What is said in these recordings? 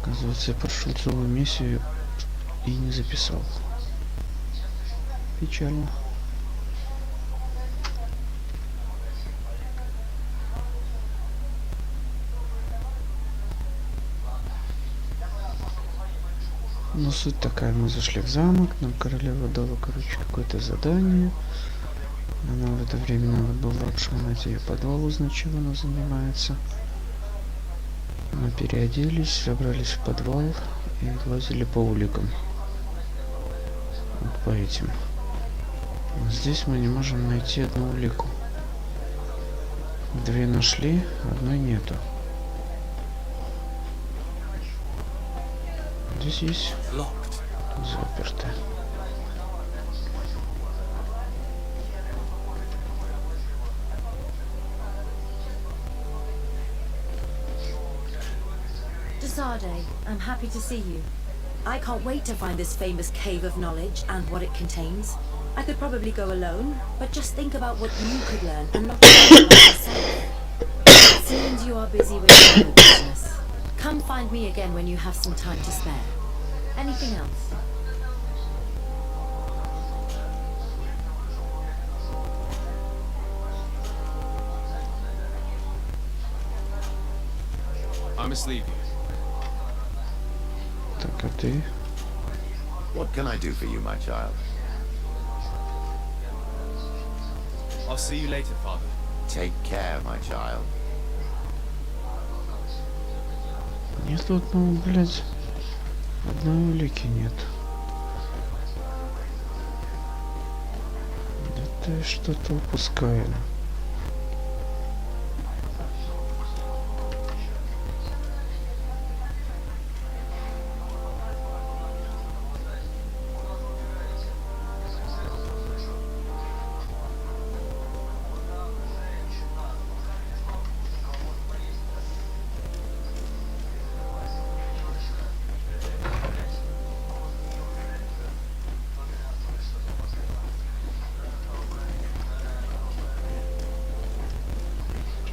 Оказывается, я прошел целую миссию и не записал. Печально. Но суть такая, мы зашли в замок, нам королева дала, короче, какое-то задание. Нам в это время надо было обшмонать ее подвал, узнать, чем она занимается. Мы переоделись, забрались в подвал и лазили по уликам. Вот по этим. Но здесь мы не можем найти одну улику. Две нашли, одной нету. Здесь есть заперто. I'm happy to see you. I can't wait to find this famous cave of knowledge and what it contains. I could probably go alone, but just think about what you could learn and not about yourself. It seems you are busy with your own business. Come find me again when you have some time to spare. Anything else? I must leave you. Так, а ты? What can I do for you, my child? I'll see you later, father. Take care, my child. Нет одного, блядь. Одной улики нет. Это я что-то упускаю.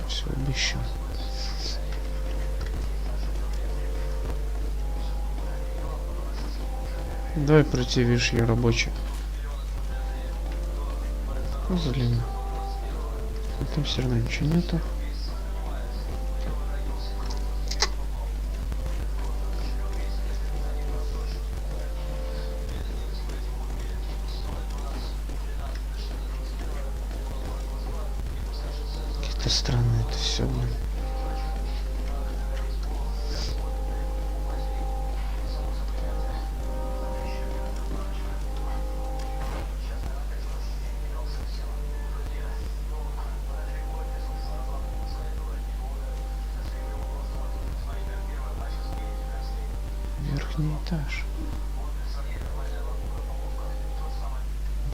Все обещал. Давай противишь ее рабочий. Залина. А там все равно ничего нету. Какие-то странные это все, блин. Верхний этаж.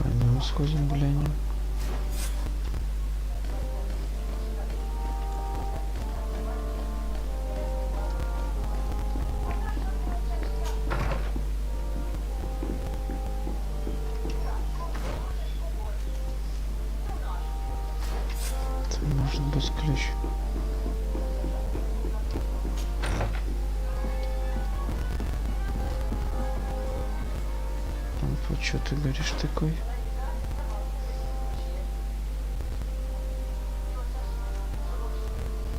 Пойдем сходим, глянем. Это может быть ключ. Что ты говоришь такой?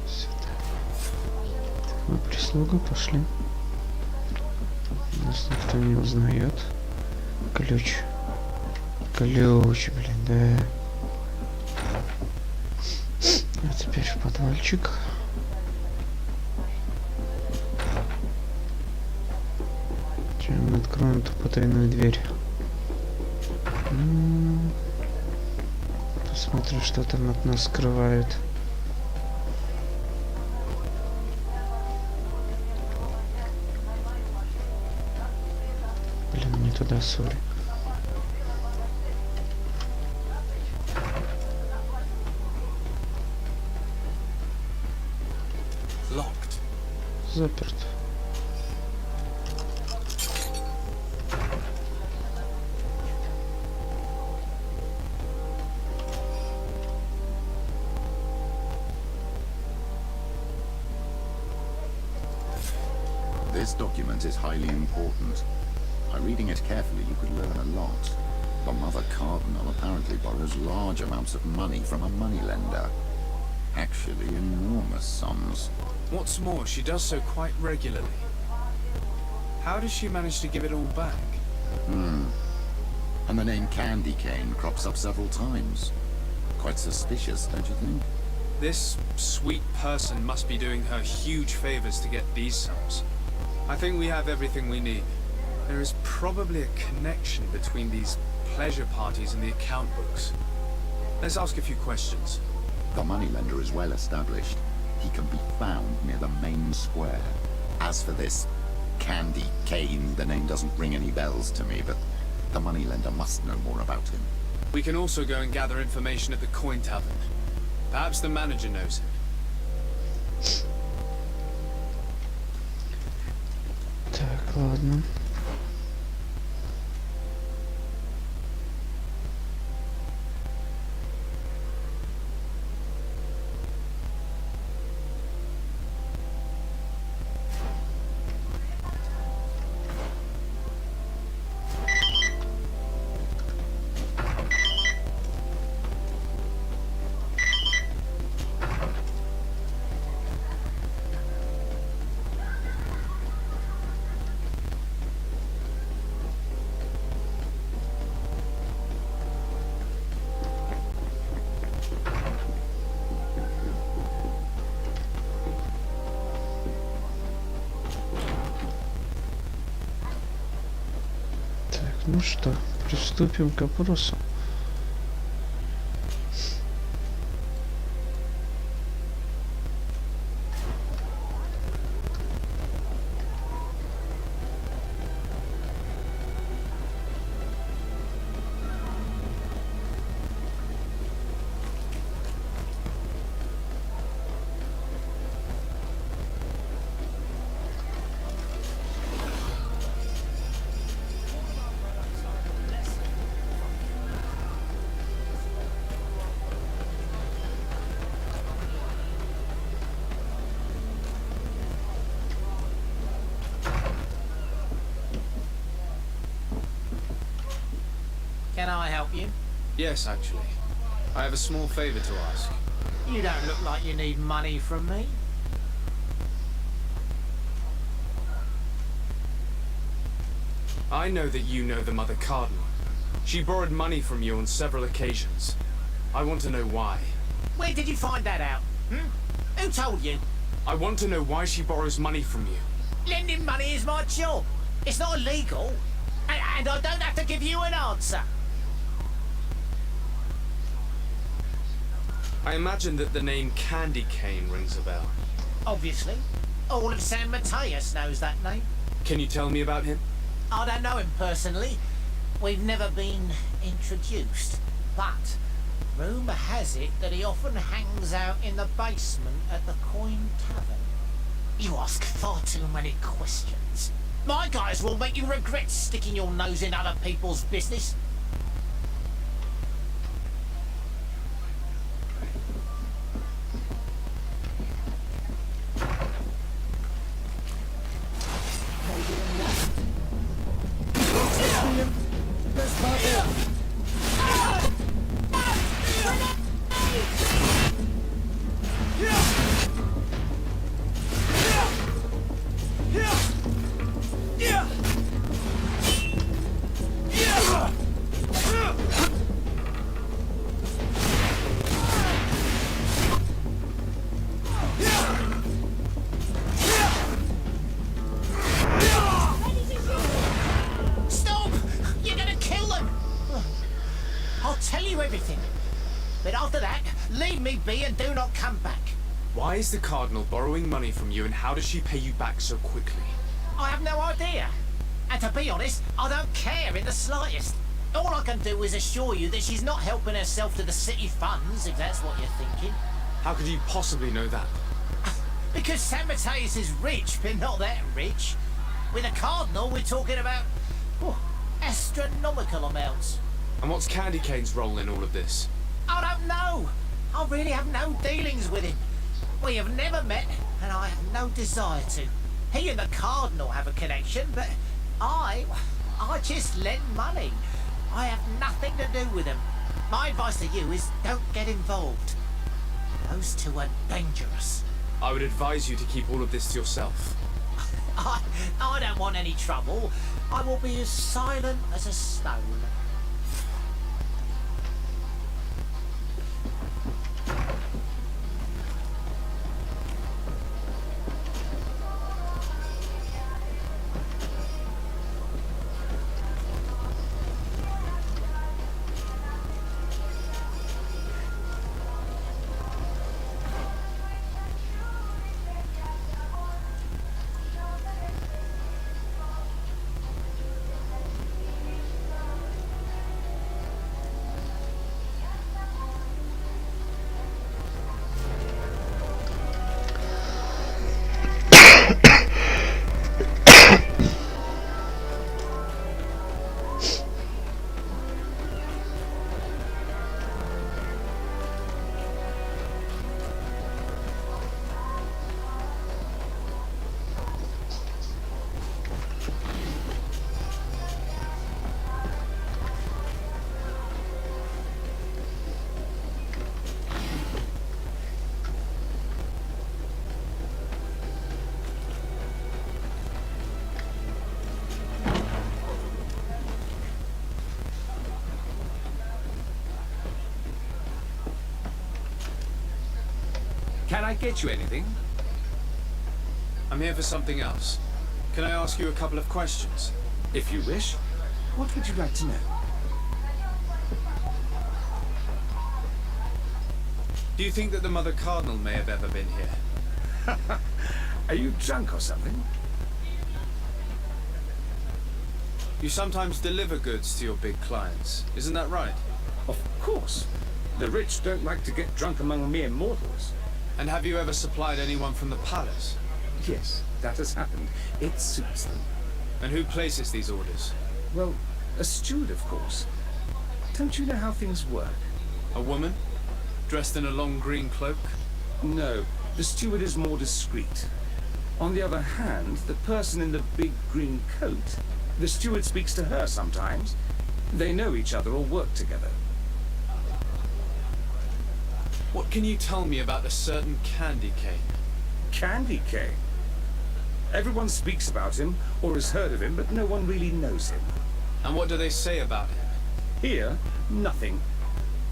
Сюда. Так, мы прислуга, пошли. Нас никто не узнает. Ключ. Ключ, блин, да. А теперь в подвальчик. Сейчас мы откроем ту потайную дверь. Посмотрим, что там от нас скрывают. Блин, не туда, сори. Заперт. This document is highly important. By reading it carefully, you could learn a lot. The Mother Cardinal apparently borrows large amounts of money from a moneylender. Actually, enormous sums. What's more, she does so quite regularly. How does she manage to give it all back? And the name Candy Cane crops up several times. Quite suspicious, don't you think? This sweet person must be doing her huge favors to get these sums. I think we have everything we need. There is probably a connection between these pleasure parties and the account books. Let's ask a few questions. The moneylender is well established. He can be found near the main square. As for this Candy Cane, the name doesn't ring any bells to me, but the moneylender must know more about him. We can also go and gather information at the Coin Tavern. Perhaps the manager knows him. Так, ладно. Ну что, приступим к опросу. Can I help you? Yes, actually. I have a small favor to ask. You don't look like you need money from me. I know that you know the Mother Cardinal. She borrowed money from you on several occasions. I want to know why. Where did you find that out? Who told you? I want to know why she borrows money from you. Lending money is my job. It's not illegal. And I don't have to give you an answer. I imagine that the name Candy Cane rings a bell. Obviously. All of San Mateus knows that name. Can you tell me about him? I don't know him personally. We've never been introduced. But rumour has it that he often hangs out in the basement at the Coin Tavern. You ask far too many questions. My guys will make you regret sticking your nose in other people's business. But after that, leave me be and do not come back. Why is the Cardinal borrowing money from you and how does she pay you back so quickly? I have no idea. And to be honest, I don't care in the slightest. All I can do is assure you that she's not helping herself to the city funds, if that's what you're thinking. How could you possibly know that? Because San Mateus is rich, but not that rich. With a Cardinal, we're talking about astronomical amounts. And what's Candy Cane's role in all of this? I don't know. I really have no dealings with him. We have never met, and I have no desire to. He and the Cardinal have a connection, but I just lend money. I have nothing to do with them. My advice to you is don't get involved. Those two are dangerous. I would advise you to keep all of this to yourself. I don't want any trouble. I will be as silent as a stone. Can I get you anything? I'm here for something else. Can I ask you a couple of questions? If you wish. What would you like to know? Do you think that the Mother Cardinal may have ever been here? Are you drunk or something? You sometimes deliver goods to your big clients, isn't that right? Of course. The rich don't like to get drunk among mere mortals. And have you ever supplied anyone from the palace? Yes, that has happened. It suits them. And who places these orders? Well, a steward, of course. Don't you know how things work? A woman? Dressed in a long green cloak? No, the steward is more discreet. On the other hand, the person in the big green coat, the steward speaks to her sometimes. They know each other or work together. What can you tell me about a certain candy cane? Candy cane? Everyone speaks about him, or has heard of him, but no one really knows him. And what do they say about him? Here, nothing.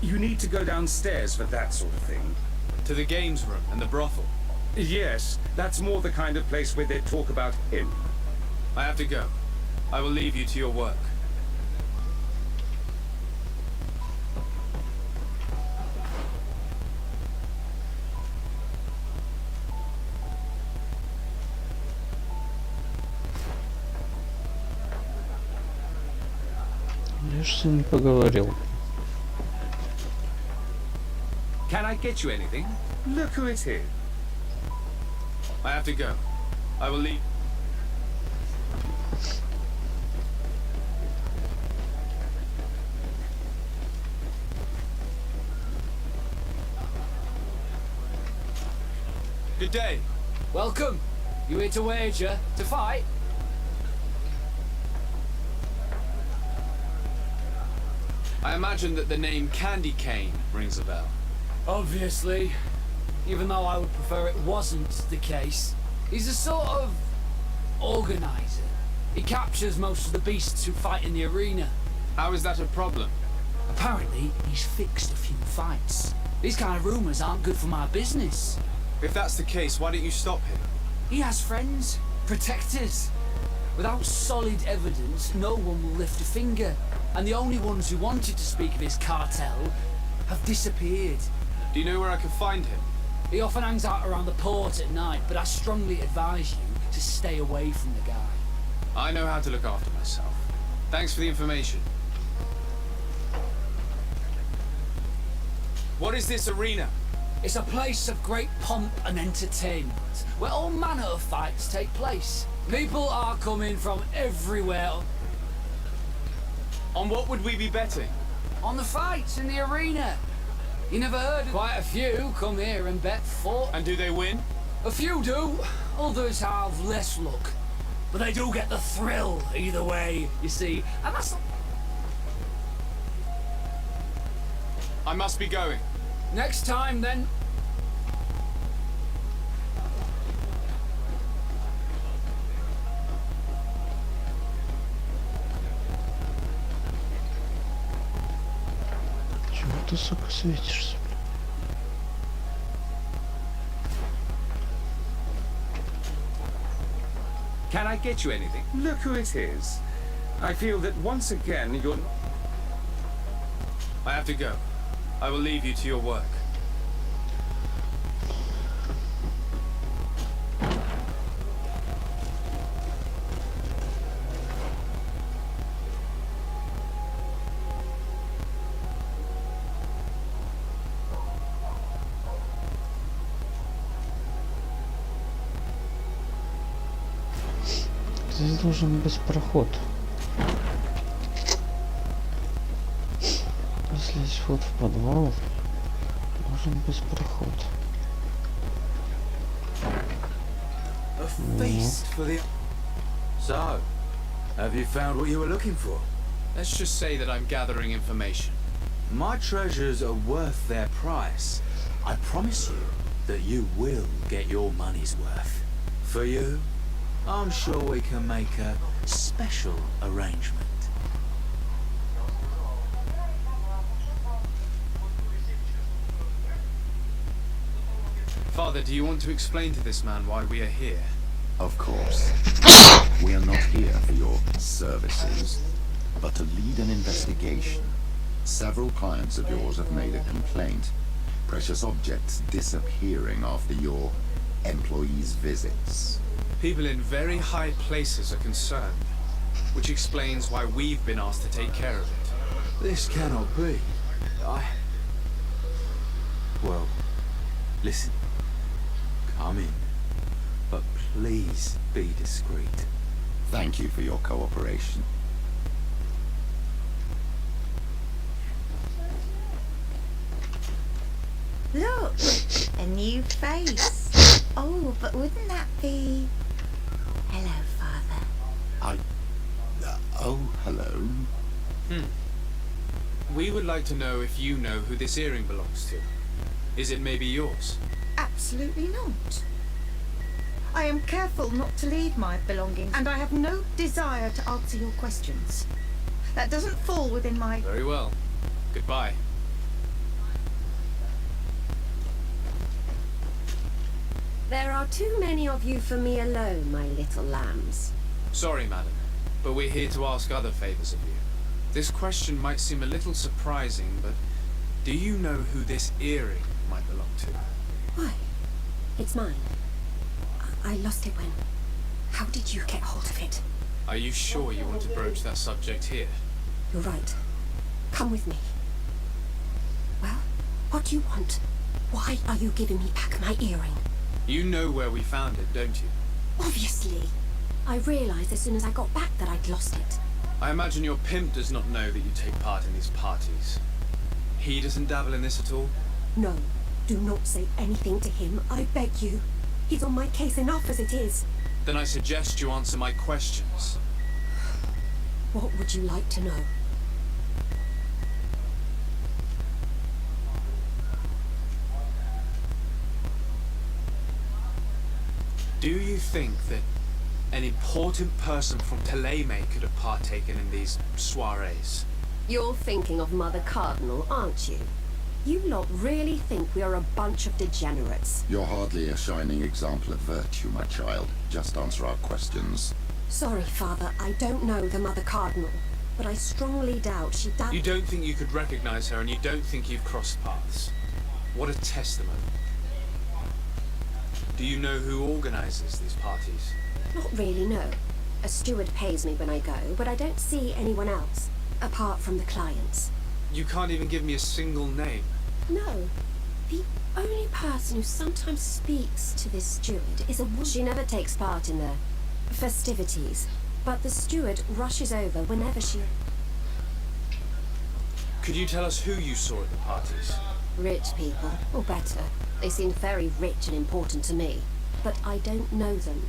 You need to go downstairs for that sort of thing. To the games room and the brothel? Yes, that's more the kind of place where they talk about him. I have to go. I will leave you to your work. Я ж с ним поговорил. Can I get you anything? Look who it is. I have to go. I will leave. Good day. Welcome. You here to wager? To fight? I imagine that the name Candy Cane rings a bell. Obviously. Even though I would prefer it wasn't the case. He's a sort of organizer. He captures most of the beasts who fight in the arena. How is that a problem? Apparently, he's fixed a few fights. These kind of rumors aren't good for my business. If that's the case, why don't you stop him? He has friends, protectors. Without solid evidence, no one will lift a finger. And the only ones who wanted to speak of his cartel have disappeared. Do you know where I can find him? He often hangs out around the port at night, but I strongly advise you to stay away from the guy. I know how to look after myself. Thanks for the information. What is this arena? It's a place of great pomp and entertainment, where all manner of fights take place. People are coming from everywhere. On what would we be betting? On the fights in the arena. You never heard of quite a few come here and bet for. And do they win? A few do. Others have less luck. But they do get the thrill either way, you see. And that's... I must be going. Next time, then. Чего ты, сука, светишься, бля? Can I get you anything? Look who it is. I feel that once again you're... I have to go. I will leave you to your work. Здесь должен быть проход. Если есть вход в подвал, должен быть проход. A feast for the... So, have you found what you were looking for? Let's just say that I'm gathering information. My treasures are worth their price. I promise you that you will get your money's worth. For you, I'm sure we can make a special arrangement. Father, do you want to explain to this man why we are here? Of course. We are not here for your services, but to lead an investigation. Several clients of yours have made a complaint. Precious objects disappearing after your employees' visits. People in very high places are concerned, which explains why we've been asked to take care of it. This cannot be. Well, listen. Come in, but please be discreet. Thank you for your cooperation. Look, a new face. Oh, but wouldn't that be... Hello, Father. Oh, hello. We would like to know if you know who this earring belongs to. Is it maybe yours? Absolutely not. I am careful not to leave my belongings, and I have no desire to answer your questions. That doesn't fall within my... Very well. Goodbye. There are too many of you for me alone, my little lambs. Sorry, madam, but we're here to ask other favors of you. This question might seem a little surprising, but do you know who this earring might belong to? Why? It's mine. I lost it when... How did you get hold of it? Are you sure you want to broach that subject here? You're right. Come with me. Well, what do you want? Why are you giving me back my earring? You know where we found it, don't you? Obviously. I realized as soon as I got back that I'd lost it. I imagine your pimp does not know that you take part in these parties. He doesn't dabble in this at all? No. Do not say anything to him, I beg you. He's on my case enough as it is. Then I suggest you answer my questions. What would you like to know? Do you think that an important person from Ptolemais could have partaken in these soirees? You're thinking of Mother Cardinal, aren't you? You lot really think we are a bunch of degenerates. You're hardly a shining example of virtue, my child. Just answer our questions. Sorry, Father, I don't know the Mother Cardinal, but I strongly doubt she died. You don't think you could recognize her, and you don't think you've crossed paths. What a testament. Do you know who organizes these parties? Not really, no. A steward pays me when I go, but I don't see anyone else, apart from the clients. You can't even give me a single name. No. The only person who sometimes speaks to this steward is a woman. She never takes part in the festivities, but the steward rushes over whenever she... Could you tell us who you saw at the parties? Rich people, or better. They seemed very rich and important to me. but I don't know them.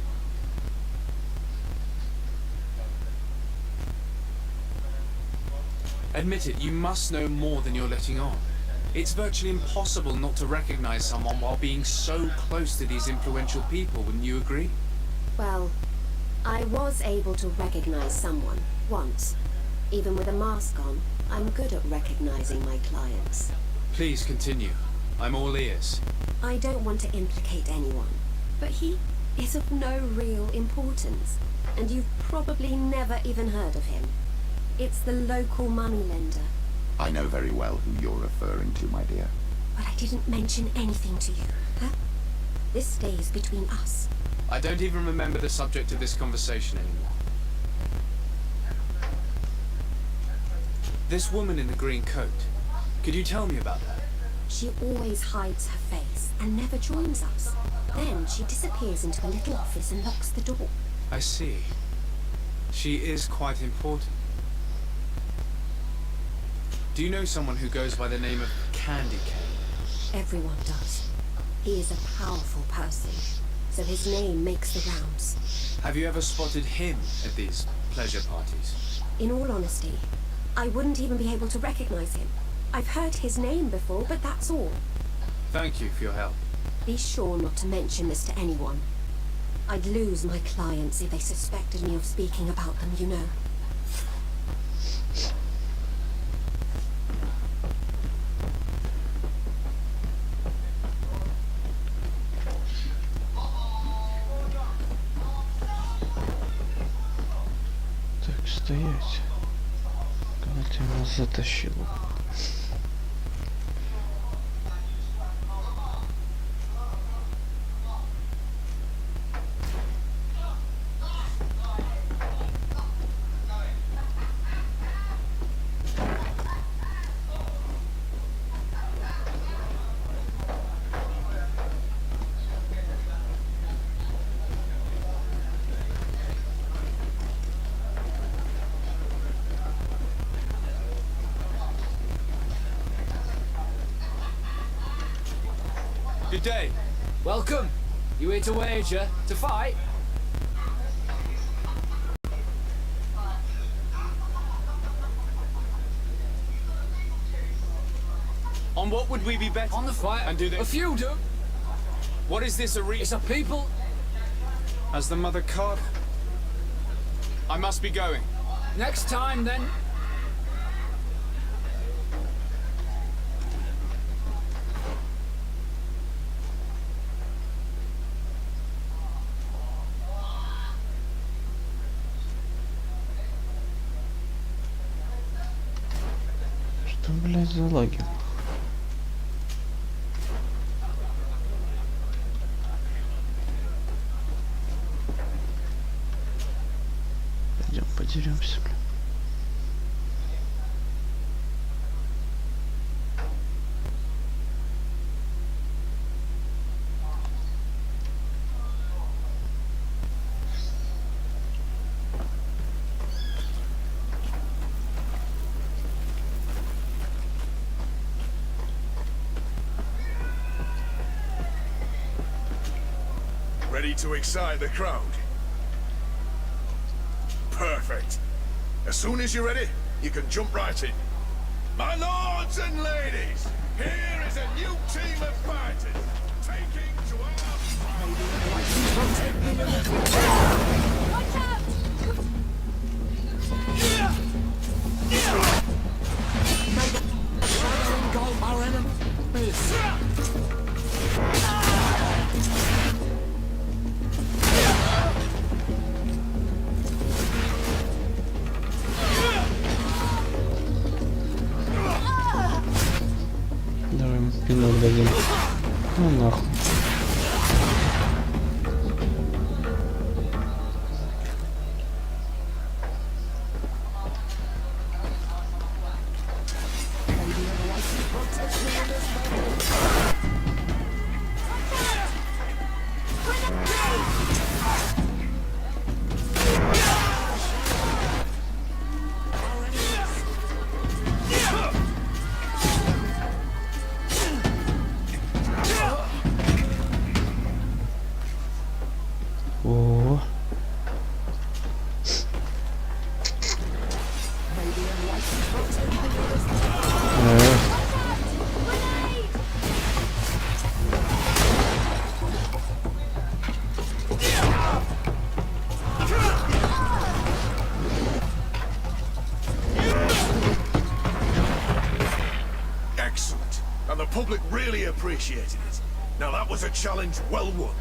Admit it, you must know more than you're letting on. It's virtually impossible not to recognize someone while being so close to these influential people, wouldn't you agree? Well, I was able to recognize someone, once. Even with a mask on, I'm good at recognizing my clients. Please continue. I'm all ears. I don't want to implicate anyone, but he is of no real importance, and you've probably never even heard of him. It's the local moneylender. I know very well who you're referring to, my dear. But I didn't mention anything to you, huh? This stays between us. I don't even remember the subject of this conversation anymore. This woman in the green coat, could you tell me about her? She always hides her face and never joins us. Then she disappears into a little office and locks the door. I see. She is quite important. Do you know someone who goes by the name of Candy Cane? Everyone does. He is a powerful person, so his name makes the rounds. Have you ever spotted him at these pleasure parties? In all honesty, I wouldn't even be able to recognize him. I've heard his name before, but that's all. Thank you for your help. Be sure not to mention this to anyone. I'd lose my clients if they suspected me of speaking about them, you know. Так, стоять. Куда ты нас затащил? Good day. Welcome. You here to wager? To fight? On what would we be betting? On the fight? And do they... A few do. What is this, a It's a people. As the mother card? I must be going. Next time, then. Что, блядь, за лаги? Пойдем подеремся, блядь. Ready to excite the crowd? Perfect. As soon as you're ready, you can jump right in. My lords and ladies, here is a new team of fighters taking to Давай ему пинок дадим. Ну нахуй. really appreciated it. Now that was a challenge well won.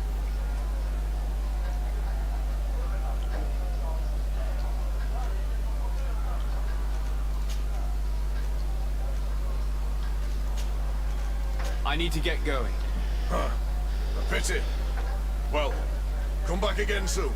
I need to get going. Huh. A pity. Well, come back again soon.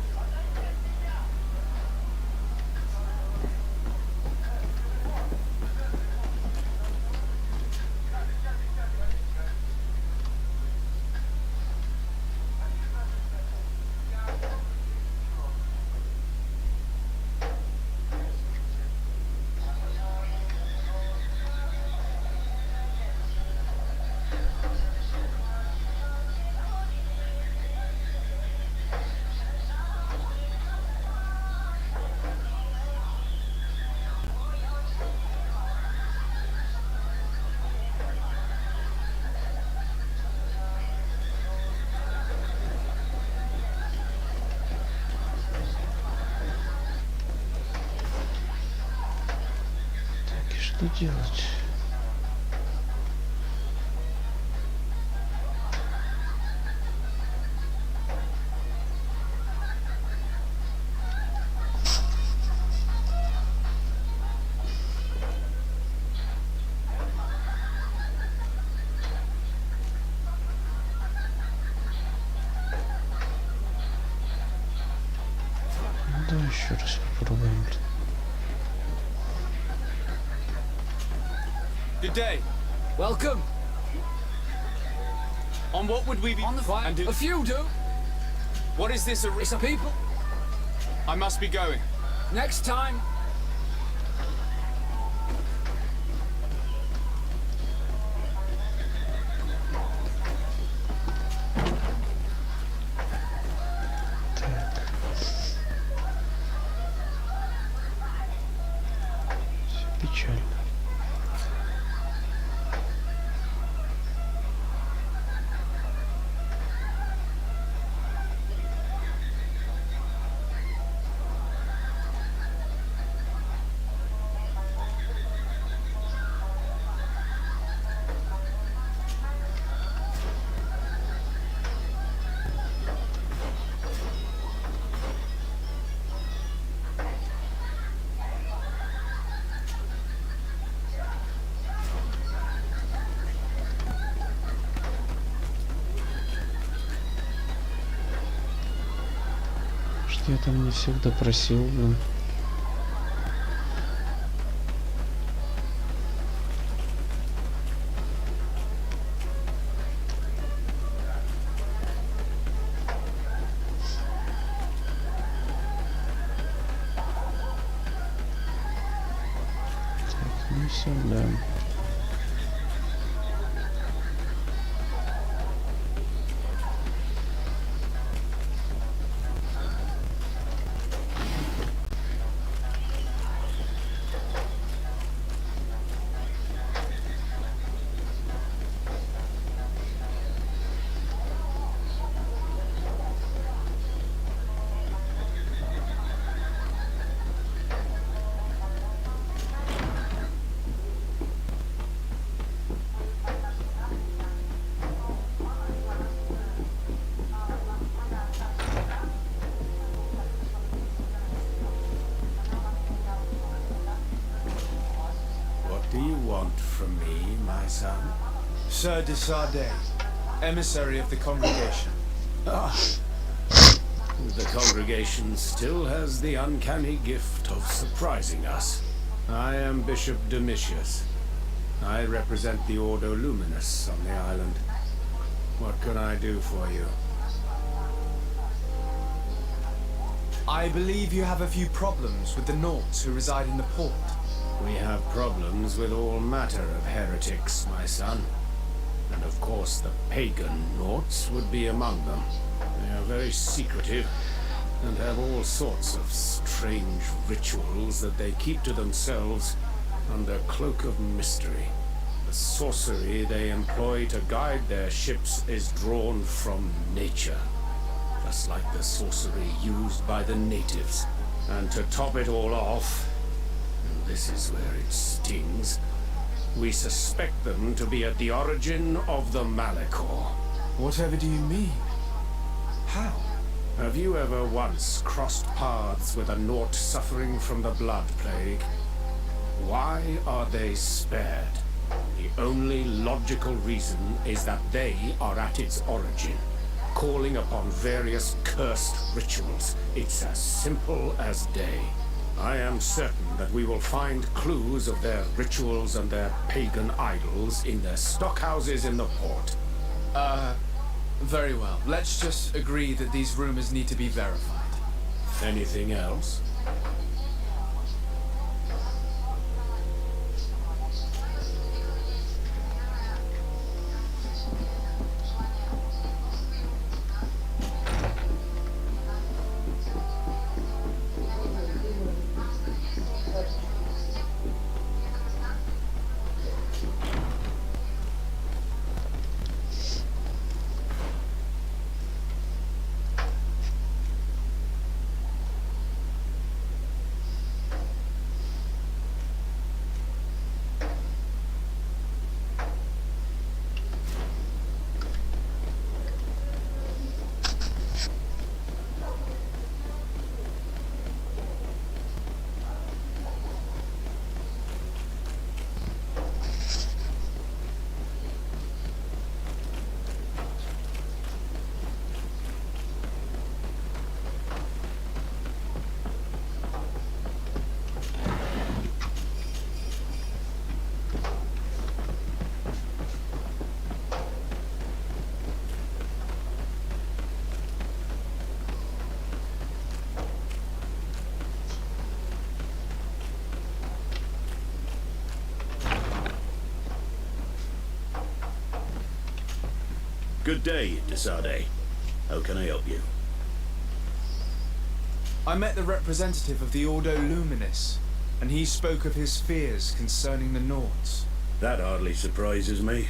Что делать? Да, еще раз попробуем. Good day. Welcome. On what would we be On the fire. And do A few do. what is this? It's a people. I must be going. Next time. Печально. Что я там не всех допросил, блин. Так, ну сюда. What do you want from me, my son? Sir de Sardet, emissary of the congregation. Ah. The congregation still has the uncanny gift of surprising us. I am Bishop Domitius. I represent the Ordo Luminous on the island. What can I do for you? I believe you have a few problems with the Nauts who reside in the port. We have problems with all matter of heretics, my son. And of course the pagan Nauts would be among them. They are very secretive and have all sorts of strange rituals that they keep to themselves under cloak of mystery. The sorcery they employ to guide their ships is drawn from nature, just like the sorcery used by the natives. And to top it all off, and this is where it stings, We suspect them to be at the origin of the Malachor. Whatever do you mean? How? Have you ever once crossed paths with a Nort suffering from the blood plague? Why are they spared? The only logical reason is that they are at its origin, calling upon various cursed rituals. It's as simple as day. I am certain that we will find clues of their rituals and their pagan idols in their stockhouses in the port. Very well. Let's just agree that these rumors need to be verified. Anything else? Good day, Desade. How can I help you? I met the representative of the Ordo Luminis, and he spoke of his fears concerning the Nords. That hardly surprises me.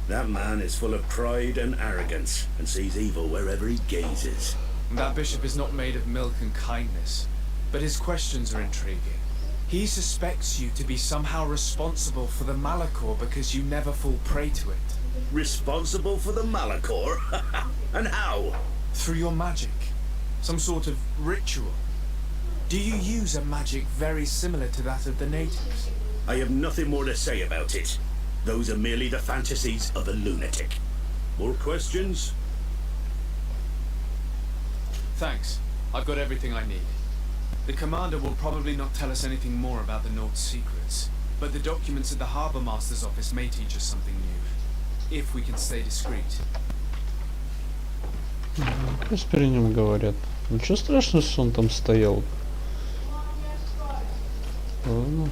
That man is full of pride and arrogance, and sees evil wherever he gazes. That bishop is not made of milk and kindness, but his questions are intriguing. He suspects you to be somehow responsible for the Malachor because you never fall prey to it. Responsible for the Malachor? And how? Through your magic. Some sort of ritual. Do you use a magic very similar to that of the natives? I have nothing more to say about it. Those are merely the fantasies of a lunatic. More questions? Thanks. I've got everything I need. The commander will probably not tell us anything more about the Nord's secrets, but the documents at the Harbor Master's office may teach us something new, if we can stay discreet. Пусть при нем говорят. Ничего страшного, что он там стоял. Ладно.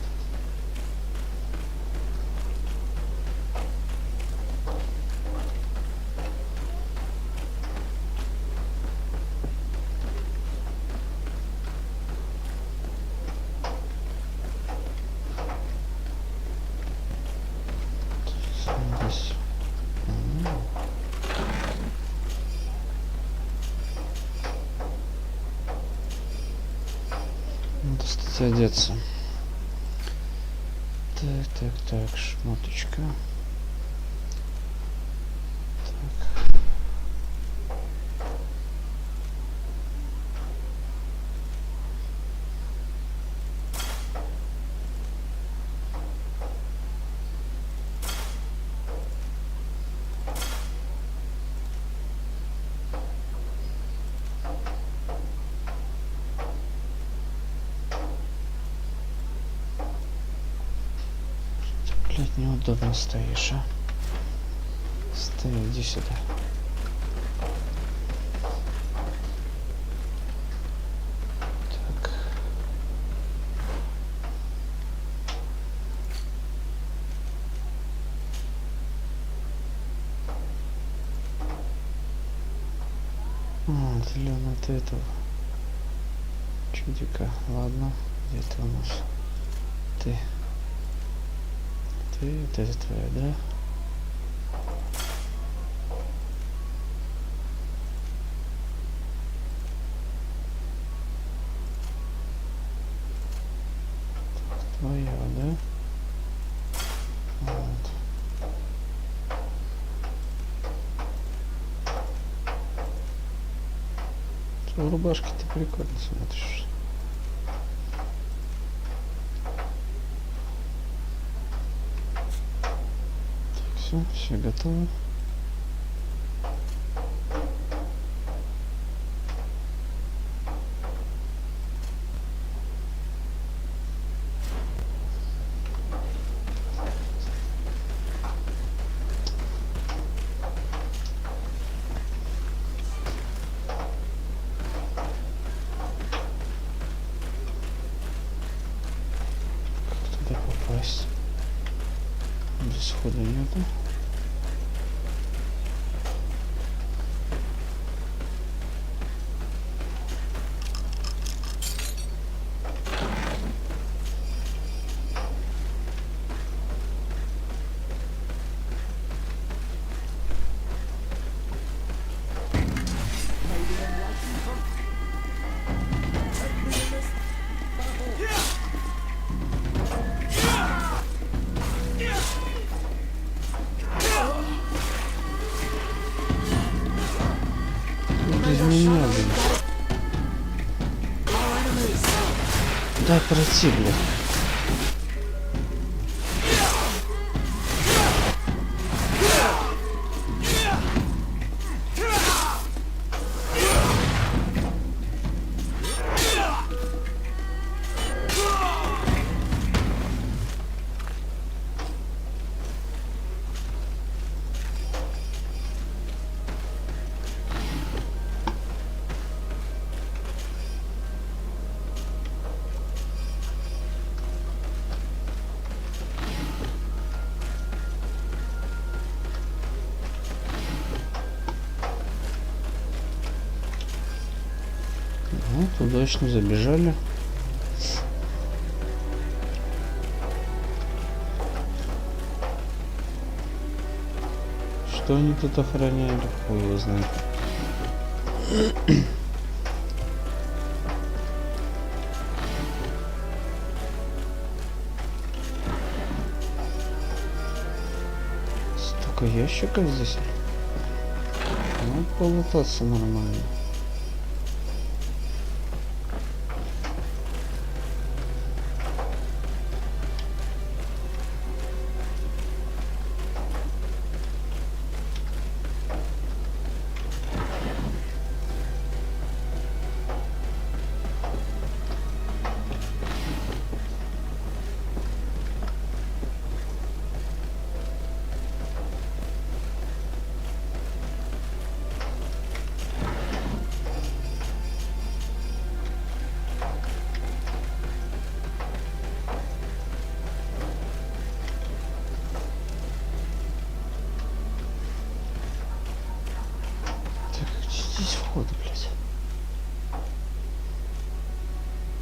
Надо, кстати, одеться. Так, шмоточка. Так. Блять, неудобно стоишь, а? Стой, иди сюда. Так. Зеленый от этого чудика. Ладно, где ты у нас? Ты, это твоя, да? Так, твоя, да? в рубашке ты прикольно смотришь. Так, все готово. Без хода нету. Без меня, блин. Дай пройти, блин. Вот, удачно забежали. Что они тут охраняли? Хуй его знает. Столько ящиков здесь. Ну, полутаться нормально. Здесь вход, блядь.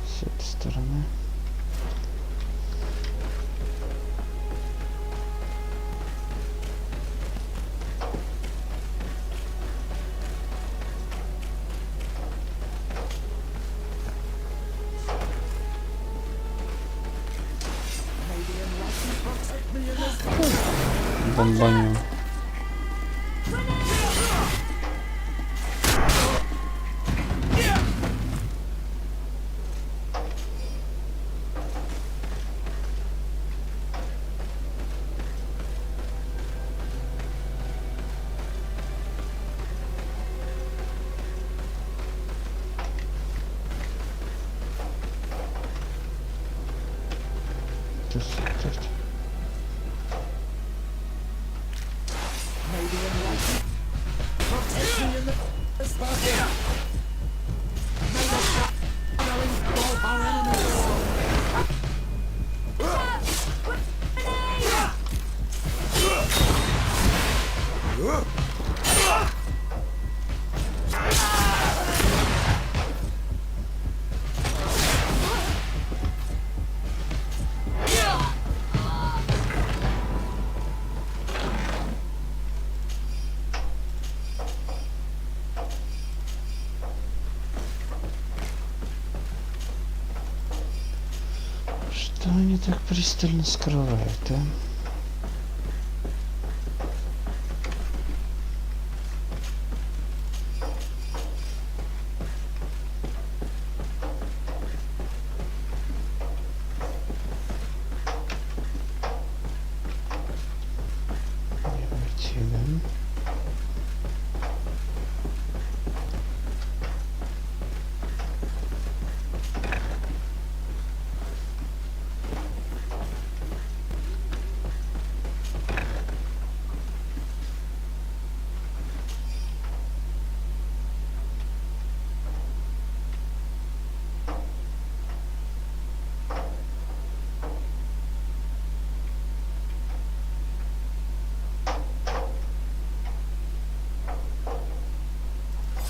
С этой стороны. Бомбаню. Что они так пристально скрывают, а?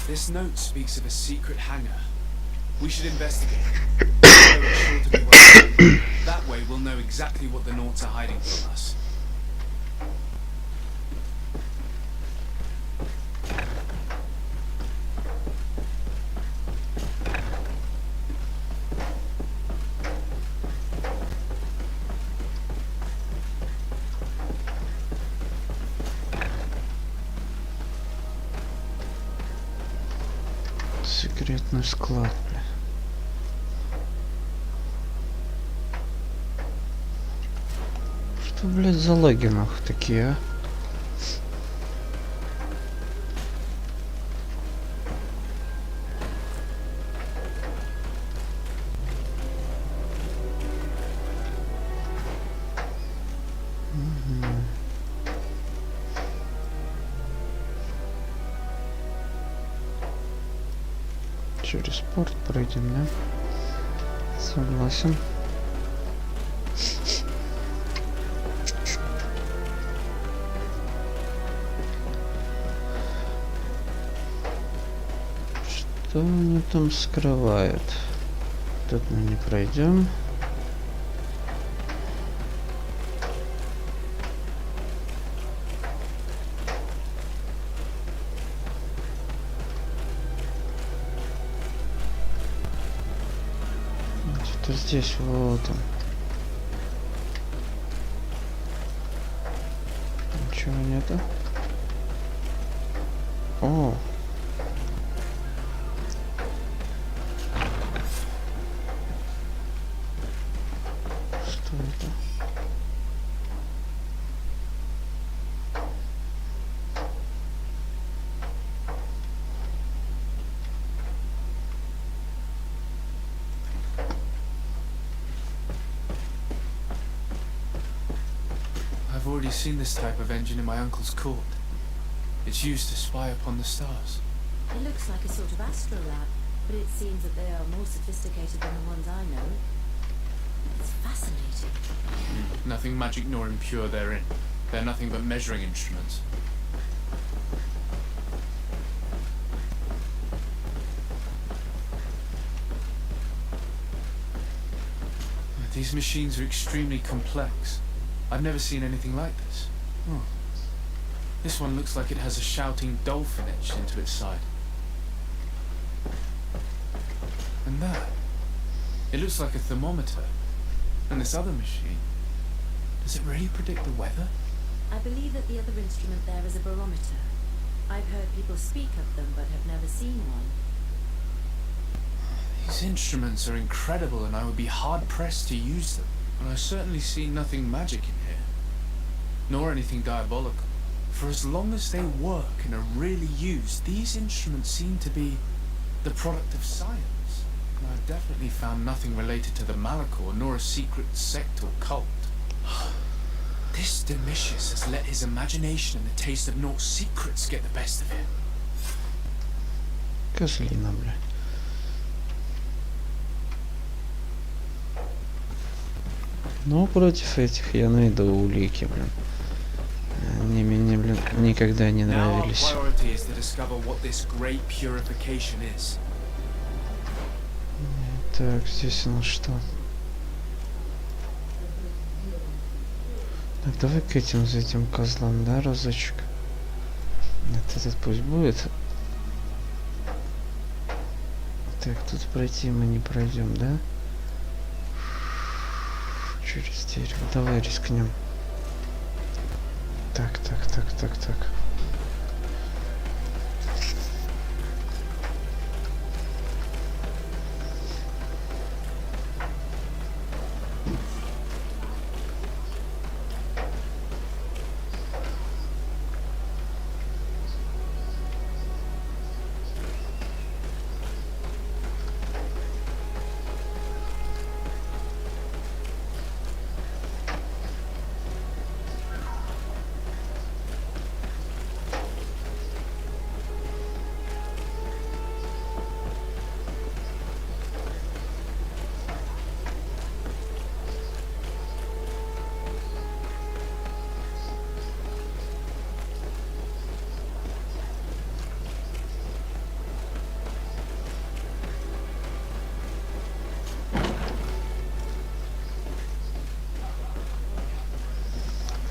This note speaks of a secret hangar. We should investigate. It's sure to be well. That way we'll know exactly what the Naughts are hiding from us. Секретный склад, бля. Что, блядь, за лаги нахуй такие, а? Через порт пройдем, да? Согласен. Что они там скрывают? Тут мы не пройдем. Что здесь вот он. Ничего нету. О. Что это? I've already seen this type of engine in my uncle's court. It's used to spy upon the stars. It looks like a sort of astrolab, but it seems that they are more sophisticated than the ones I know. It's fascinating. Nothing magic nor impure therein. They're nothing but measuring instruments. These machines are extremely complex. I've never seen anything like this. Oh. This one looks like it has a shouting dolphin etched into its side. And that, it looks like a thermometer. And this other machine, does it really predict the weather? I believe that the other instrument there is a barometer. I've heard people speak of them, but have never seen one. These instruments are incredible, and I would be hard-pressed to use them. And I certainly see nothing magic in here, nor anything diabolical. For as long as they work and are really used, these instruments seem to be the product of science. And I've definitely found nothing related to the Malachor, nor a secret sect or cult. This Domitius has let his imagination and the taste of Naught's secrets get the best of him. Козлина, бля. Но против этих я найду улики, блин. Они мне, блин, никогда не нравились. Так, здесь у нас что? Так, давай к этим за этим козлам, да, разочек? Нет, этот пусть будет. Так, тут пройти мы не пройдем, да? Через дерево. Давай рискнем. Так.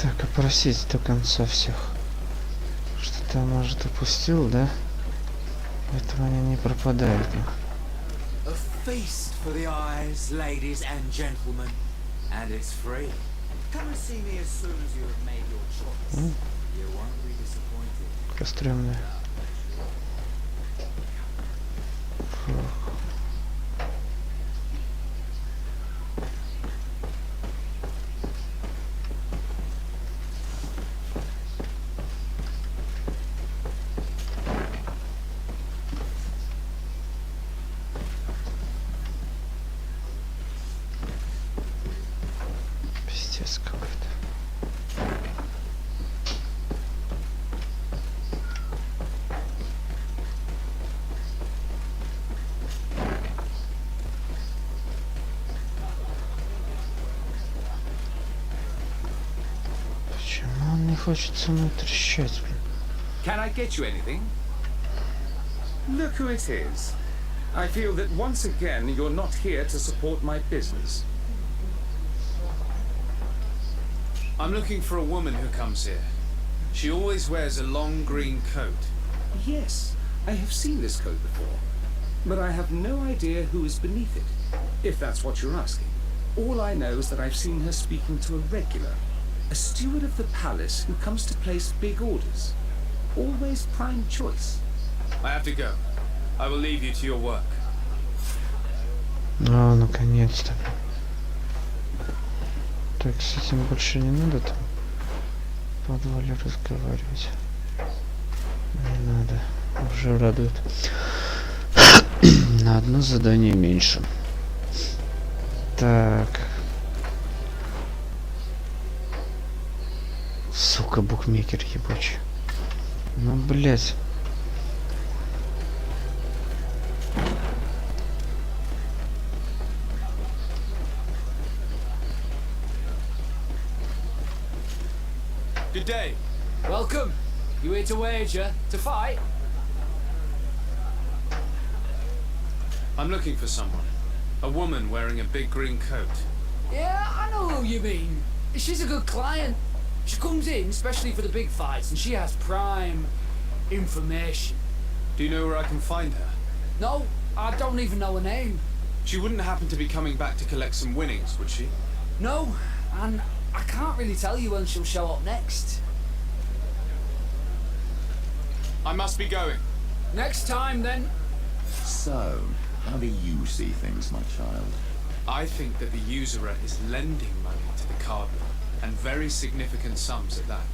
Так, опросить до конца всех. Что-то, может, упустил, да? Поэтому они не пропадают. A feast for the eyes, ladies and gentlemen, and it's free. Come and see me as soon as you have made your choice. You won't be disappointed. Костремная. Пиздец какой-то. Почему он не хочет со мной трещать, блин? Can I get you anything? Look who it is. I feel that once again you're not here to support my business. I'm looking for a woman who comes here. She always wears a long green coat. Yes, I have seen this coat before, but I have no idea who is beneath it, if that's what you're asking. All I know is that I've seen her speaking to a regular, a steward of the palace who comes to place big orders. Always prime choice. I have to go. I will leave you to your work. А, наконец-то. Так, с этим больше не надо там в подвале разговаривать. Не надо. Уже радует. На одно задание меньше. Так. Сука, букмекер ебучий. Ну, блять. Good day. Welcome. You here to wager? To fight? I'm looking for someone. A woman wearing a big green coat. Yeah, I know who you mean. She's a good client. She comes in especially for the big fights and she has prime information. Do you know where I can find her? No, I don't even know her name. She wouldn't happen to be coming back to collect some winnings, would she? No, and I can't really tell you when she'll show up next. I must be going. Next time, then. So, how do you see things, my child? I think that the usurer is lending money to the cardinal, and very significant sums at that.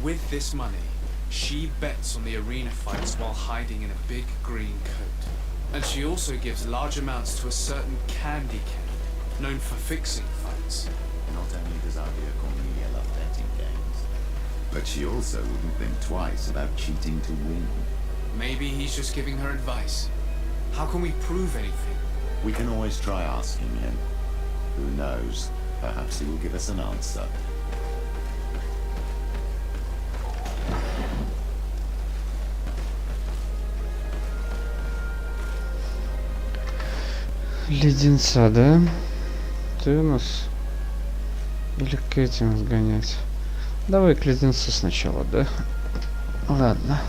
With this money, she bets on the arena fights while hiding in a big green coat. And she also gives large amounts to a certain candy cane, known for fixing fights. Not only does Avia Cornelia love betting games, but she also wouldn't think twice about cheating to win. Maybe he's just giving her advice. How can we prove anything? We can always try asking him. Who knows? Perhaps he will give us an answer. Леденца, да? Ты у нас? Или к этим сгонять? Давай к леденцу сначала, да? Ладно.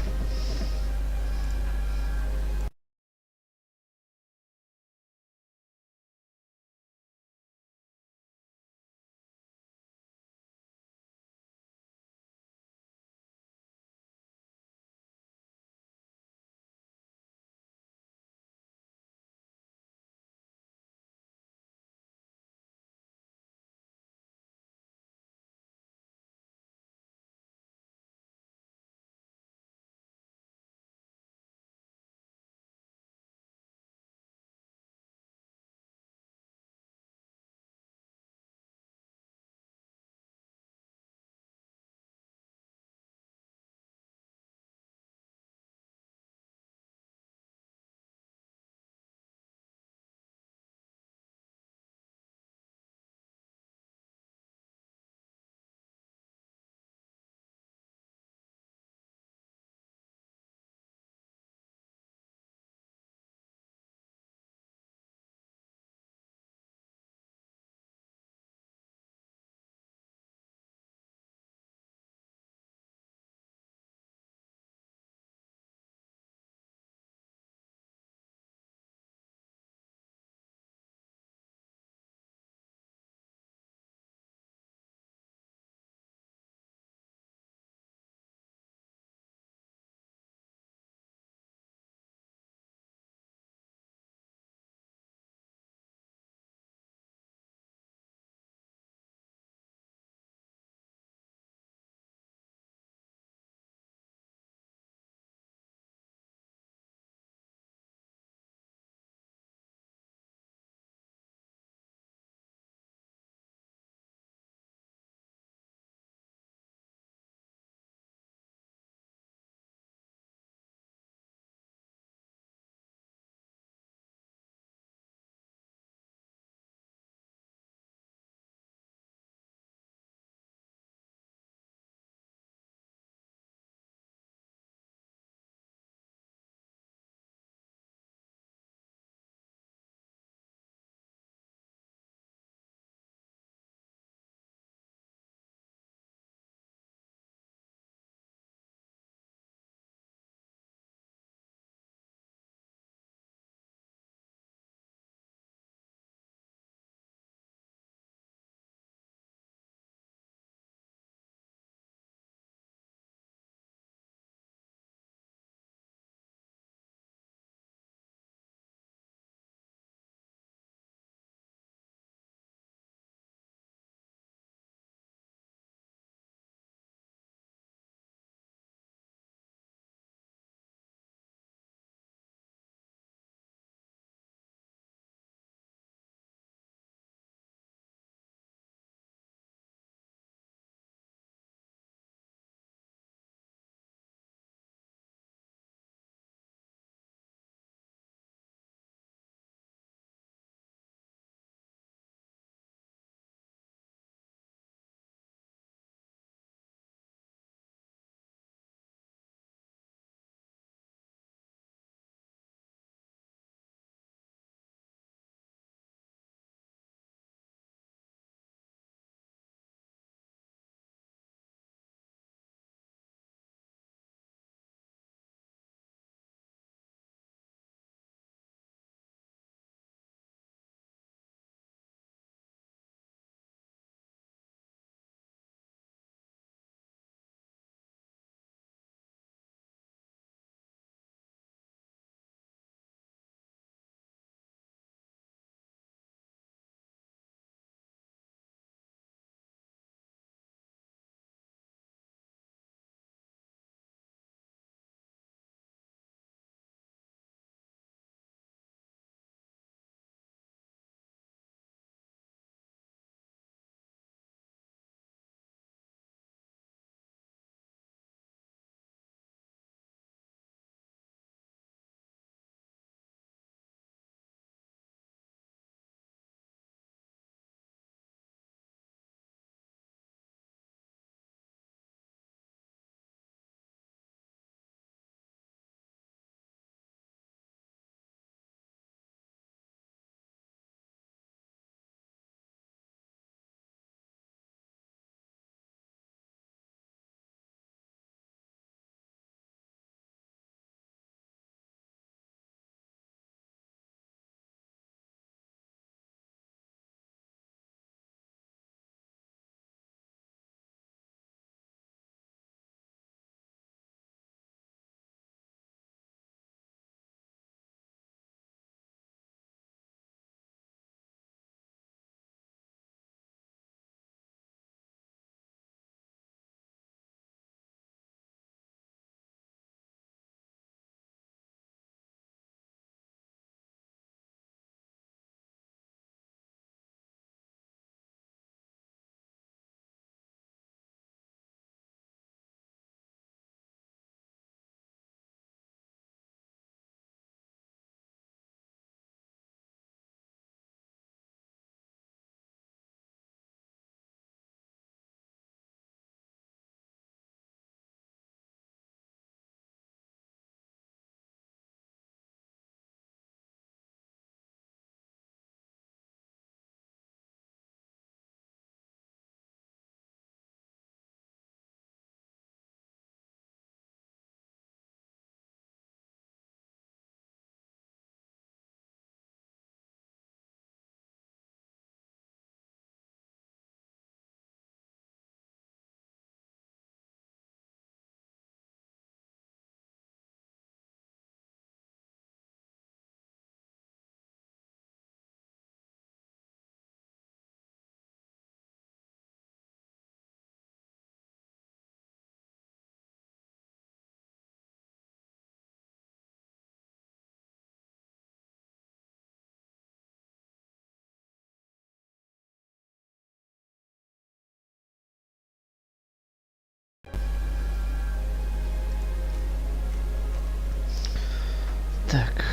Так.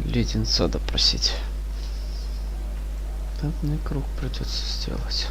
Леденца допросить. Штатный круг придется сделать.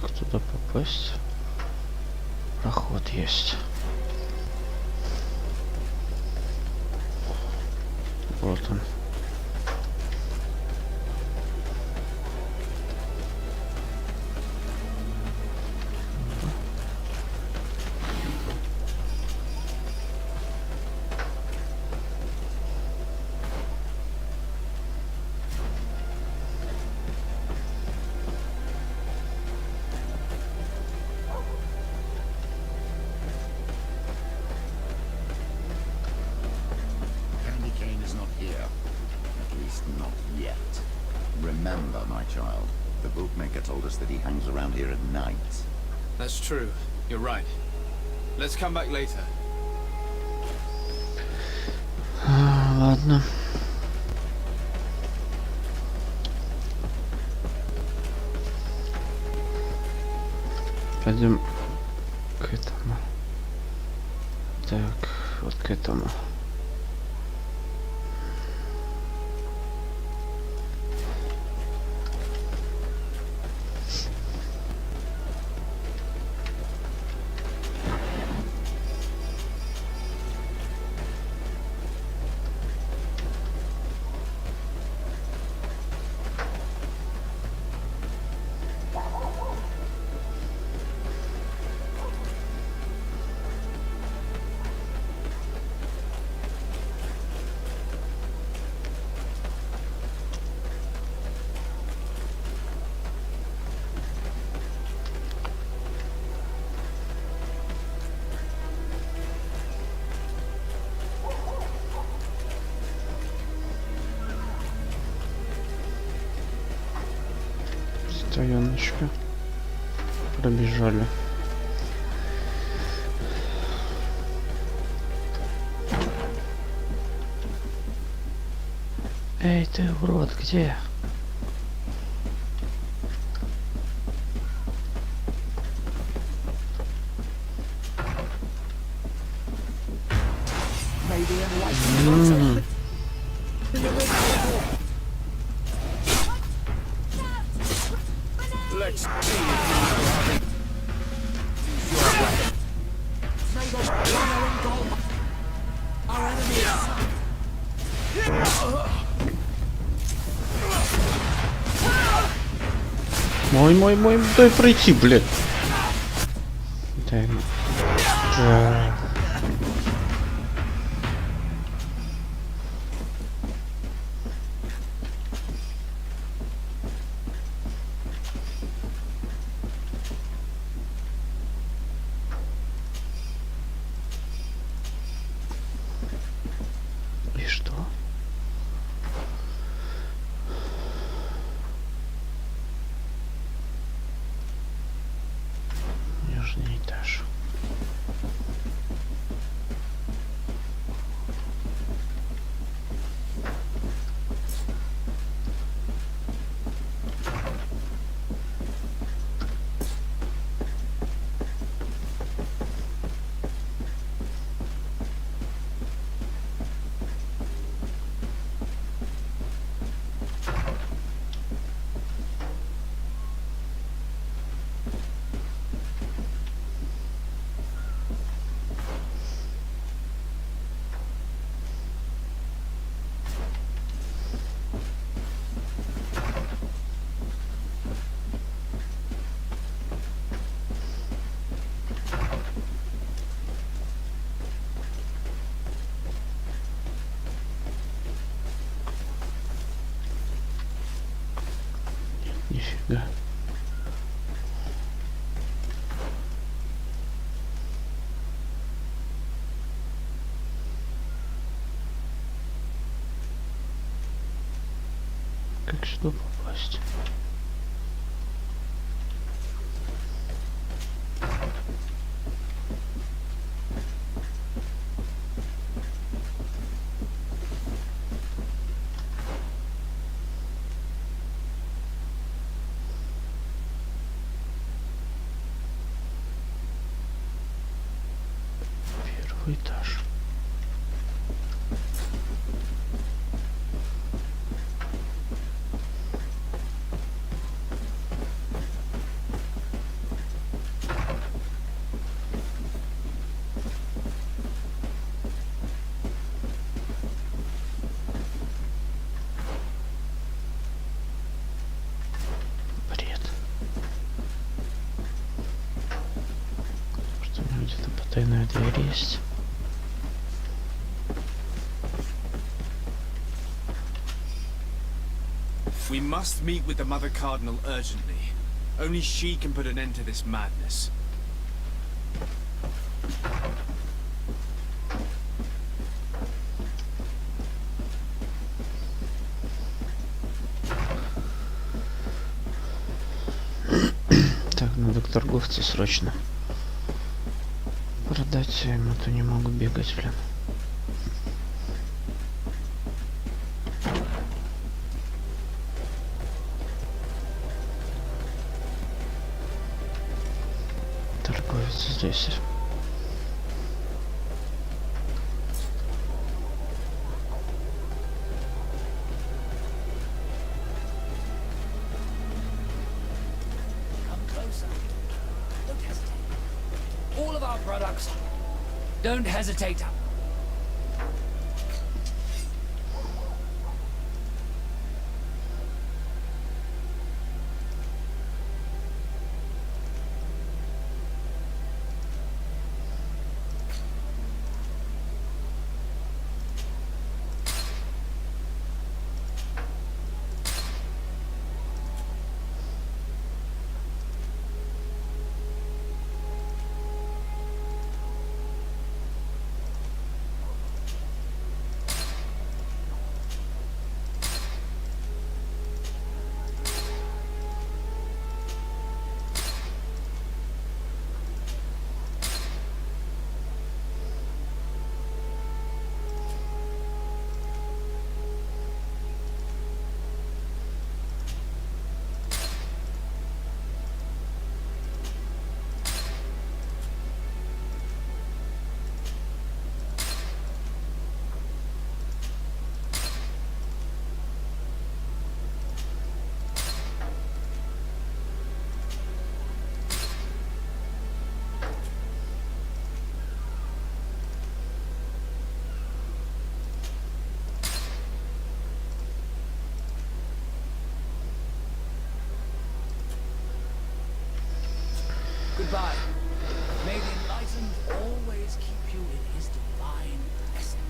Как туда попасть? Проход есть. Вот он. Remember, my child, the bookmaker told us that he hangs around here at night. That's true. You're right. Let's come back later. Ладно. Пойдем к этому. Так, вот к этому. Стояночка. Пробежали. Эй, ты урод, где? Мой, дай пройти, блядь. Дай ему. И что? Нижний этаж. Нифига. Как сюда попасть? Первый этаж. Бред. Что у меня где-то потайная дверь есть. We must meet with the Mother Cardinal urgently. Only she can put an end to this madness. Так, надо к торговцу срочно продать, я ему то не могу бегать, блин. Торговец здесь. Come closer. Don't hesitate. All of our products. Don't hesitate. Goodbye. May the enlightened always keep you in his divine blessing.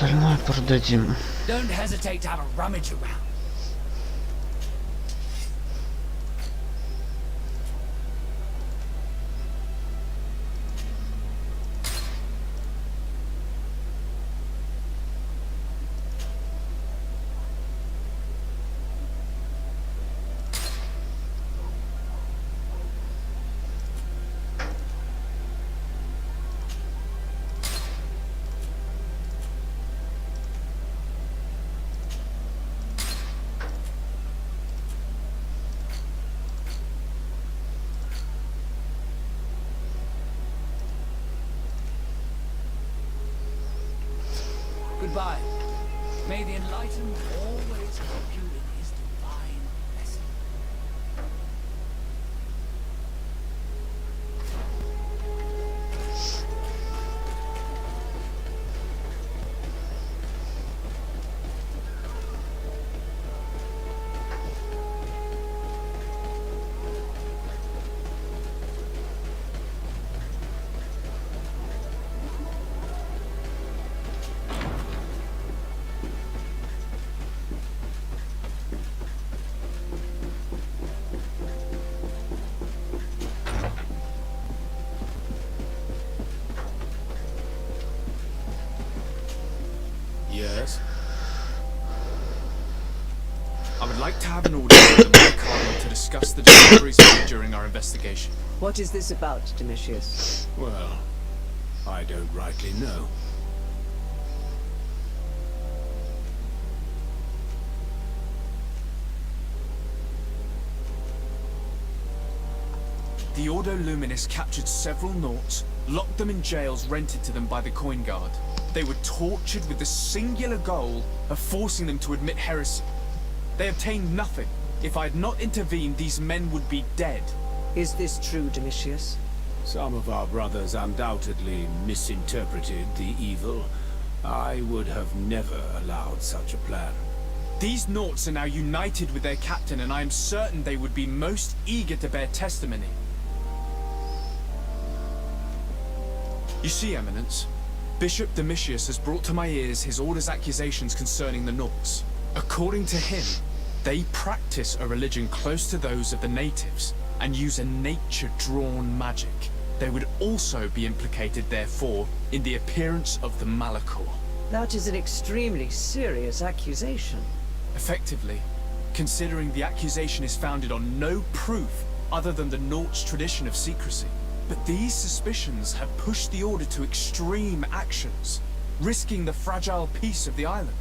остальное продадим. Don't hesitate to have a rummage around. Goodbye. May the enlightened always help you in his divine blessing. Yes? I would like to have an order with the Mother Cardinal to discuss the discoveries made during our investigation. What is this about, Domitius? Well, I don't rightly know. The Ordo Luminis captured several Nauts, locked them in jails rented to them by the Coin Guard. They were tortured with the singular goal of forcing them to admit heresy. They obtained nothing. If I had not intervened, these men would be dead. Is this true, Domitius? Some of our brothers undoubtedly misinterpreted the evil. I would have never allowed such a plan. These Nauts are now united with their captain, and I am certain they would be most eager to bear testimony. You see, Eminence, Bishop Domitius has brought to my ears his order's accusations concerning the Nauts. According to him, they practice a religion close to those of the natives, and use a nature-drawn magic. They would also be implicated, therefore, in the appearance of the Malachor. That is an extremely serious accusation. Effectively, considering the accusation is founded on no proof other than the Nauts' tradition of secrecy. But these suspicions have pushed the Order to extreme actions, risking the fragile peace of the island.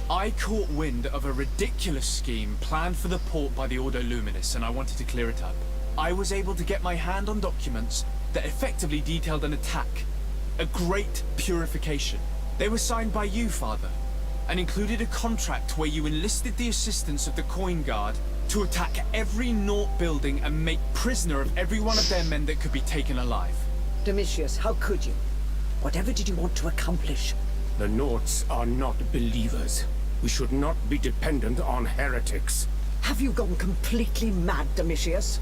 I caught wind of a ridiculous scheme planned for the port by the Ordo Luminis, and I wanted to clear it up. I was able to get my hand on documents that effectively detailed an attack, a great purification. They were signed by you, Father, and included a contract where you enlisted the assistance of the Coin Guard to attack every Naut building and make prisoner of every one of their men that could be taken alive. Domitius, how could you? Whatever did you want to accomplish? The Nauts are not believers. We should not be dependent on heretics. Have you gone completely mad, Domitius?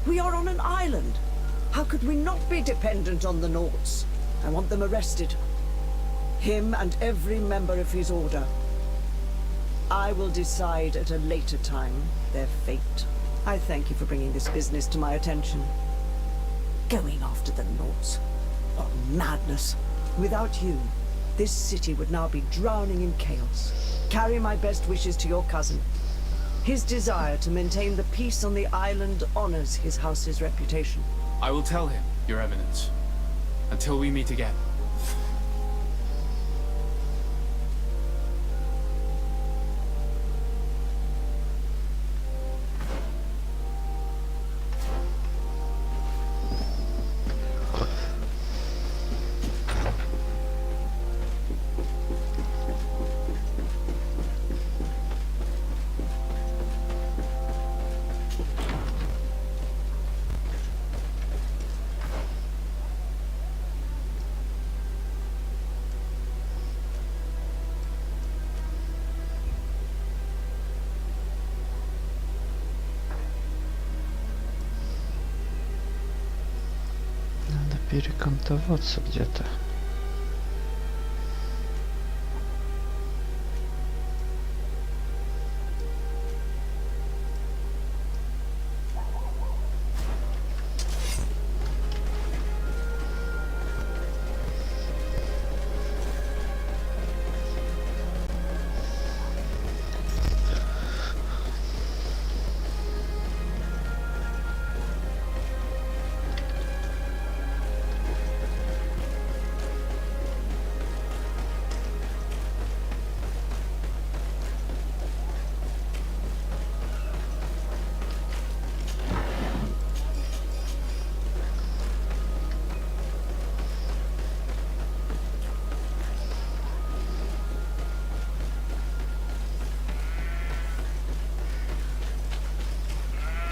We are on an island. How could we not be dependent on the Nauts? I want them arrested. Him and every member of his order. I will decide at a later time their fate. I thank you for bringing this business to my attention. Going after the Nauts. What madness. Without you, this city would now be drowning in chaos. Carry my best wishes to your cousin. His desire to maintain the peace on the island honors his house's reputation. I will tell him, Your Eminence. Until we meet again. перекантоваться где-то.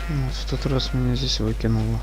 Вот в тот раз меня здесь выкинуло.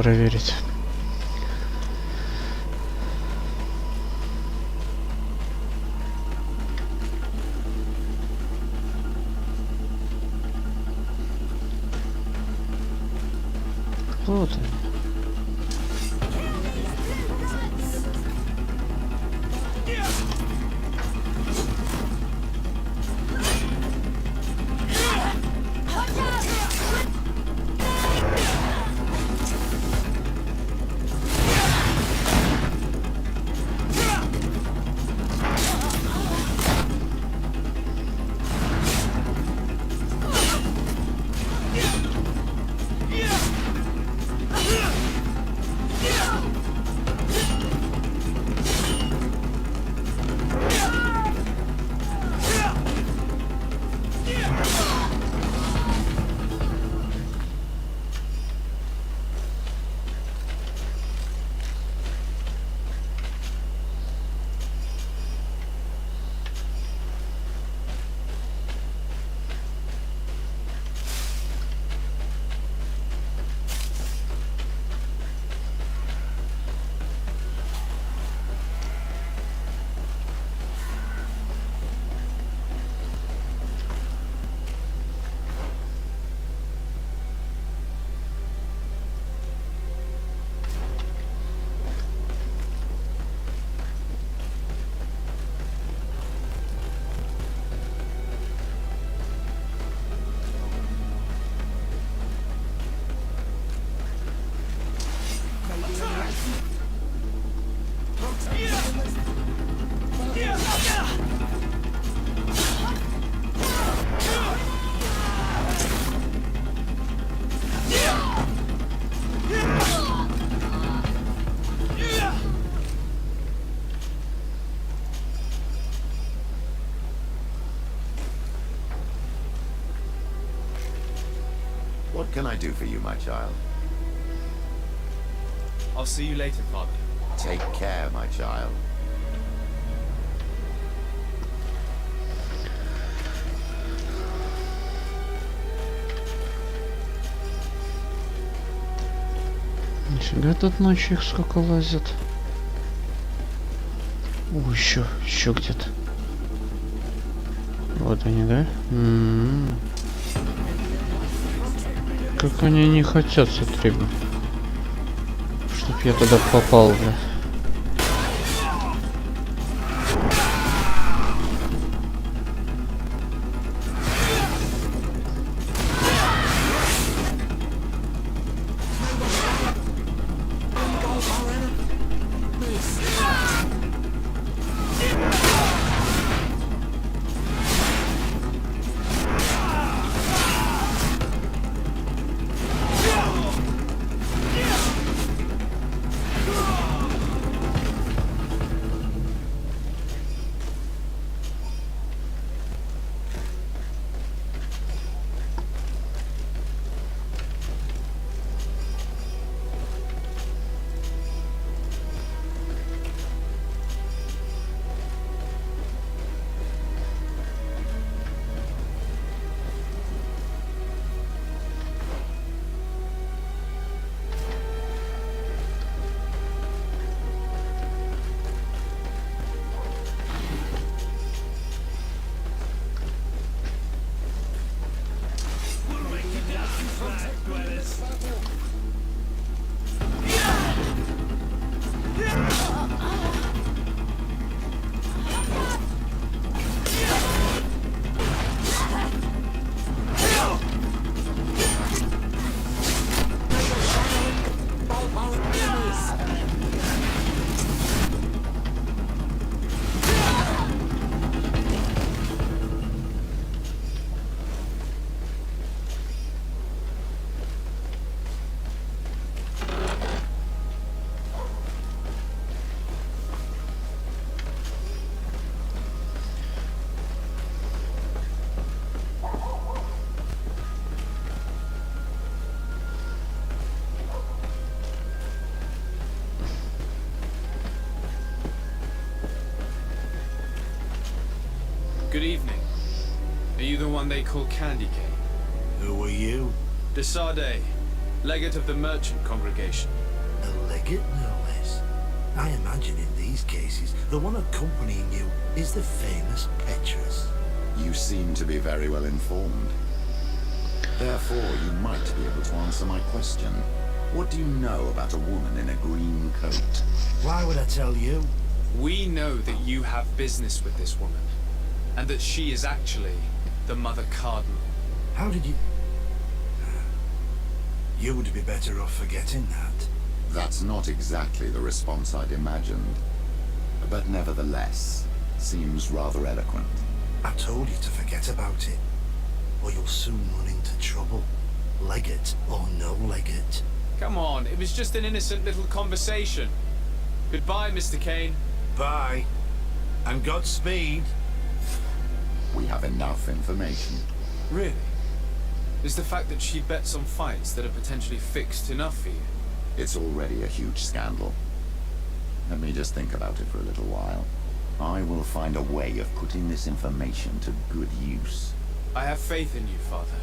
проверить. Вот он. What can I do for you, my child? I'll see you later, Father. Take care, my child. Нифига тут ночью их сколько лазят. О, еще где-то. Вот они, да? Как они не хотят, смотри, бля. Чтоб я туда попал, бля. Good evening. Are you the one they call Candy Cane? Who are you? Desade. legate of the merchant congregation. A legate, no less. I imagine in these cases, the one accompanying you is the famous Petrus. You seem to be very well informed. Therefore, you might be able to answer my question. What do you know about a woman in a green coat? Why would I tell you? We know that you have business with this woman, and that she is actually the Mother Cardinal. How did you... You would be better off forgetting that. That's not exactly the response I'd imagined. But nevertheless, seems rather eloquent. I told you to forget about it, or you'll soon run into trouble. Legate or no legate. Come on, it was just an innocent little conversation. Goodbye, Mr. Kane. Bye. And Godspeed. We have enough information. Really? Is the fact that she bets on fights that are potentially fixed enough for you? It's already a huge scandal. Let me just think about it for a little while. I will find a way of putting this information to good use. I have faith in you, Father.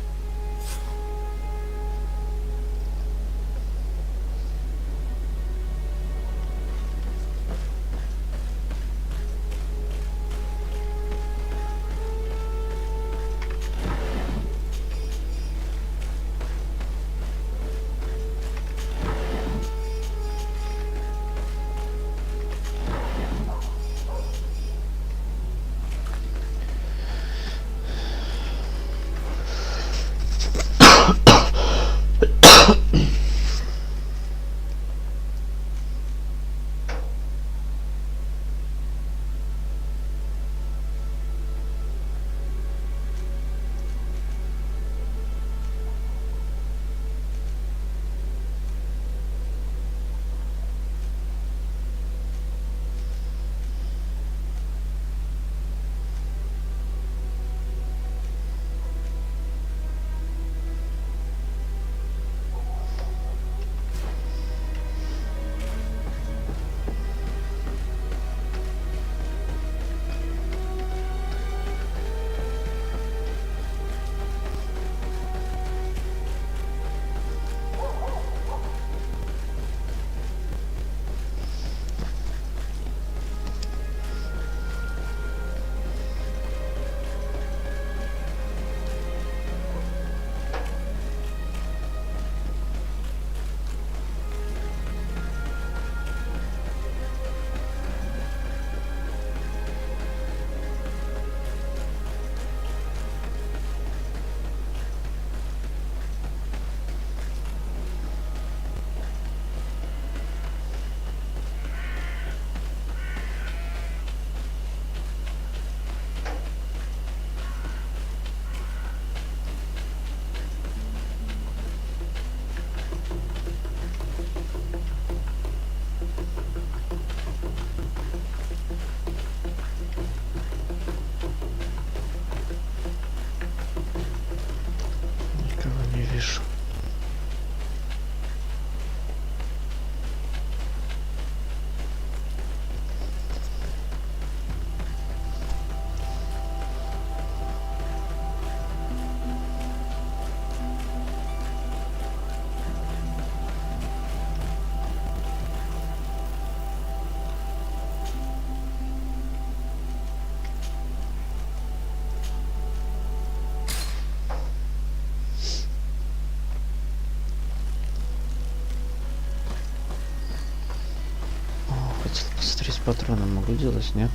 Посмотреть, патроны могу делать, нет?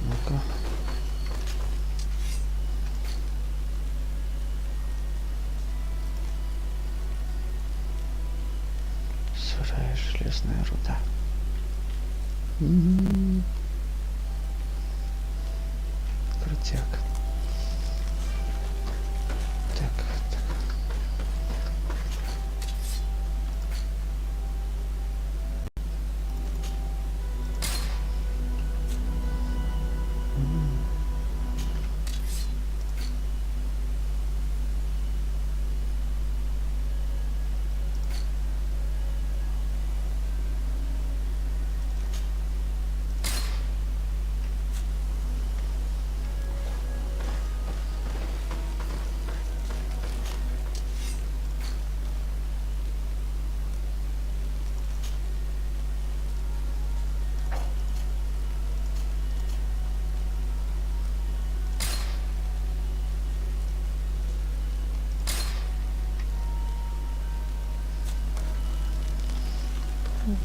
Ну-ка. Сырая железная руда. Крутяк. Так.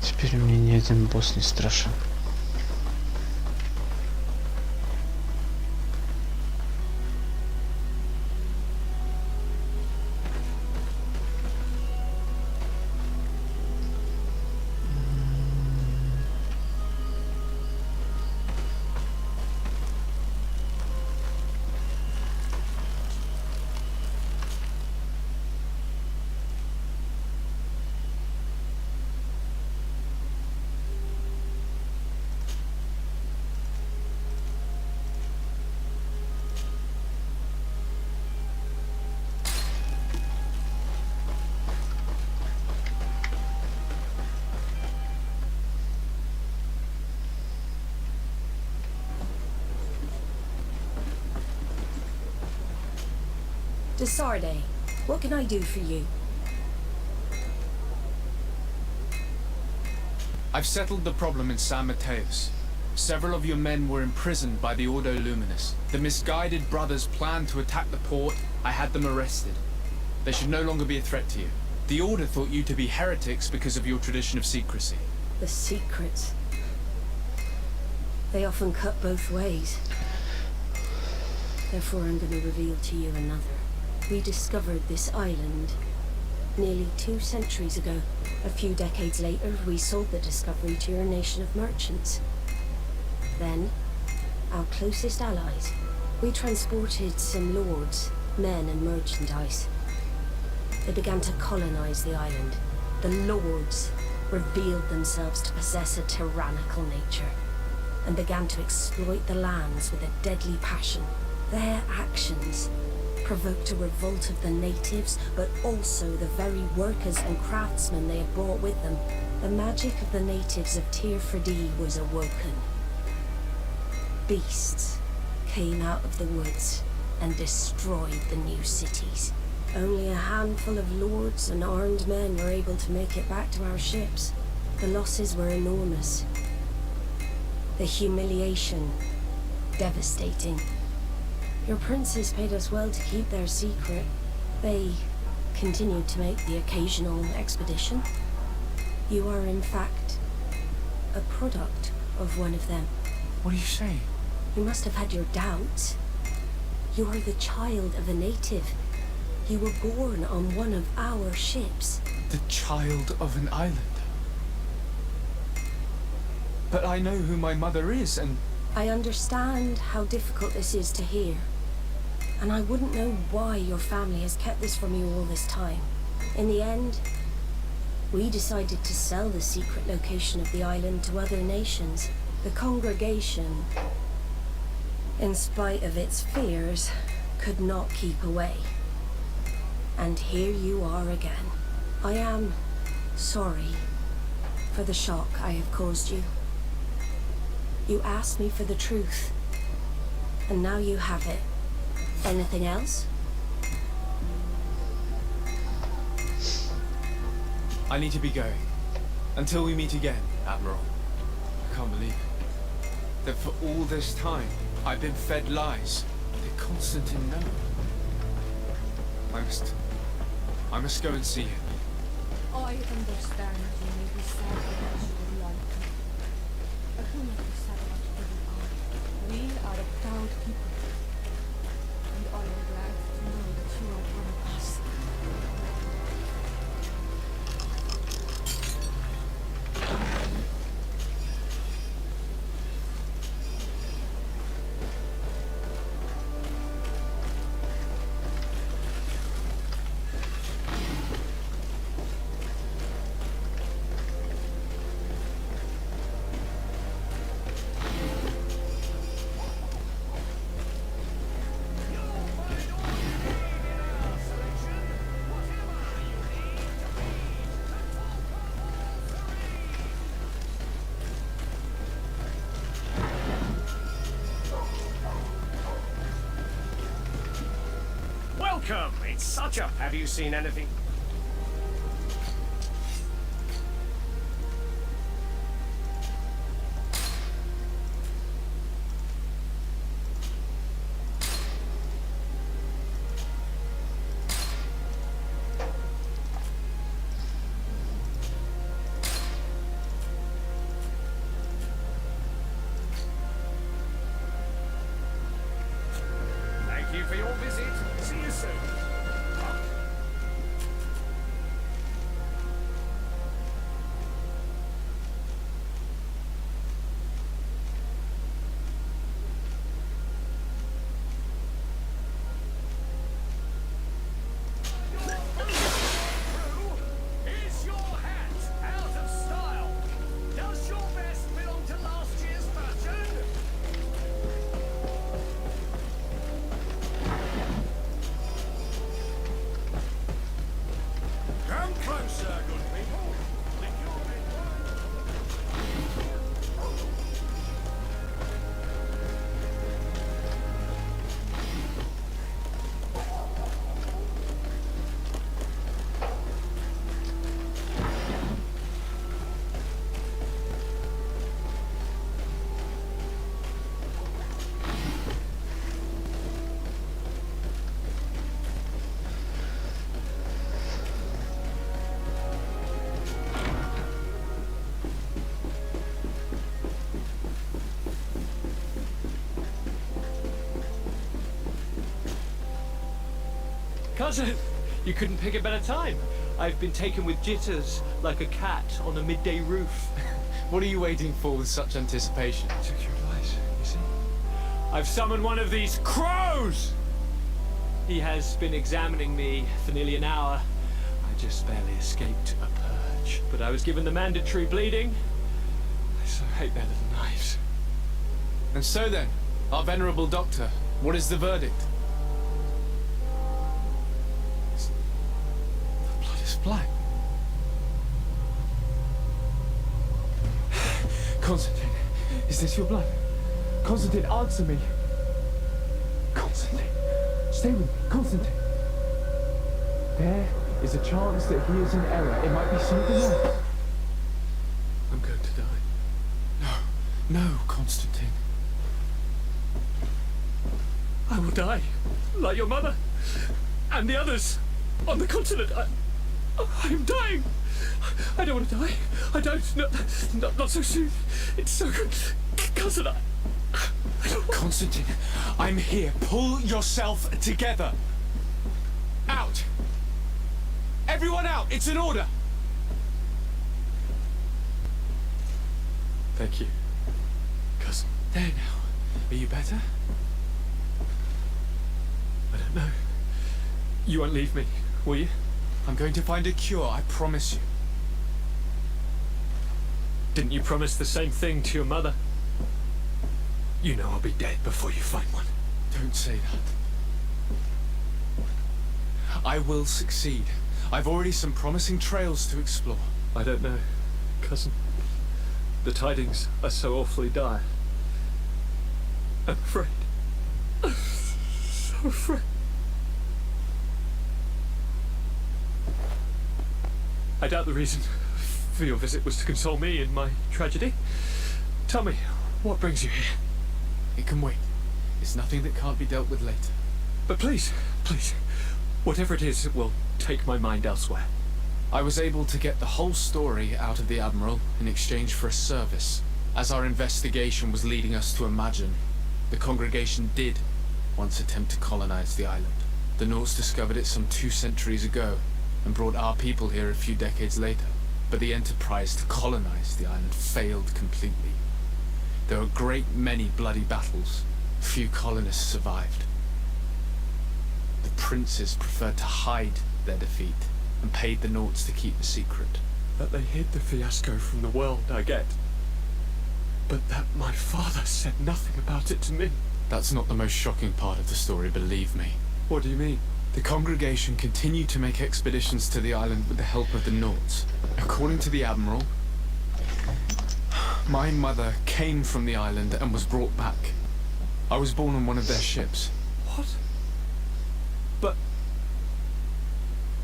Теперь мне ни один босс не страшен. Desarde, what can I do for you? I've settled the problem in San Mateos. Several of your men were imprisoned by the Ordo Luminous. The misguided brothers planned to attack the port. I had them arrested. They should no longer be a threat to you. The Order thought you to be heretics because of your tradition of secrecy. The secrets. They often cut both ways. Therefore, I'm going to reveal to you another. We discovered this island nearly 2 centuries ago. A few decades later, we sold the discovery to your nation of merchants. Then, our closest allies, we transported some lords, men and merchandise. They began to colonize the island. The lords revealed themselves to possess a tyrannical nature and began to exploit the lands with a deadly passion. Their actions provoked a revolt of the natives, but also the very workers and craftsmen they had brought with them. The magic of the natives of Tir Freddy was awoken. Beasts came out of the woods and destroyed the new cities. Only a handful of lords and armed men were able to make it back to our ships. The losses were enormous. The humiliation, devastating. Your princes paid us well to keep their secret. They continued to make the occasional expedition. You are, in fact, a product of one of them. What are you saying? You must have had your doubts. You are the child of a native. You were born on one of our ships. The child of an island? But I know who my mother is, and... I understand how difficult this is to hear. And I wouldn't know why your family has kept this from you all this time. In the end, we decided to sell the secret location of the island to other nations. The congregation, in spite of its fears, could not keep away. And here you are again. I am sorry for the shock I have caused you. You asked me for the truth, and now you have it. Anything else? I need to be going. Until we meet again, Admiral. I can't believe it. That for all this time, I've been fed lies. They're constant in know. I must go and see him. I understand you may be sad that you would like to. But do not be sad about who we are. We are a proud people. And I am glad to know that you are one of us. Welcome! It's such a... Have you seen anything? Cousin, you couldn't pick a better time. I've been taken with jitters like a cat on a midday roof. What are you waiting for with such anticipation? Took your advice, you see. I've summoned one of these crows! He has been examining me for nearly an hour. I just barely escaped a purge. But I was given the mandatory bleeding. I so hate their little knives. And so then, our venerable doctor, what is the verdict? The blood is black. Constantine, is this your blood? Constantine, answer me. Constantine, stay with me. Constantine. There is a chance that he is in error. It might be something else. I'm going to die. No, Constantine. I will die, like your mother, and the others on the continent. I am dying. I don't want to die. I don't. Not so soon. It's so good. Cousin, I don't... Constantine, I'm here. Pull yourself together. Out. Everyone out. It's an order. Thank you, cousin. There now. Are you better? I don't know. You won't leave me, will you? I'm going to find a cure, I promise you. Didn't you promise the same thing to your mother? You know I'll be dead before you find one. Don't say that. I will succeed. I've already some promising trails to explore. I don't know, cousin. The tidings are so awfully dire. I'm afraid. I'm so afraid. I doubt the reason for your visit was to console me in my tragedy. Tell me, what brings you here? It can wait. It's nothing that can't be dealt with later. But please, whatever it is, it will take my mind elsewhere. I was able to get the whole story out of the Admiral in exchange for a service. As our investigation was leading us to imagine, the congregation did once attempt to colonize the island. The Norts discovered it some 2 centuries ago and brought our people here a few decades later. But the enterprise to colonize the island failed completely. There were a great many bloody battles. Few colonists survived. The princes preferred to hide their defeat and paid the Norts to keep the secret. That they hid the fiasco from the world, I get. But that my father said nothing about it to me. That's not the most shocking part of the story, believe me. What do you mean? The congregation continued to make expeditions to the island with the help of the Norts. According to the Admiral, my mother came from the island and was brought back. I was born on one of their ships. What? But...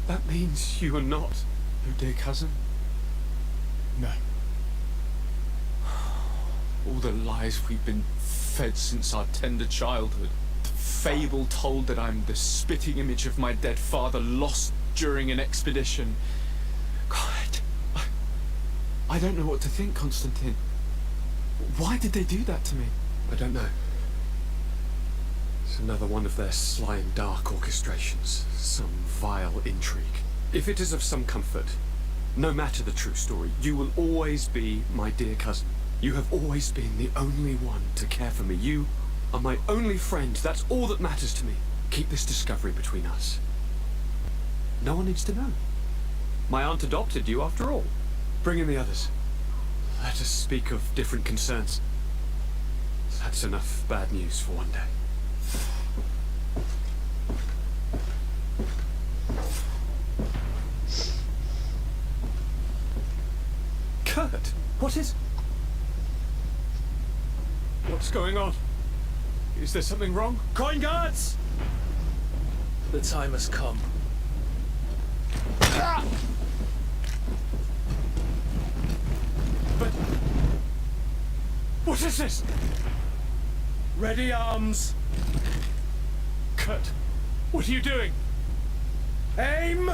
that means you are not your dear cousin? No. All the lies we've been fed since our tender childhood. The fable told that I'm the spitting image of my dead father lost during an expedition. God, I don't know what to think, Constantine. Why did they do that to me? I don't know. It's another one of their sly and dark orchestrations. Some vile intrigue. If it is of some comfort, no matter the true story, you will always be my dear cousin. You have always been the only one to care for me. You are my only friend. That's all that matters to me. Keep this discovery between us. No one needs to know. My aunt adopted you after all. Bring in the others. Let us speak of different concerns. That's enough bad news for one day. Kurt, what is... what's going on? Is there something wrong? Coin guards! The time has come. Ah! But... what is this? Ready arms! Kurt, what are you doing? Aim!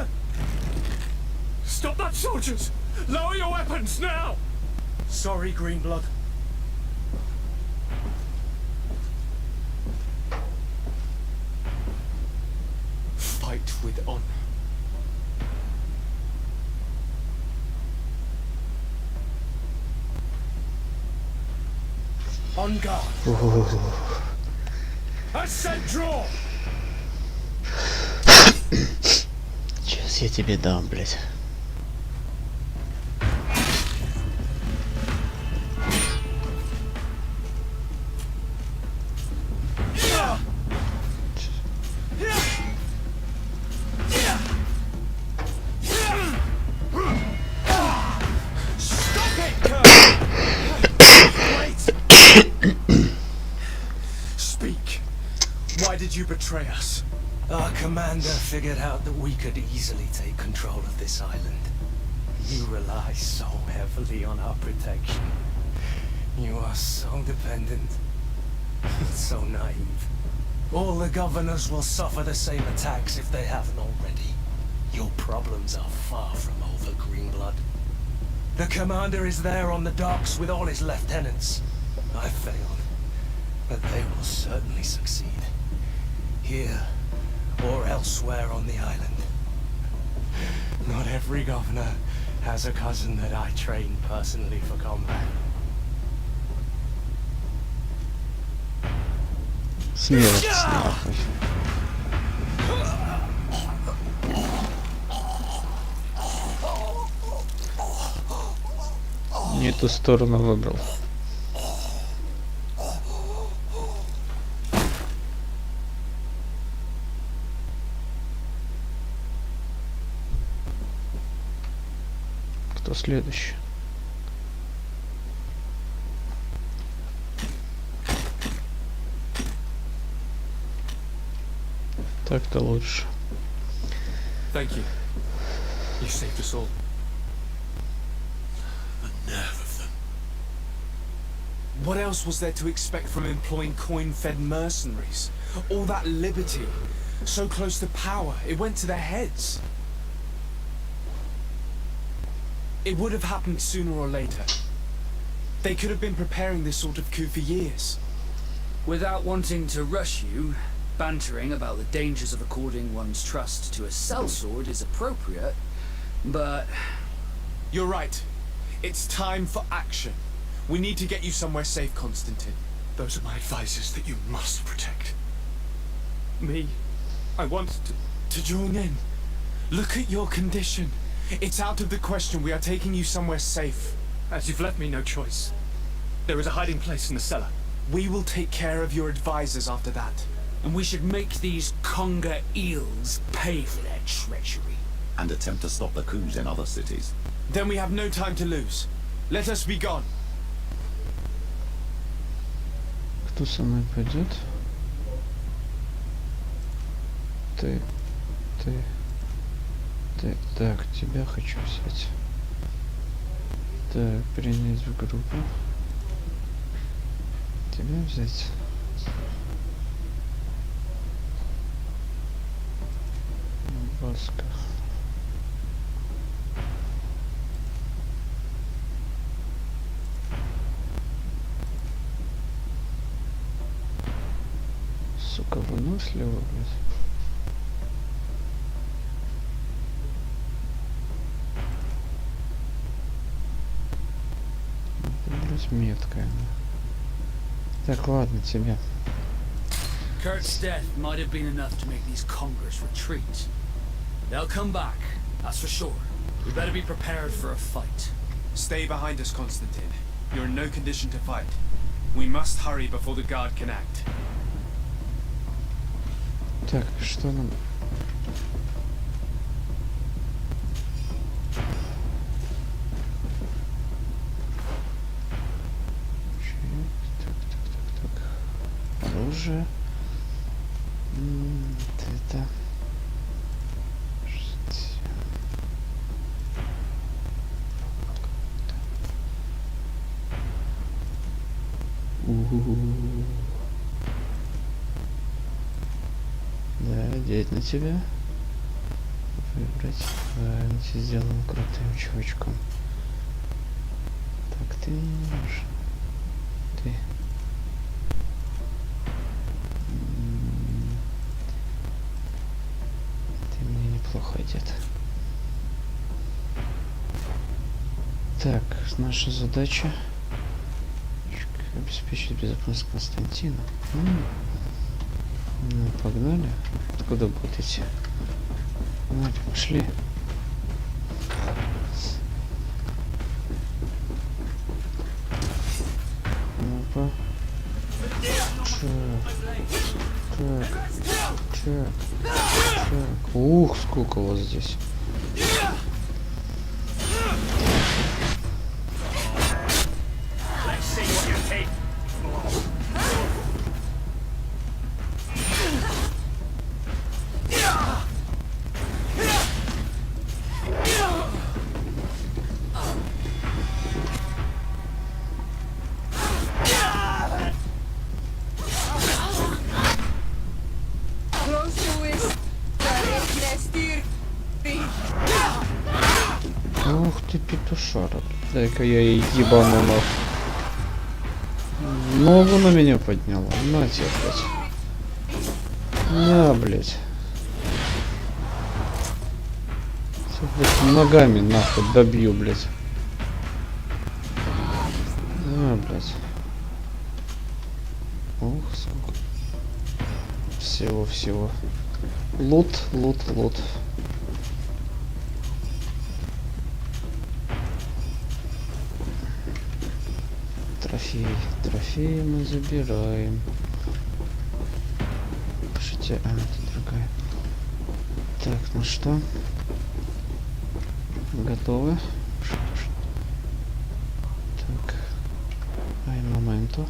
Stop that, soldiers! Lower your weapons, now! Sorry, Greenblood. Fight with honor. On guard. I said draw. Сейчас я тебе дам, блядь. Speak. Why did you betray us? Our commander figured out that we could easily take control of this island. You rely so heavily on our protection. You are so dependent. So naive. All the governors will suffer the same attacks if they haven't already. Your problems are far from over, Greenblood. The commander is there on the docks with all his lieutenants. I failed, but they will certainly succeed. Here, or elsewhere on the island. Not every governor has a cousin that I trained personally for combat. Смелость нахуй. Не ту сторону выбрал. Кто следующий? Так-то лучше. Thank you. You saved us all. The nerve of them. What else was there to expect from employing coin-fed mercenaries? All that liberty, so close to power, it went to their heads. It would have happened sooner or later. They could have been preparing this sort of coup for years. Without wanting to rush you, bantering about the dangers of according one's trust to a sellsword is appropriate, but... You're right. It's time for action. We need to get you somewhere safe, Constantine. Those are my advisors that you must protect. Me, I want to join in. Look at your condition. It's out of the question. We are taking you somewhere safe. As you've left me no choice. There is a hiding place in the cellar. We will take care of your advisors after that. And we should make these conger eels pay for their treachery. And attempt to stop the coups in other cities. Then we have no time to lose. Let us be gone. Кто со мной пойдет? Ты. Так, тебя хочу взять. Так, принять в группу. Тебя взять. Баска. Сука, выносливо, блядь. Меткая. Так, ладно, тебя. Kurt's death might have been enough to make these congers retreat. They'll come back, that's for sure. We better be prepared for a fight. Stay behind us, Constantine. You're in no condition to fight. We must hurry before the guard can act. Так, что нам? Так. Оружие. Это. Да, одеть на тебя. Выбрать. Правильно, сделаем крутым чувачком. Так, ты не можешь. Ты. Ты Так, наша задача обеспечить безопасность Константина. Ну, погнали. Откуда будут идти? Погнали, пошли. Ну-ка. Так. Ух, сколько у вас здесь. Ух ты, петушара. Дай-ка я ей ебану нахуй. Ногу на меня подняла. На тебе, блядь. На, блядь. Всё, блядь, ногами нахуй добью, блядь. На, блядь. Ух, сколько. Всего. Лут. Трофеи мы забираем. Пишите, это другая. Так, ну что? Готовы? Так. Ай, моменту.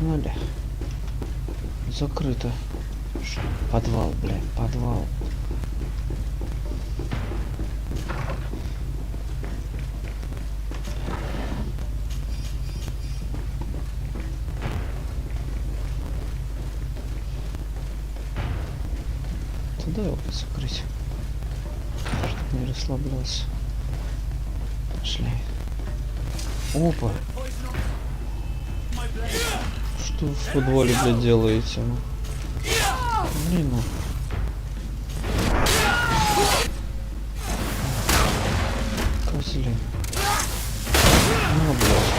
Погнали. Закрыто. Подвал, блядь, подвал. Туда его закрыть, чтобы не расслаблялся. Пошли. Опа. Что в футболе, блядь, делаете? Блин, ну. Козли. Ну, блядь.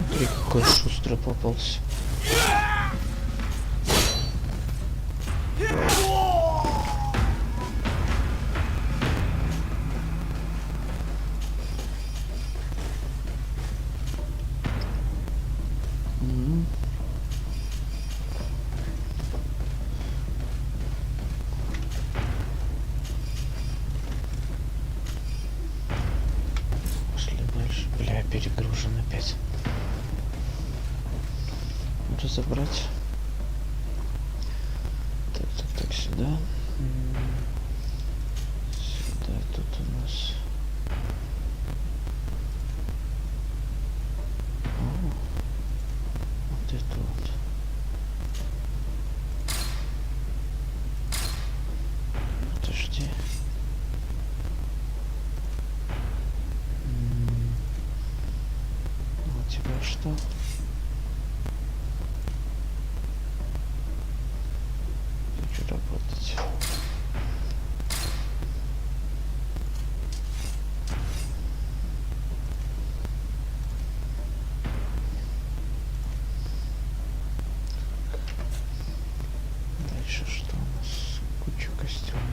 Смотри, какой шустрый попался. Перегружен опять. Разобрать. Так, сюда. Сюда, тут у нас. О, вот это вот. Подожди. Что? Хочу работать. Дальше что у нас? Куча костюмов.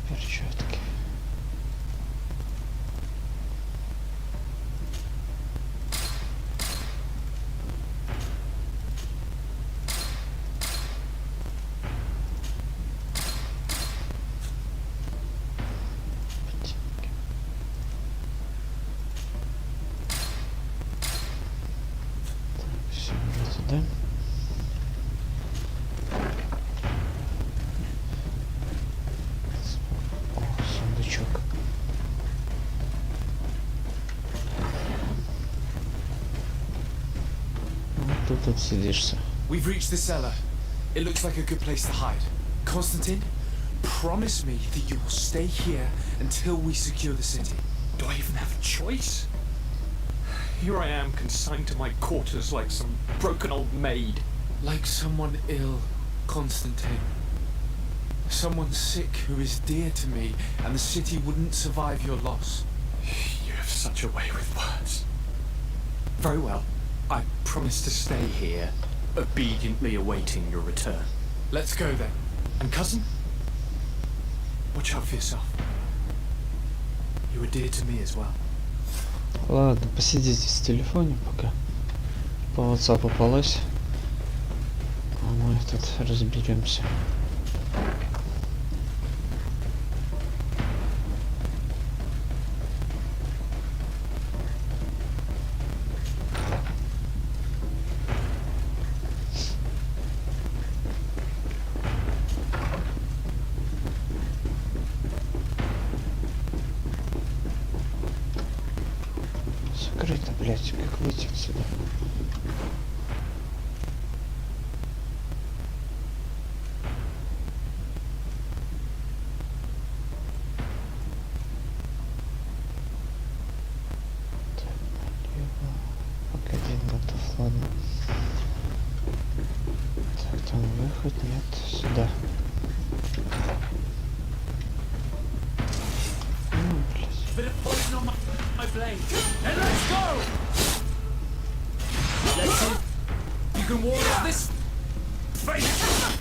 Перчатки. Так, все вроде, да? Тут отсидишься. We've reached the cellar. It looks like a good place to hide. Constantine, promise me that you will stay here until we secure the city. Do I even have a choice? Here I am, consigned to my quarters like some broken old maid. Like someone ill, Constantine. Someone sick who is dear to me, and the city wouldn't survive your loss. You have such a way with words. Very well. I promise to stay here, obediently awaiting your return. Let's go then. And cousin? Watch out for yourself. You were dear to me as well. Ладно, посидите в телефоне пока. По WhatsApp попалось. А мы тут разберемся. Закрыто, блядь, как выйти отсюда? Пока один готов, ладно. Так, там выход, нет, сюда. Ну, блядь. flame. And let's go! Let's see. You can ward off this face.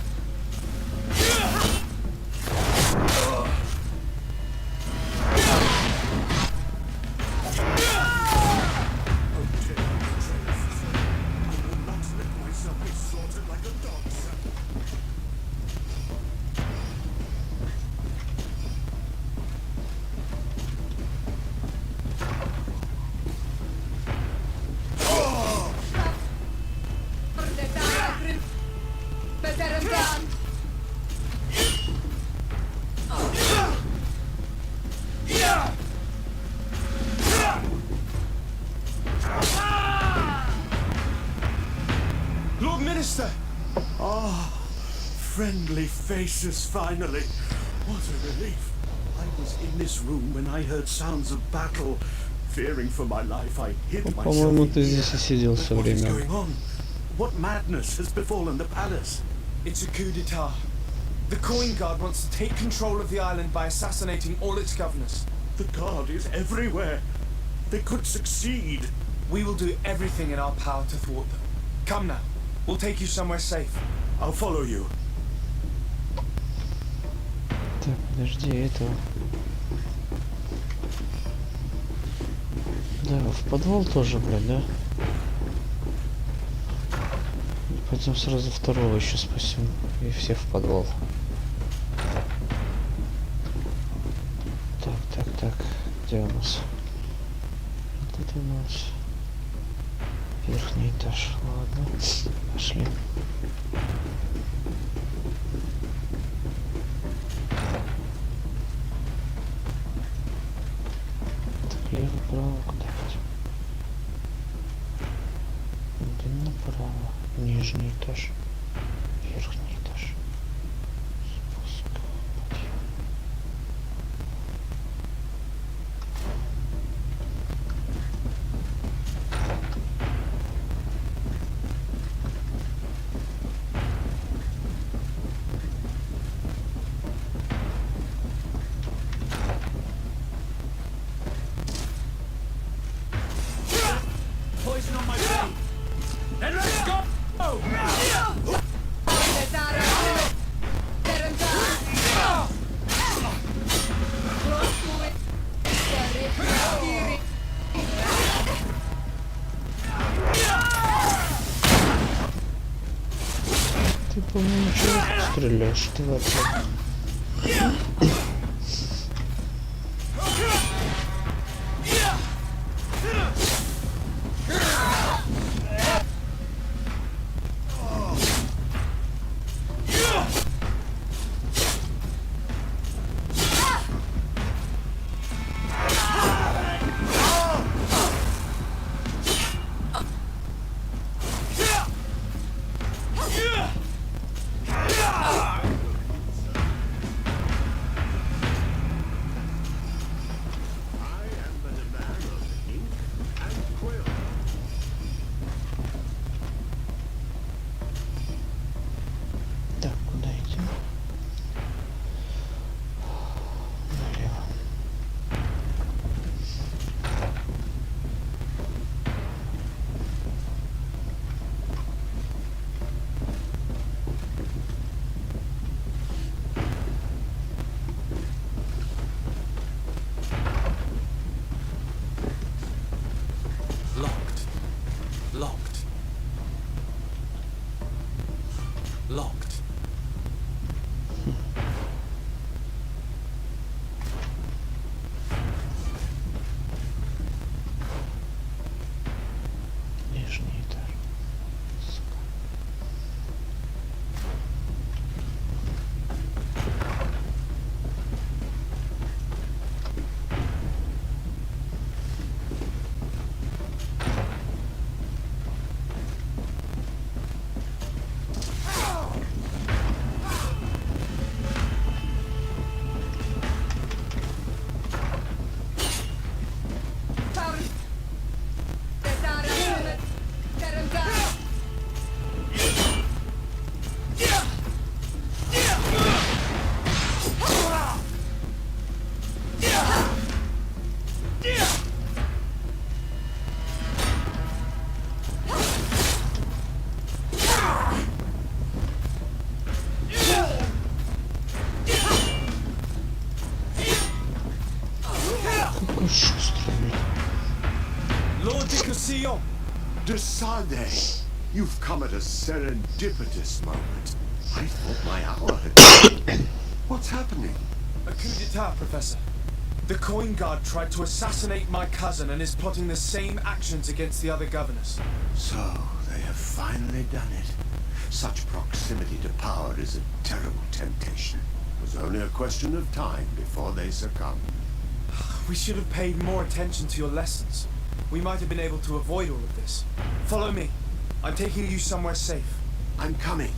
Lord Minister! Ah, friendly faces finally. What a relief. I was in this room when I heard sounds of battle. Fearing for my life, I hid myself. По-моему, ты здесь и сидел все What is время. going on? What madness has befallen the palace? It's a coup d'etat. The Coin Guard wants to take control of the island by assassinating all its governors. The guard is everywhere. They could succeed. We will do everything in our power to thwart them. Come now. We'll take you somewhere safe. I'll follow you. Так, подожди, этого. Да, в подвал тоже, блядь, да? Пойдем сразу второго еще спасем. И всех в подвал. Так. Где у нас? Вот это у нас верхний этаж. Ладно, пошли. Так, лево, право, куда идти? Один направо. Нижний этаж. Верхний этаж. Спуск. Подъем. Poison on my blade. And let's go! Ты, по-моему, чего стреляешь? Ты вообще... Lord de Cosillon! Desade, you've come at a serendipitous moment. I thought my hour had come. What's happening? A coup d'etat, Professor. The coin guard tried to assassinate my cousin and is plotting the same actions against the other governors. So, they have finally done it. Such proximity to power is a terrible temptation. It was only a question of time before they succumbed. We should have paid more attention to your lessons. We might have been able to avoid all of this. Follow me. I'm taking you somewhere safe. I'm coming.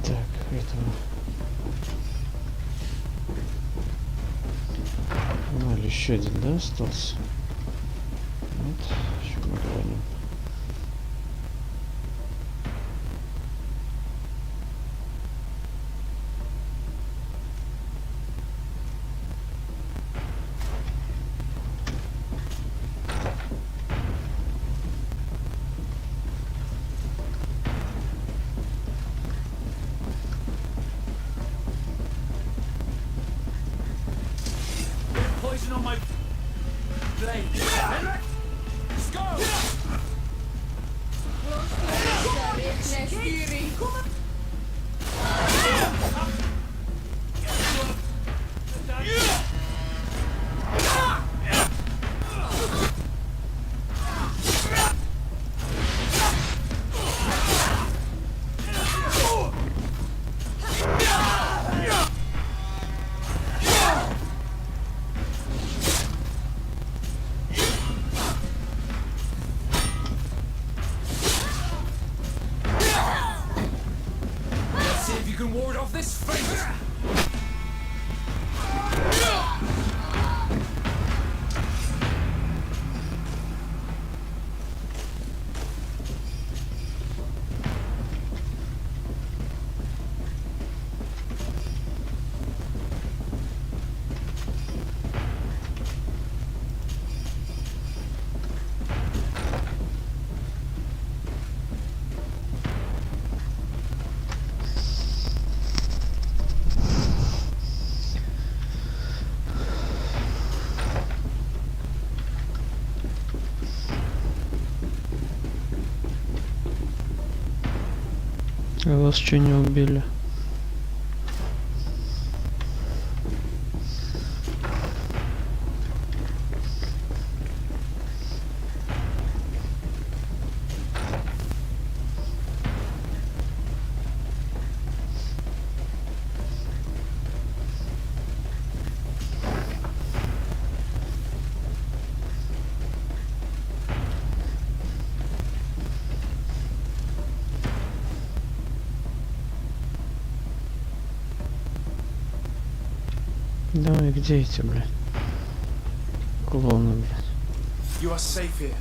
Так, этого. Ну, или еще один, да, остался? Вот, еще мы глянем. Poison on my blade. Let's go! Can ward off this fate! А вас что не убили? Давай, где эти, блядь? Клоны, блядь. You are safe here.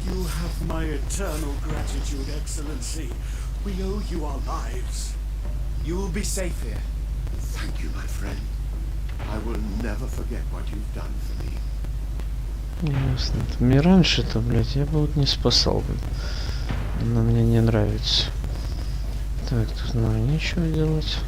You have my eternal gratitude, Excellency. We owe you our lives. You will be safe here. Thank you, my friend. I will never forget what you've done for me. Ясно. Мне раньше-то, блядь, я бы вот не спасал, блядь. Но мне не нравится. Так, тут надо нечего делать.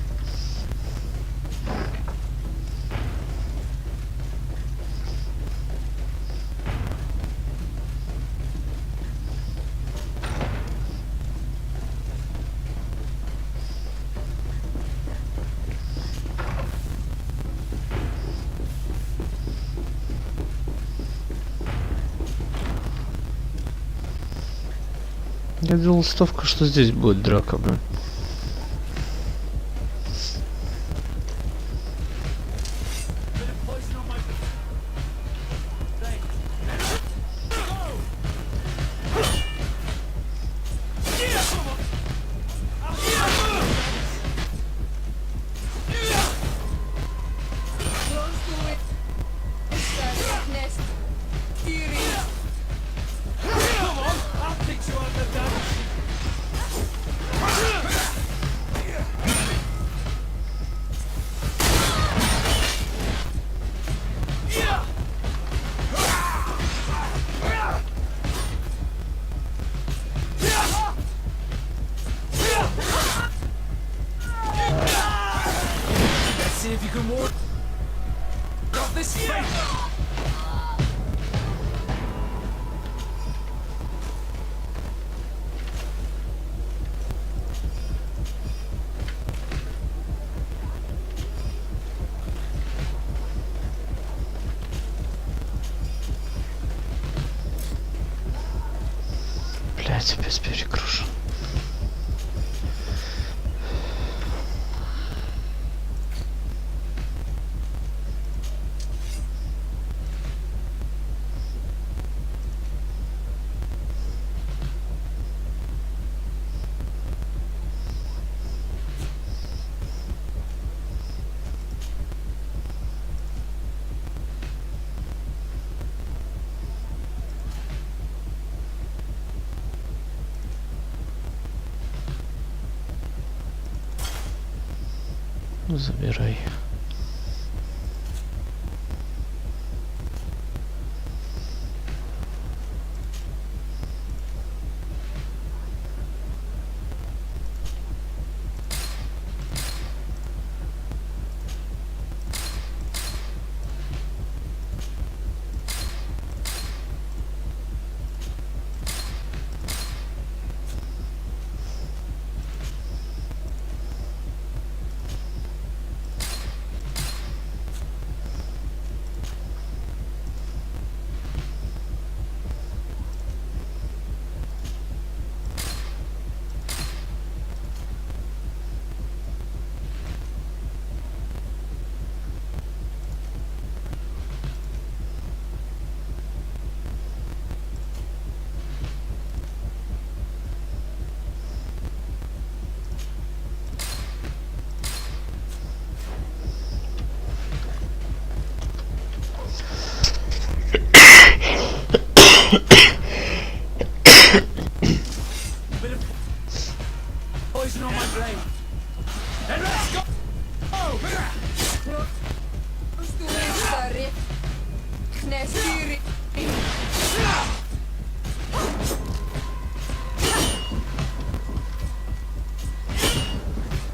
Я делал ставку, что здесь будет драка, блин. Come on, I'll fix you up the done. Блять, опять перегружен. Ну, забирай. Poison on my blade. And let's go!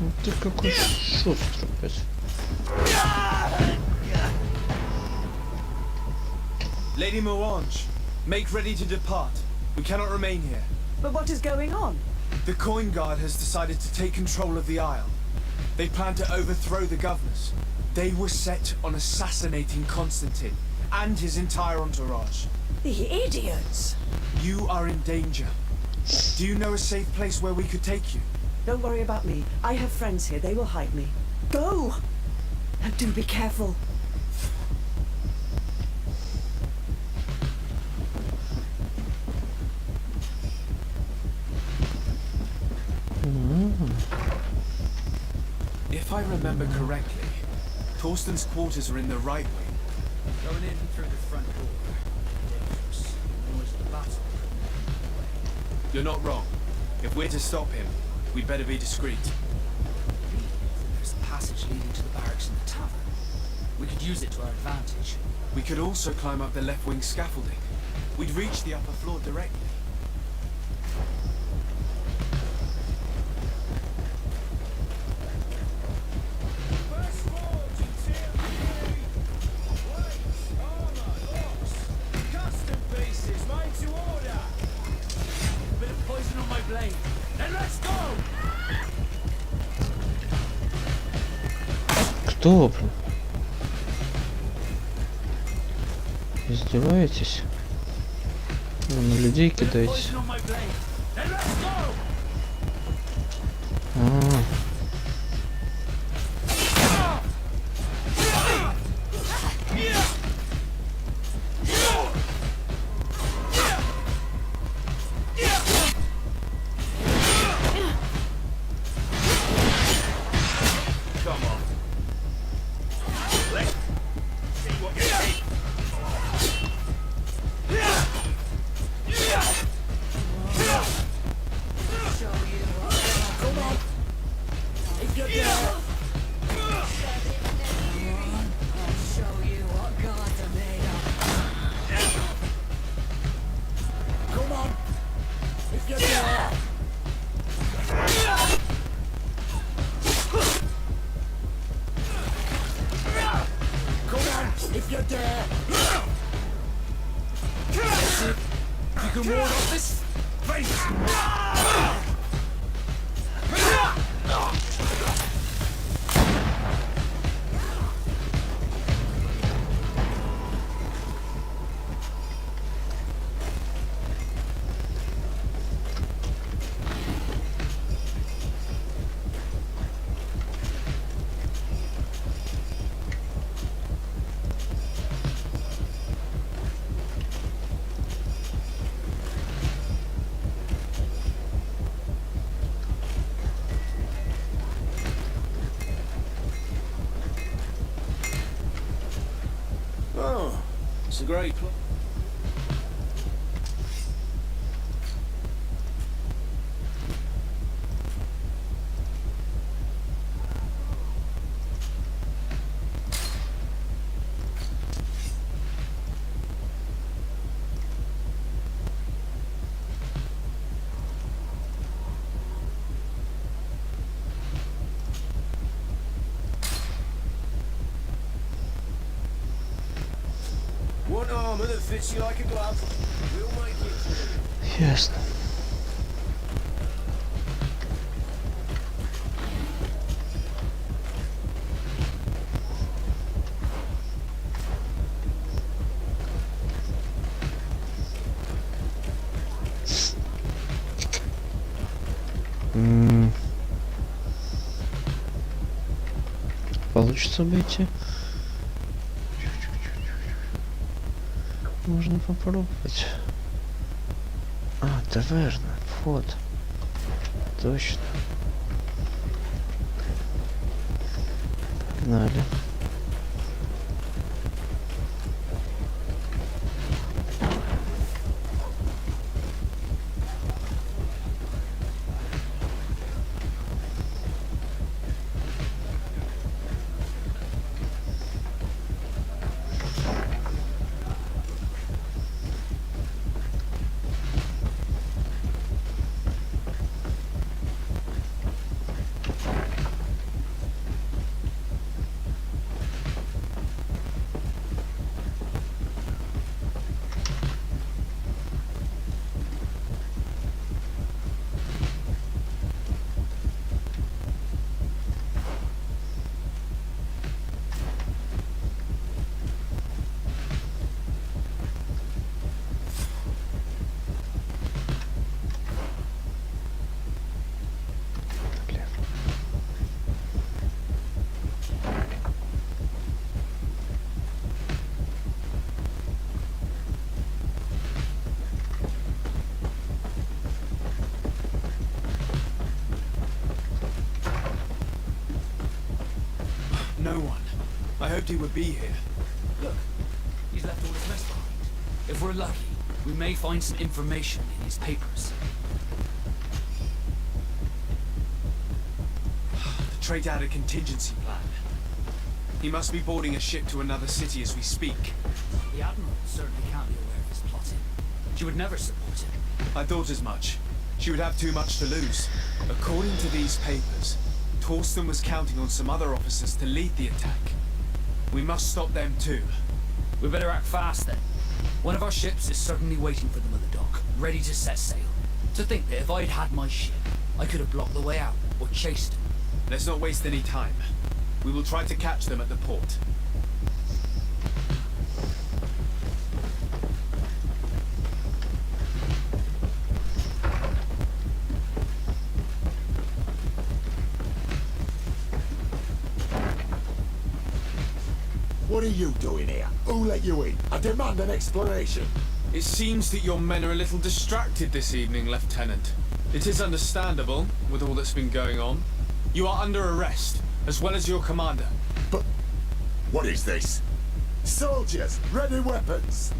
Ну ты какой шустрый, опять. Lady Moange, make ready to depart. We cannot remain here. But what is going on? The Coin Guard has decided to take control of the Isle. They plan to overthrow the governors. They were set on assassinating Constantine and his entire entourage. The idiots! You are in danger. Do you know a safe place where we could take you? Don't worry about me. I have friends here. They will hide me. Go! And do be careful. If I remember correctly, Thorsten's quarters are in the right wing. Going in through the front door. Dangerous. Noise of the battle. You're not wrong. If we're to stop him, we'd better be discreet. There's a passage leading to the barracks in the tavern. We could use it to our advantage. We could also climb up the left wing scaffolding. We'd reach the upper floor directly. Кто, блин? Издеваетесь? Вы на людей кидаете. It's a great plot. One armor that fits you like a glove. We'll make it. Ясно. Получится обойти? Можно попробовать. А, таверна, вход. Точно. Погнали. No one. I hoped he would be here. Look, he's left all his mess behind. If we're lucky, we may find some information in his papers. The trade had a contingency plan. He must be boarding a ship to another city as we speak. The Admiral certainly can't be aware of his plotting. She would never support him. I thought as much. She would have too much to lose. According to these papers, Torsten was counting on some other officers to lead the attack. We must stop them too. We better act fast then. One of our ships is certainly waiting for them at the dock, ready to set sail. To think that if I'd had my ship, I could have blocked the way out, or chased them. Let's not waste any time. We will try to catch them at the port. What are you doing here? Who let you in? I demand an explanation. It seems that your men are a little distracted this evening, Lieutenant. It is understandable, with all that's been going on. You are under arrest, as well as your commander. But what is this? Soldiers, ready weapons.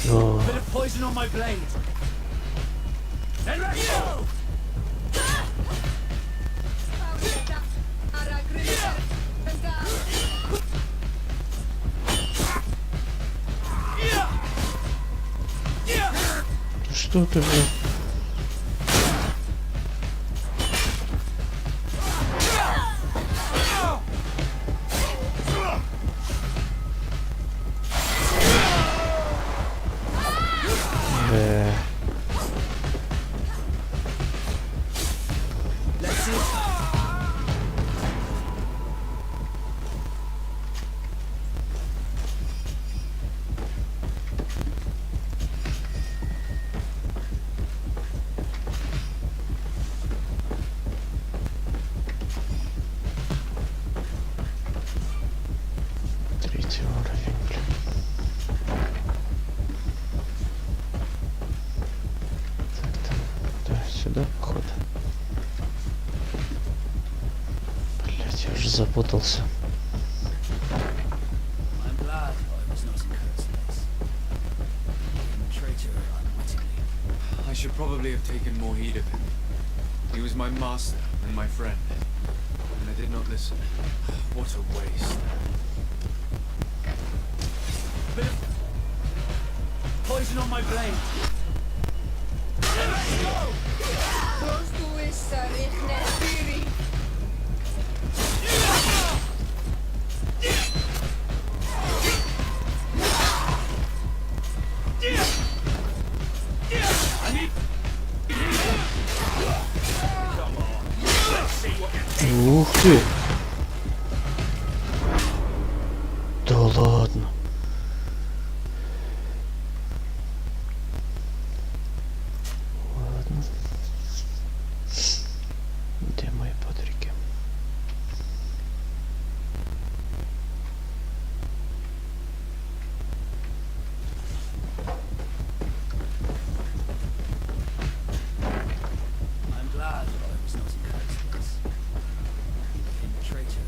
A bit of poison on my blade. Then ready go! Что ты, блин? Запутался. I'm glad I was not in Kurt's should probably have taken more heed of him. He was my master and my friend, and I did not listen. What a waste. Poison on my blade. Let's go! Ух ты! Да ладно. Ладно. Где мои патрики? I'm glad I was not encouraged this. In traitor.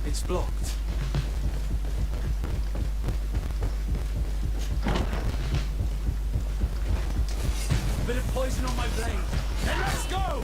It's blocked. Bit of poison on my blade. Then let's go!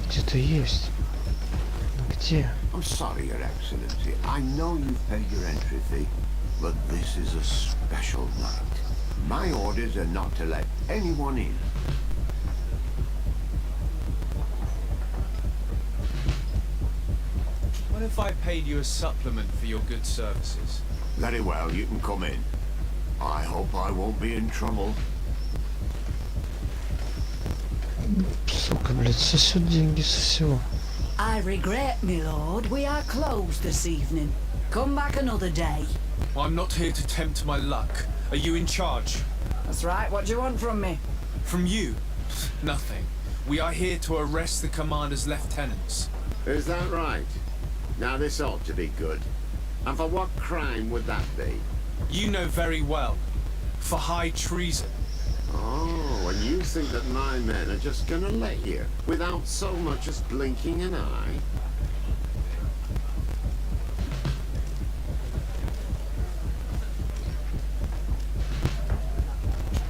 Где-то есть. Но где? I'm sorry, Your Excellency. I know you've paid your entry fee, but this is a special night. My orders are not to let anyone in. What if I paid you a supplement for your good services? Very well, you can come in. I hope I won't be in trouble. Сука, блядь, сосет деньги со всего. I regret, my lord, we are closed this evening. Come back another day. Well, I'm not here to tempt my luck. Are you in charge? That's right, what do you want from me? From you? Nothing. We are here to arrest the commander's lieutenants. Is that right? Now this ought to be good. And for what crime would that be? You know very well. For high treason. Oh, and you think that my men are just gonna let you, without so much as blinking an eye?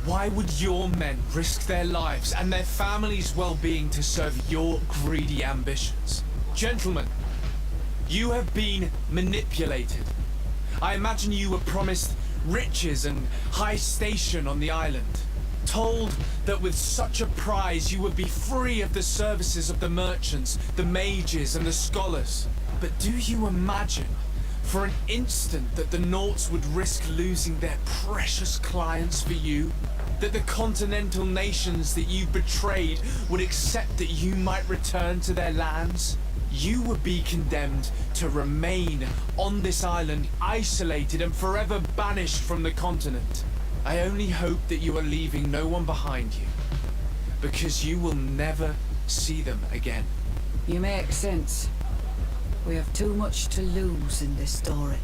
Why would your men risk their lives and their families' well-being to serve your greedy ambitions? Gentlemen, you have been manipulated. I imagine you were promised riches and high station on the island. told that with such a prize you would be free of the services of the merchants, the mages, and the scholars. But do you imagine for an instant that the Nauts would risk losing their precious clients for you? That the continental nations that you betrayed would accept that you might return to their lands? You would be condemned to remain on this island, isolated and forever banished from the continent. I only hope that you are leaving no one behind you, because you will never see them again. You make sense. We have too much to lose in this story.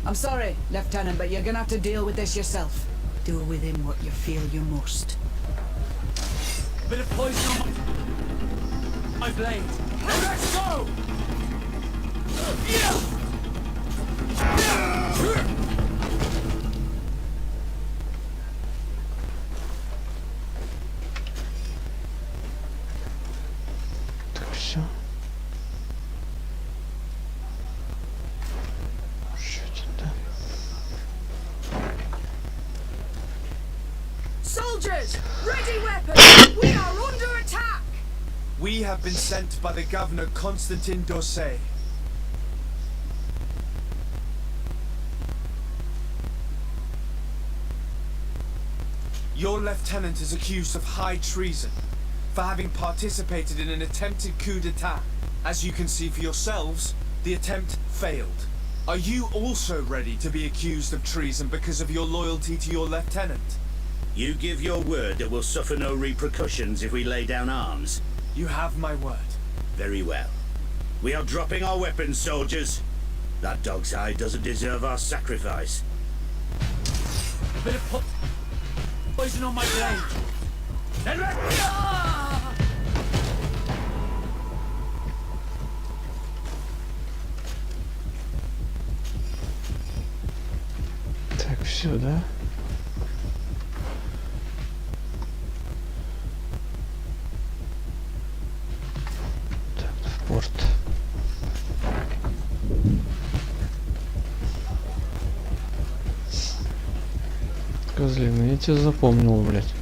I'm sorry, Lieutenant, but you're gonna have to deal with this yourself. Do with him what you feel you must. A bit of poison on my blade. Let's go! Так, все. Soldiers, ready weapons! We are under attack! We have been sent by the governor Constantin Dorsey. Your lieutenant is accused of high treason for having participated in an attempted coup d'etat. As you can see for yourselves, the attempt failed. Are you also ready to be accused of treason because of your loyalty to your lieutenant? You give your word that we'll suffer no repercussions if we lay down arms? You have my word. Very well. We are dropping our weapons, soldiers. That dog's hide doesn't deserve our sacrifice. A bit of poison on my blade. Then Так, все, да? Так, в порт. Козлина, я тебя запомнил, блядь.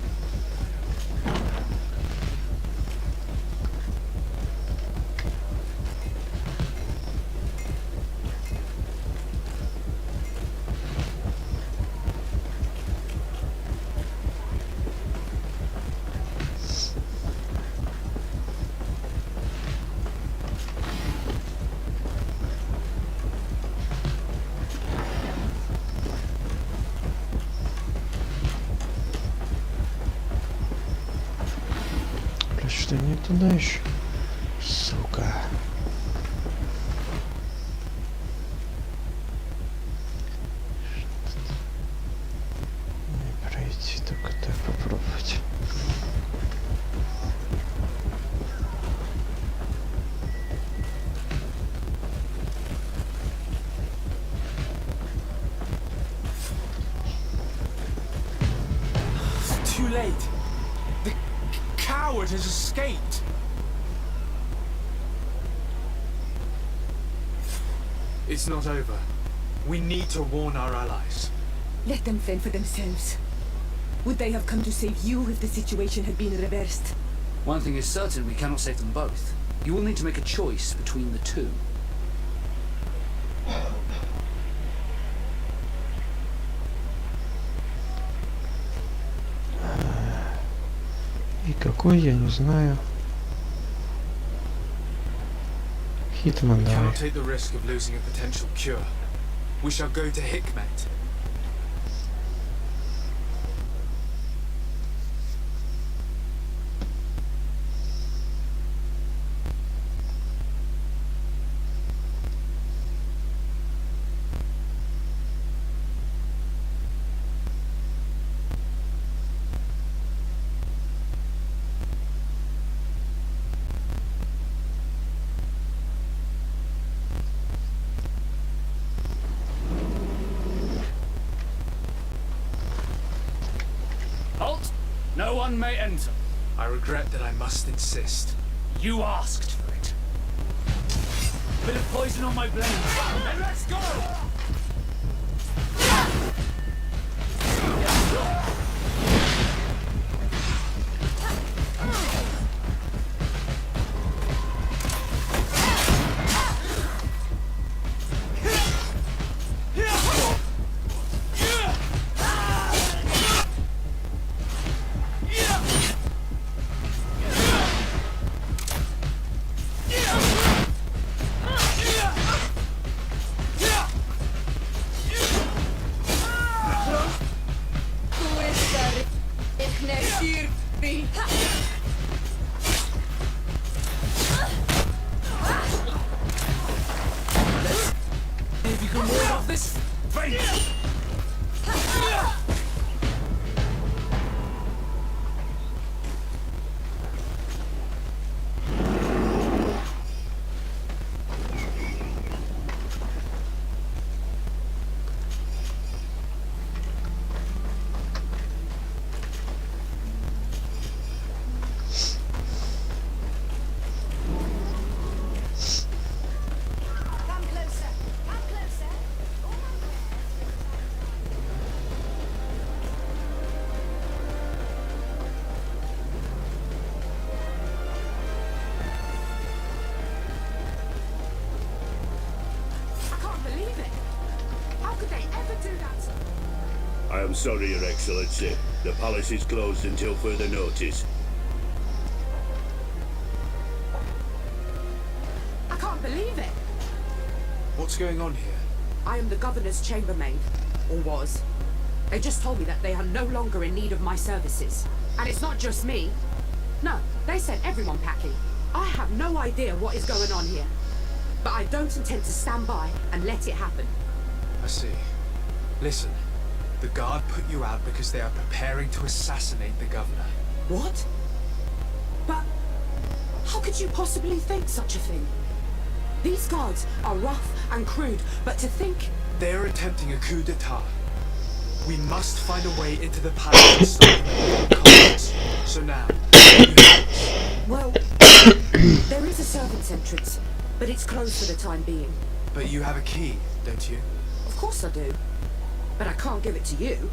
Что не туда еще, сука. Не пройти, только так попробовать. Too late. The coward has escaped. It's not over. We need to warn our allies. Let them fend for themselves. Would they have come to save you if the situation had been reversed? One thing is certain, we cannot save them both. You will need to make a choice between the two. И какой, я не знаю. Хитман, We давай. cannot take the risk of losing a potential cure. We shall go to Hikmet. Halt! No one may enter. I regret that I must insist. You asked for it. bit of poison on my blade. Then let's go! I am sorry, Your Excellency. The palace is closed until further notice. I can't believe it. What's going on here? I am the governor's chambermaid, or was. They just told me that they are no longer in need of my services. And it's not just me. No, they sent everyone packing. I have no idea what is going on here. But I don't intend to stand by and let it happen. I see. Listen, the guard put you out because they are preparing to assassinate the governor. What? But how could you possibly think such a thing? These guards are rough and crude, but to think... They are attempting a coup d'etat. We must find a way into the palace and stop them from commerce. So now, well, there is a servant's entrance, but it's closed for the time being. But you have a key, don't you? Of course I do. But I can't give it to you.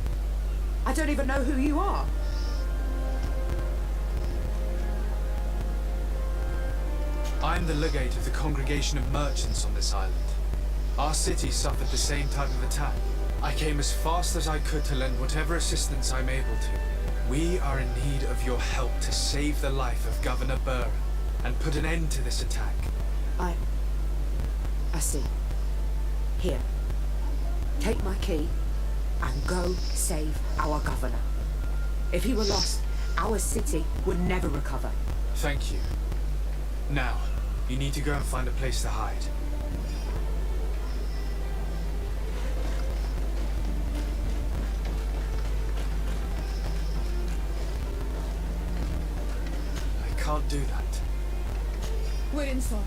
I don't even know who you are. I'm the legate of the congregation of merchants on this island. Our city suffered the same type of attack. I came as fast as I could to lend whatever assistance I'm able to. We are in need of your help to save the life of Governor Burr and put an end to this attack. I see. Here. Take my key and go save our governor. If he were lost, our city would never recover. Thank you. Now, you need to go and find a place to hide. I can't do that. We're inside.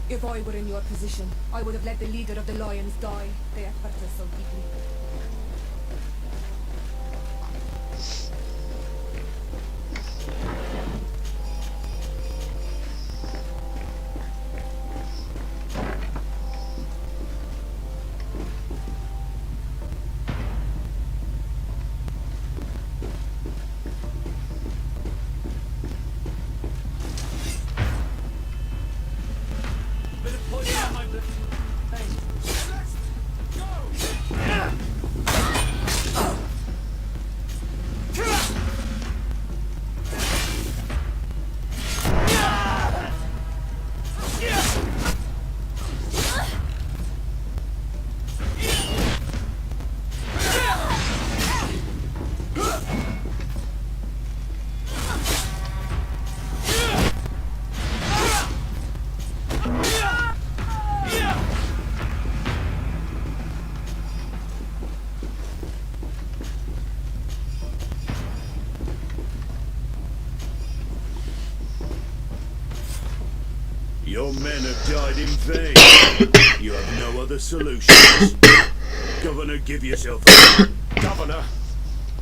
If I were in your position, I would have let the leader of the Lions die. They have hurt us so deeply. Your men have died in vain. You have no other solutions. Governor, give yourself up. Governor,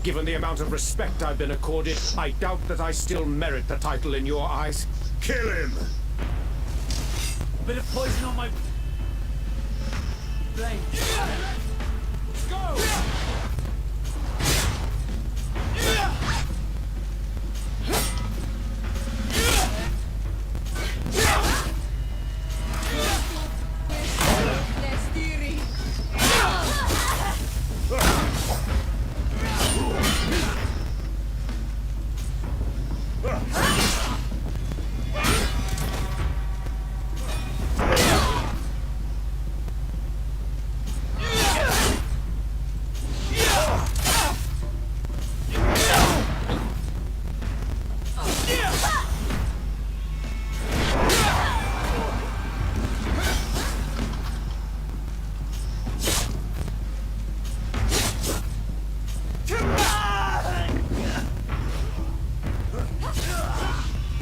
given the amount of respect I've been accorded, I doubt that I still merit the title in your eyes. Kill him! Bit of poison on my blade. Let's go!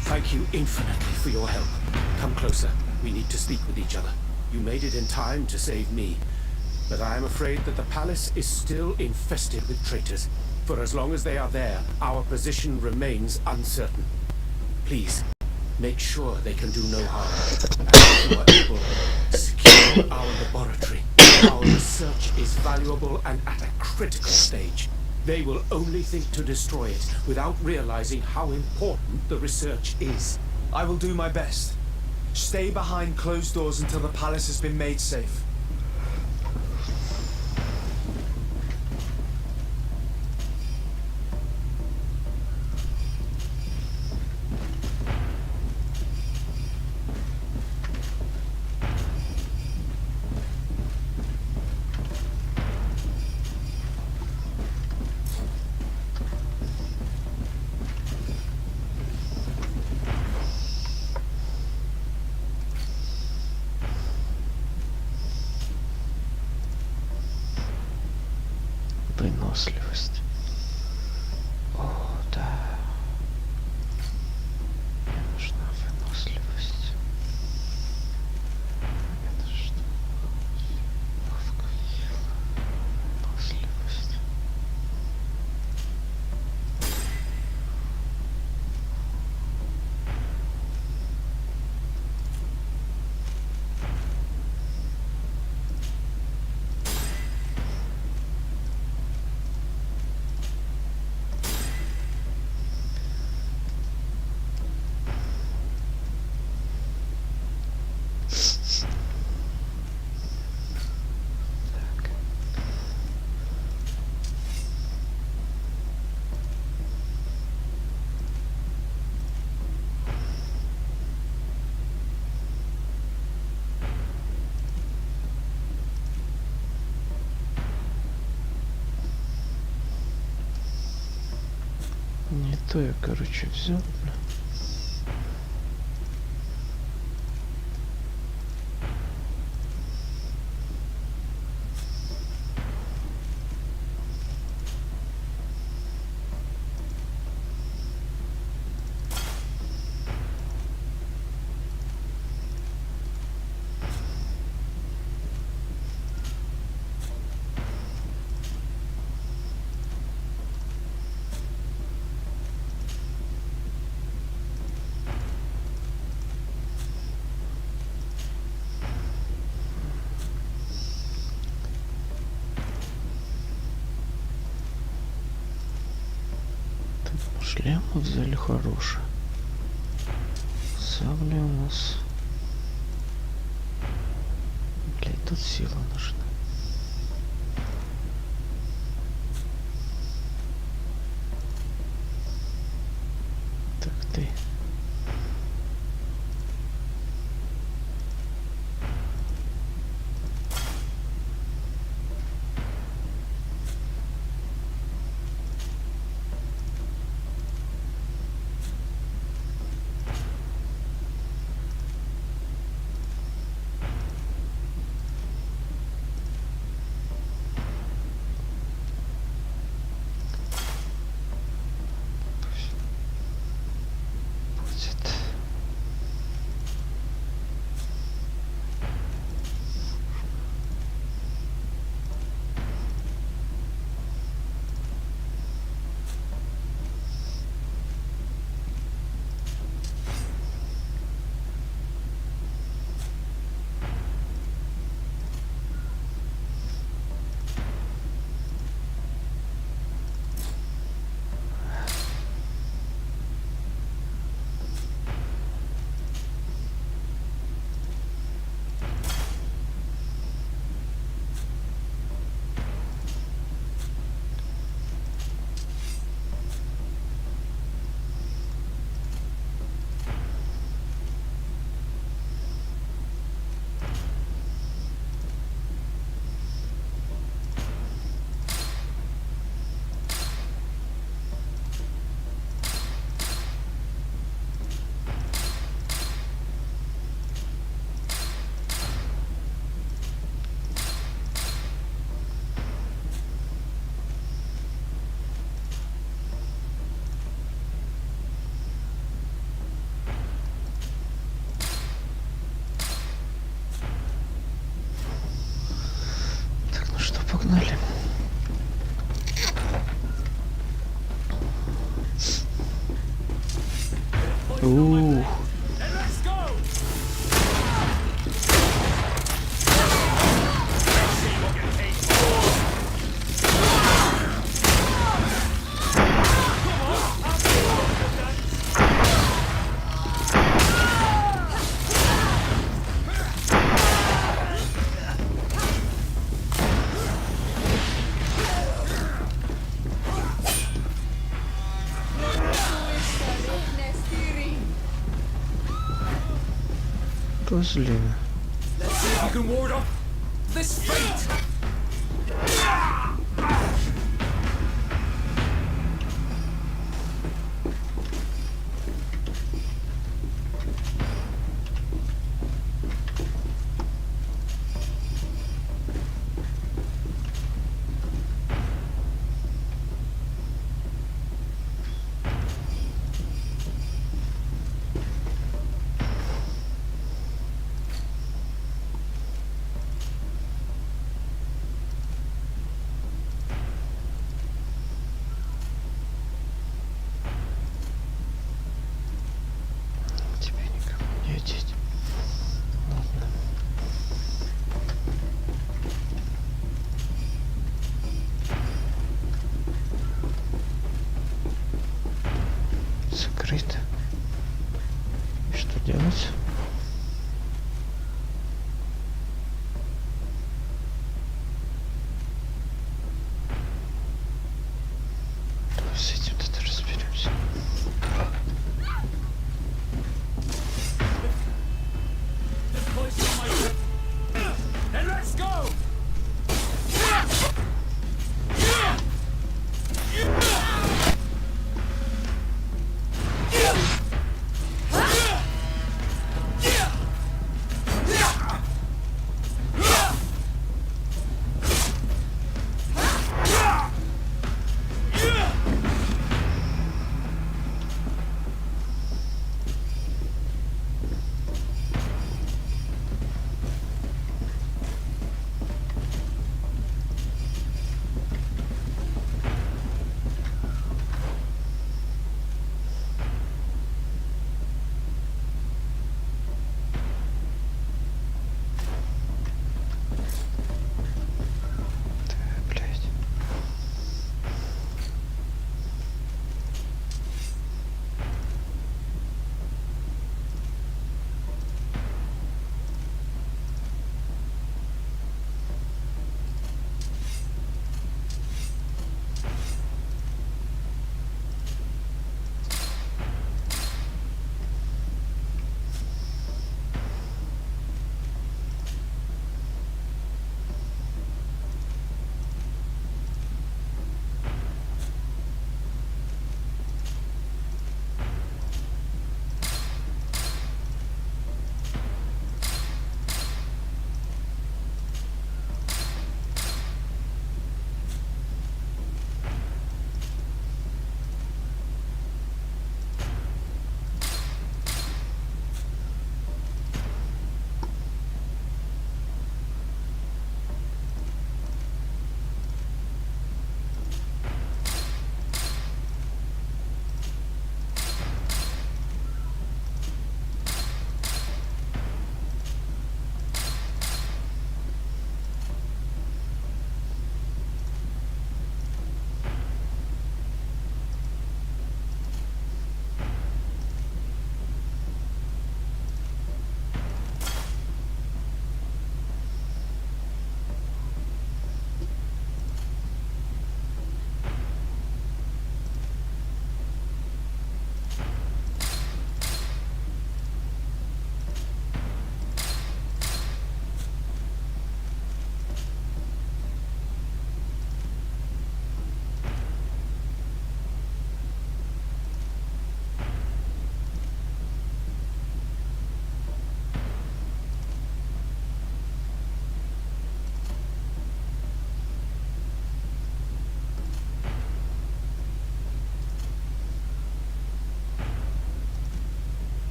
Thank you infinitely for your help. Come closer. We need to speak with each other. You made it in time to save me. But I am afraid that the palace is still infested with traitors. For as long as they are there, our position remains uncertain. Please, make sure they can do no harm. And if you are able, secure our laboratory. Our research is valuable and at a critical stage. They will only think to destroy it without realizing how important the research is. I will do my best. Stay behind closed doors until the palace has been made safe. выносливость. О, да. Мне нужна выносливость. Мне нужна ловкая сила, выносливость. Не то я, короче, взял, бля. Шлем взяли хороший. Сабля у нас. Блять, тут сила нужна. Так ты. Погнали. Блин. делать? С этим тут разберемся. Then let's go!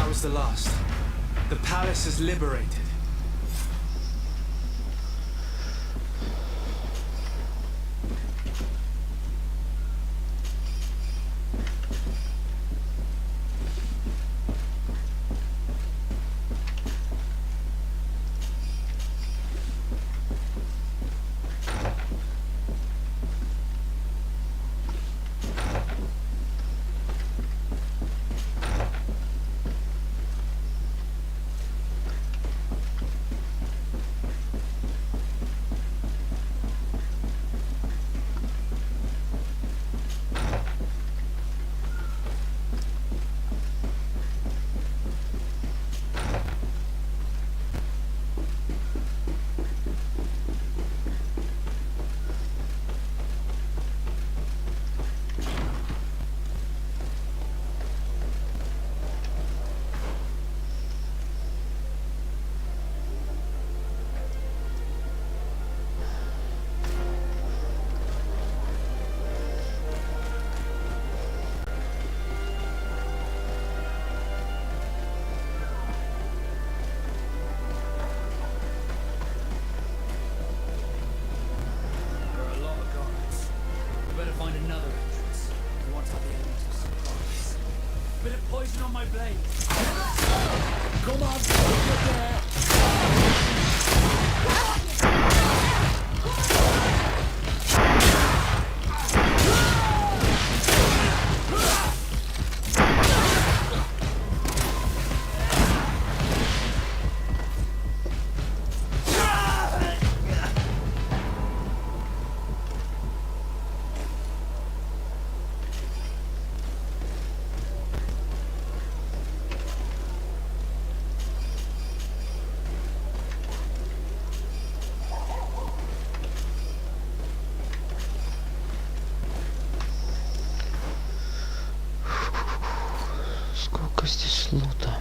was the last. The palace is liberated. Find another entrance. I want to have the element of surprise. Bit of poison on my blade. Come on, get there. Сколько здесь лута?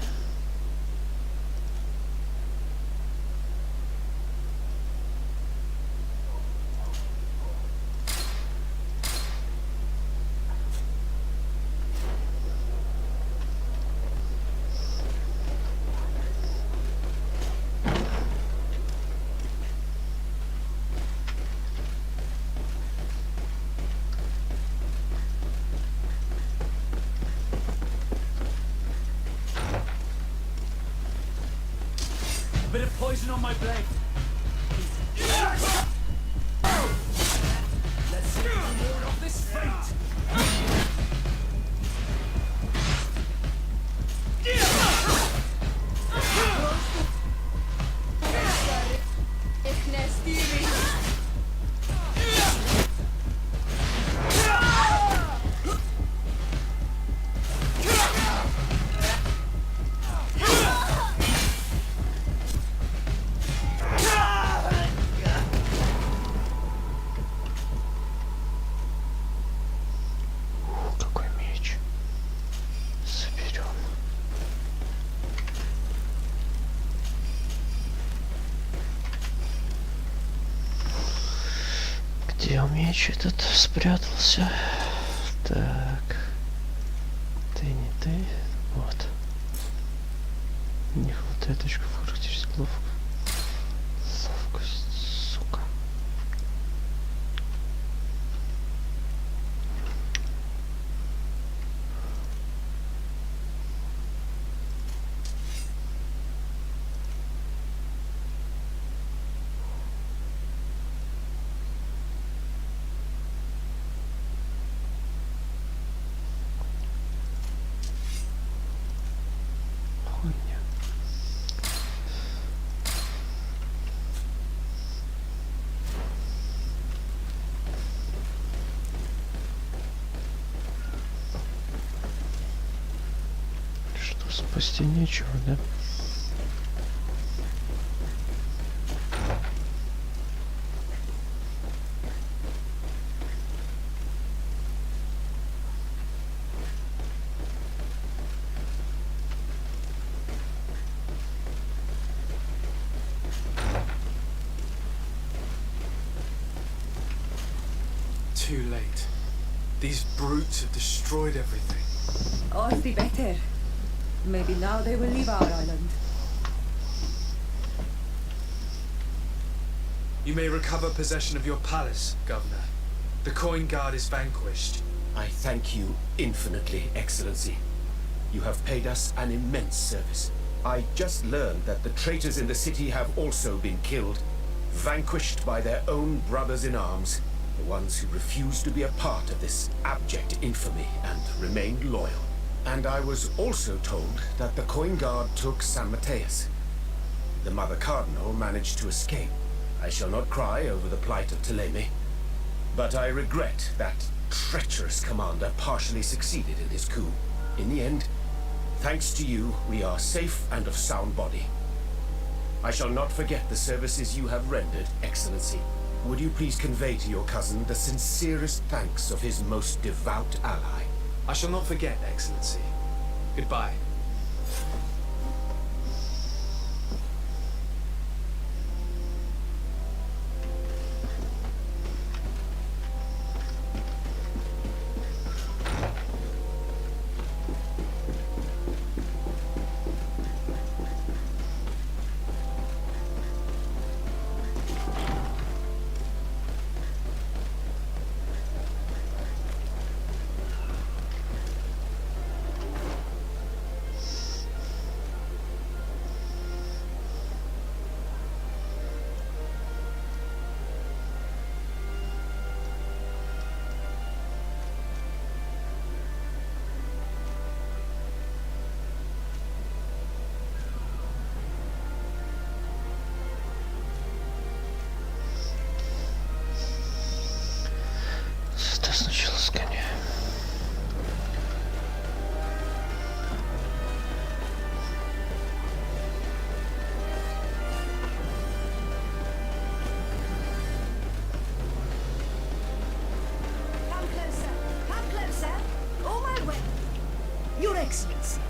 Bit of poison on my blade. Let's see if we can ward off this fate. Где меч этот спрятался? Так. Ты не ты. Вот. Не хватает очков характеристик ловкость. Ловкость, сука. Спасти нечего, да? Too late. These brutes have destroyed everything. All's the better. Maybe now they will leave our island. You may recover possession of your palace, Governor. The coin guard is vanquished. I thank you infinitely, Excellency. You have paid us an immense service. I just learned that the traitors in the city have also been killed, vanquished by their own brothers in arms, the ones who refused to be a part of this abject infamy and remained loyal. And I was also told that the coin guard took San Mateus. The Mother Cardinal managed to escape. I shall not cry over the plight of Ptolemy, but I regret that treacherous commander partially succeeded in his coup. In the end, thanks to you, we are safe and of sound body. I shall not forget the services you have rendered, Excellency. Would you please convey to your cousin the sincerest thanks of his most devout ally? I shall not forget, Excellency. Goodbye. Сначала сгоняем. Come closer. Come closer. All my way. Your Excellency.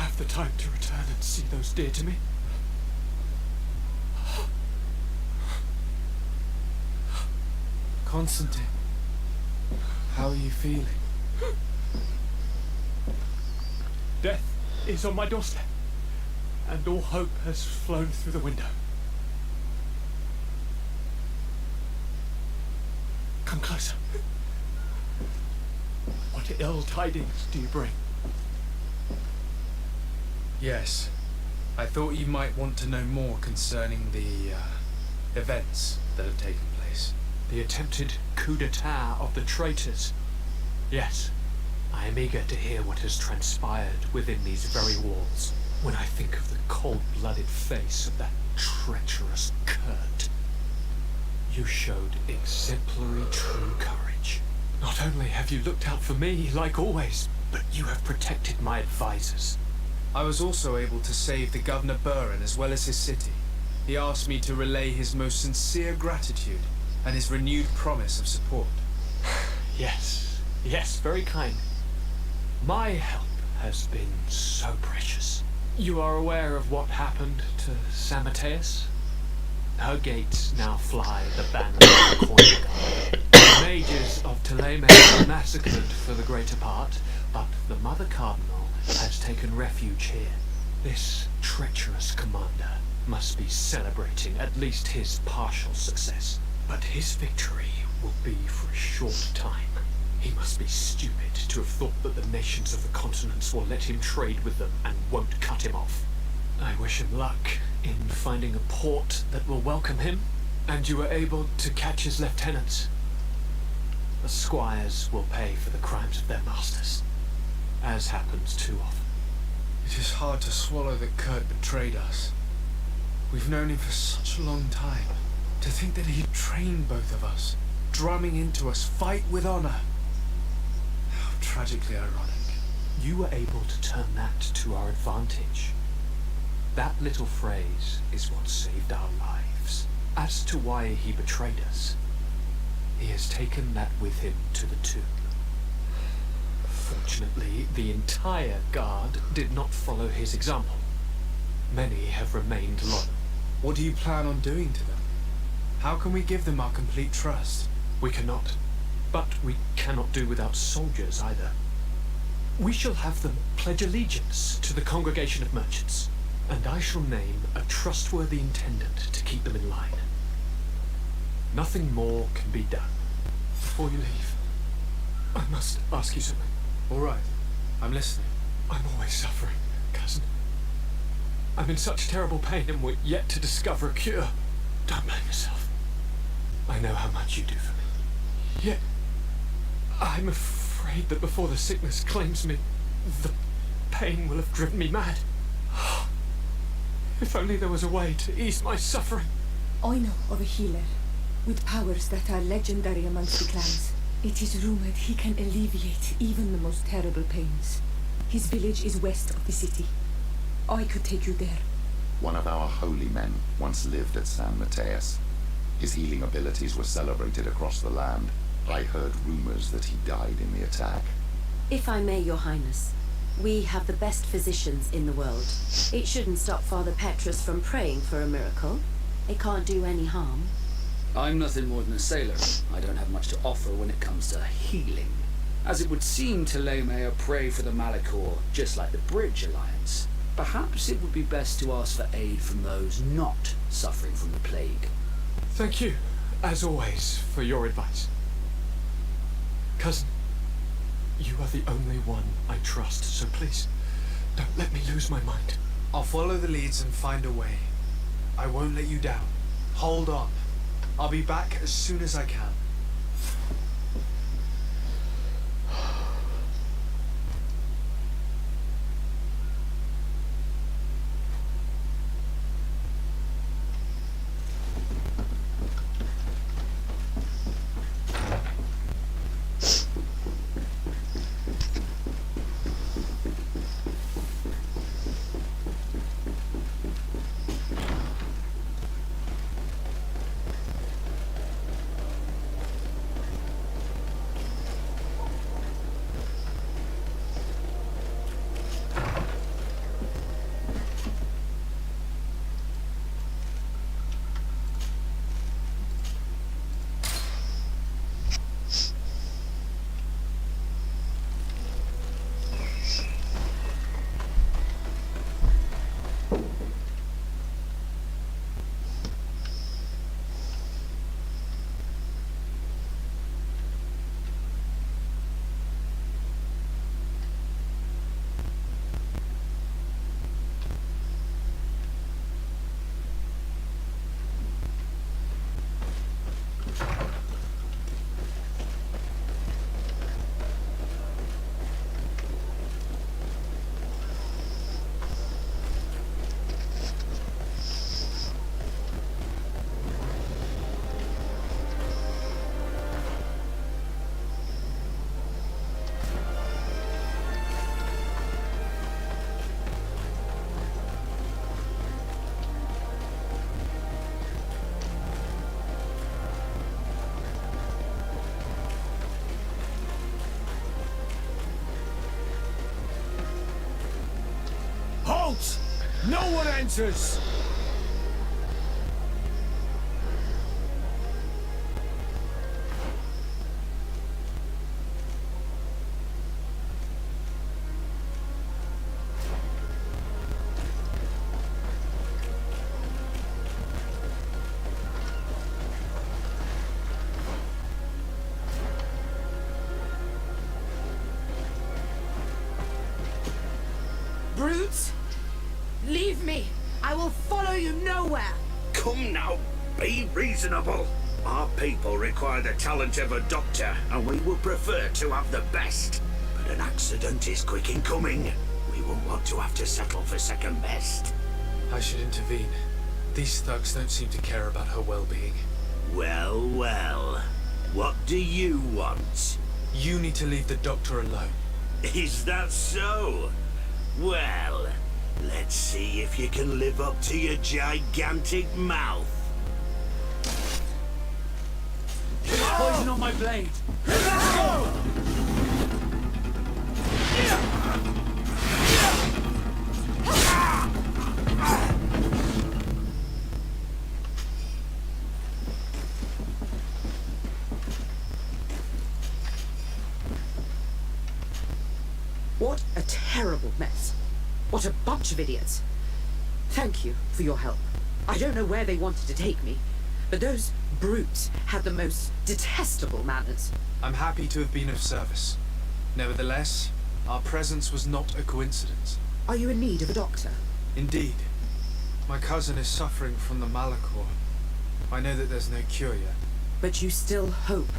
have the time to return and see those dear to me. Constantine, how are you feeling? Death is on my doorstep, and all hope has flown through the window. Come closer. What ill tidings do you bring? Yes. I thought you might want to know more concerning the events that have taken place. The attempted coup d'etat of the traitors. Yes, I am eager to hear what has transpired within these very walls. When I think of the cold-blooded face of that treacherous Kurt. You showed exemplary true courage. Not only have you looked out for me, like always, but you have protected my advisors. I was also able to save the Governor Buren as well as his city. He asked me to relay his most sincere gratitude and his renewed promise of support. Yes, very kind. My help has been so precious. You are aware of what happened to San Mateus? Her gates now fly the banner of the Corner Guard. The mages of Ptolemy were massacred for the greater part, but the Mother Cardinal has taken refuge here. This treacherous commander must be celebrating at least his partial success. But his victory will be for a short time. He must be stupid to have thought that the nations of the continents will let him trade with them and won't cut him off. I wish him luck in finding a port that will welcome him, and you were able to catch his lieutenants. The squires will pay for the crimes of their masters, as happens too often. It is hard to swallow that Kurt betrayed us. We've known him for such a long time. To think that he'd trained both of us, drumming into us, fight with honor. How tragically ironic. You were able to turn that to our advantage. That little phrase is what saved our lives. As to why he betrayed us, he has taken that with him to the tomb. Fortunately, the entire guard did not follow his example. Many have remained loyal. What do you plan on doing to them? How can we give them our complete trust? We cannot. But we cannot do without soldiers either. We shall have them pledge allegiance to the Congregation of Merchants, and I shall name a trustworthy intendant to keep them in line. Nothing more can be done. Before you leave, I must ask you something. All right. I'm listening. I'm always suffering, cousin. I'm in such terrible pain and we're yet to discover a cure. Don't blame yourself. I know how much you do for me. Yet, I'm afraid that before the sickness claims me, the pain will have driven me mad. If only there was a way to ease my suffering. I know of a healer with powers that are legendary amongst the clans. It is rumored he can alleviate even the most terrible pains. His village is west of the city. I could take you there. One of our holy men once lived at San Mateus. His healing abilities were celebrated across the land. I heard rumors that he died in the attack. If I may, Your Highness, we have the best physicians in the world. It shouldn't stop Father Petrus from praying for a miracle. It can't do any harm. I'm nothing more than a sailor. I don't have much to offer when it comes to healing. As it would seem, Ptolemy pray for the Malachor, just like the Bridge Alliance. Perhaps it would be best to ask for aid from those not suffering from the plague. Thank you, as always, for your advice. Cousin, you are the only one I trust, so please, don't let me lose my mind. I'll follow the leads and find a way. I won't let you down. Hold on. I'll be back as soon as I can. Out! No one enters! Brutes! Leave me! I will follow you nowhere! Come now, be reasonable. Our people require the talent of a doctor, and we would prefer to have the best. But an accident is quick in coming. We won't want to have to settle for second best. I should intervene. These thugs don't seem to care about her well-being. Well, well. What do you want? You need to leave the doctor alone. Is that so? Well, let's see if you can live up to your gigantic mouth. Poison on my blade. What a terrible mess. What a bunch of idiots. Thank you for your help. I don't know where they wanted to take me, but those brutes had the most detestable manners. I'm happy to have been of service. Nevertheless, our presence was not a coincidence. Are you in need of a doctor? Indeed. My cousin is suffering from the Malachor. I know that there's no cure yet. But you still hope.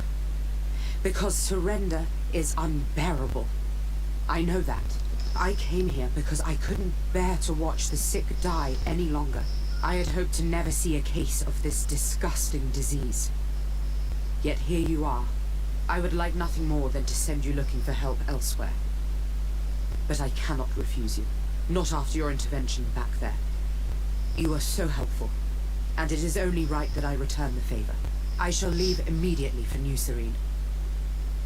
Because surrender is unbearable. I know that. I came here because I couldn't bear to watch the sick die any longer. I had hoped to never see a case of this disgusting disease. Yet here you are. I would like nothing more than to send you looking for help elsewhere. But I cannot refuse you. Not after your intervention back there. You are so helpful, and it is only right that I return the favor. I shall leave immediately for New Serene.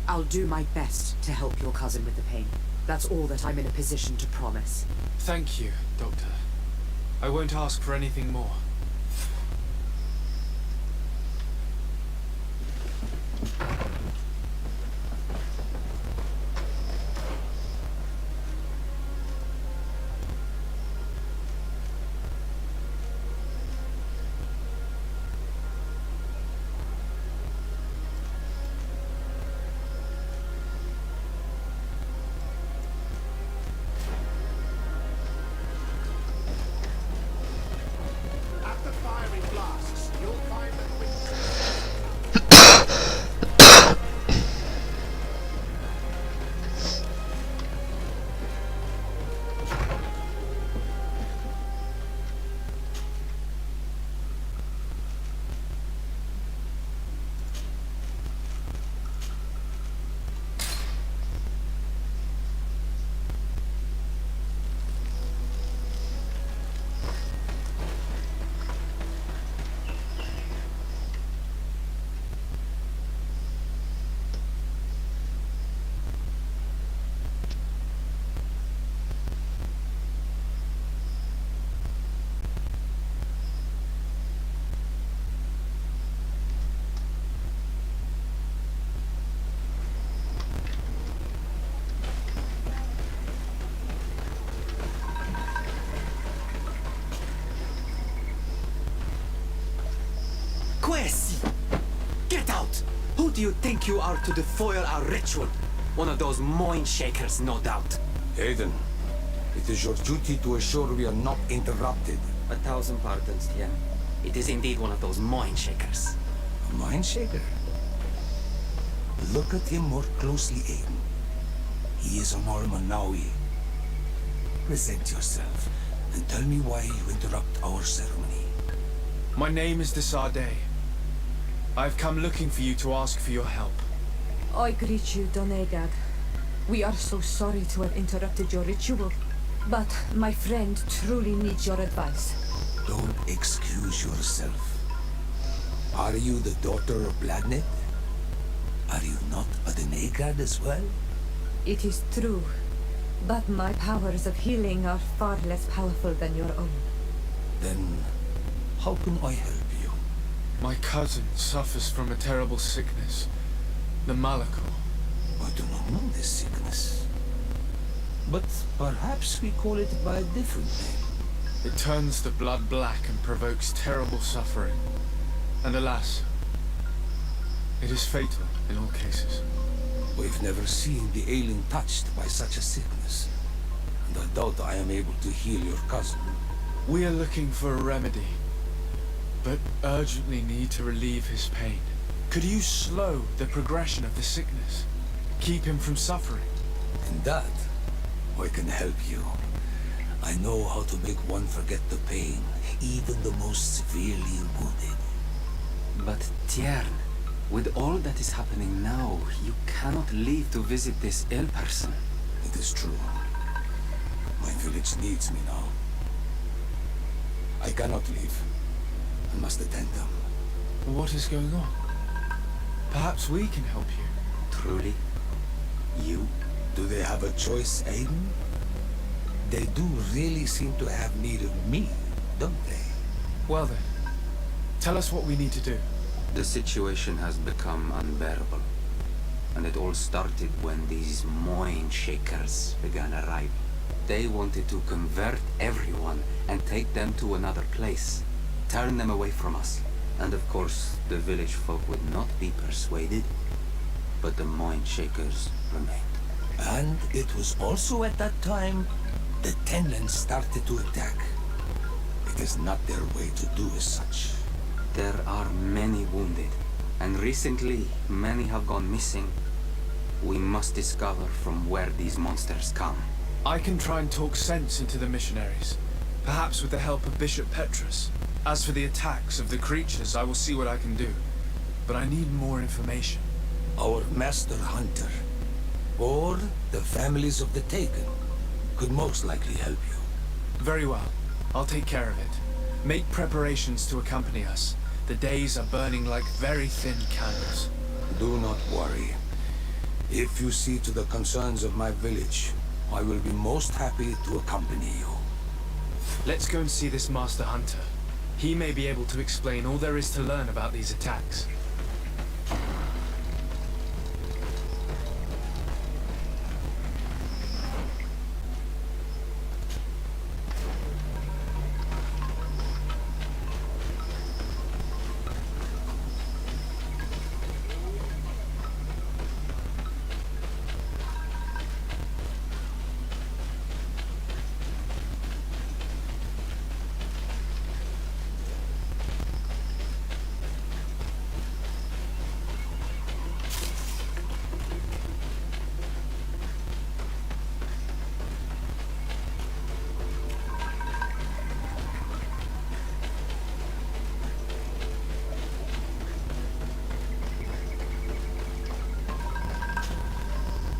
I'll do my best to help your cousin with the pain. That's all that I'm in a position to promise. Thank you, Doctor. I won't ask for anything more. Get out! Who do you think you are to defoil our ritual? One of those mind shakers, no doubt. Aiden, it is your duty to assure we are not interrupted. 1,000 pardons, yeah. It is indeed one of those mind shakers. A mind shaker? Look at him more closely, Aiden. He is a Mormanawi. Present yourself and tell me why you interrupt our ceremony. My name is Desade. I've come looking for you to ask for your help. I greet you, Donegad. We are so sorry to have interrupted your ritual, but my friend truly needs your advice. Don't excuse yourself. Are you the daughter of Bladnet? Are you not a Donegad as well? It is true. But my powers of healing are far less powerful than your own. Then, how can I help you? My cousin suffers from a terrible sickness. The Malachor. I do not know this sickness. But perhaps we call it by a different name. It turns the blood black and provokes terrible suffering. And alas, it is fatal in all cases. We've never seen the ailing touched by such a sickness. And I doubt I am able to heal your cousin. We are looking for a remedy, but urgently need to relieve his pain. Could you slow the progression of the sickness? Keep him from suffering? In that, I can help you. I know how to make one forget the pain, even the most severely wounded. But Tiern, with all that is happening now, you cannot leave to visit this ill person. It is true. My village needs me now. I cannot leave. I must attend them. What is going on? Perhaps we can help you. Truly? You? Do they have a choice, Aiden? They do really seem to have need of me, don't they? Well then, tell us what we need to do. The situation has become unbearable. And it all started when these Moin Shakers began arriving. They wanted to convert everyone and take them to another place. Turn them away from us. And of course, the village folk would not be persuaded. But the Moin Shakers remained. And it was also at that time the Tenlands started to attack. It is not their way to do as such. There are many wounded, and recently many have gone missing. We must discover from where these monsters come. I can try and talk sense into the missionaries, perhaps with the help of Bishop Petrus. As for the attacks of the creatures, I will see what I can do. But I need more information. Our master hunter, or the families of the Taken, could most likely help you. Very well. I'll take care of it. Make preparations to accompany us. The days are burning like very thin candles. Do not worry. If you see to the concerns of my village, I will be most happy to accompany you. Let's go and see this Master Hunter. He may be able to explain all there is to learn about these attacks.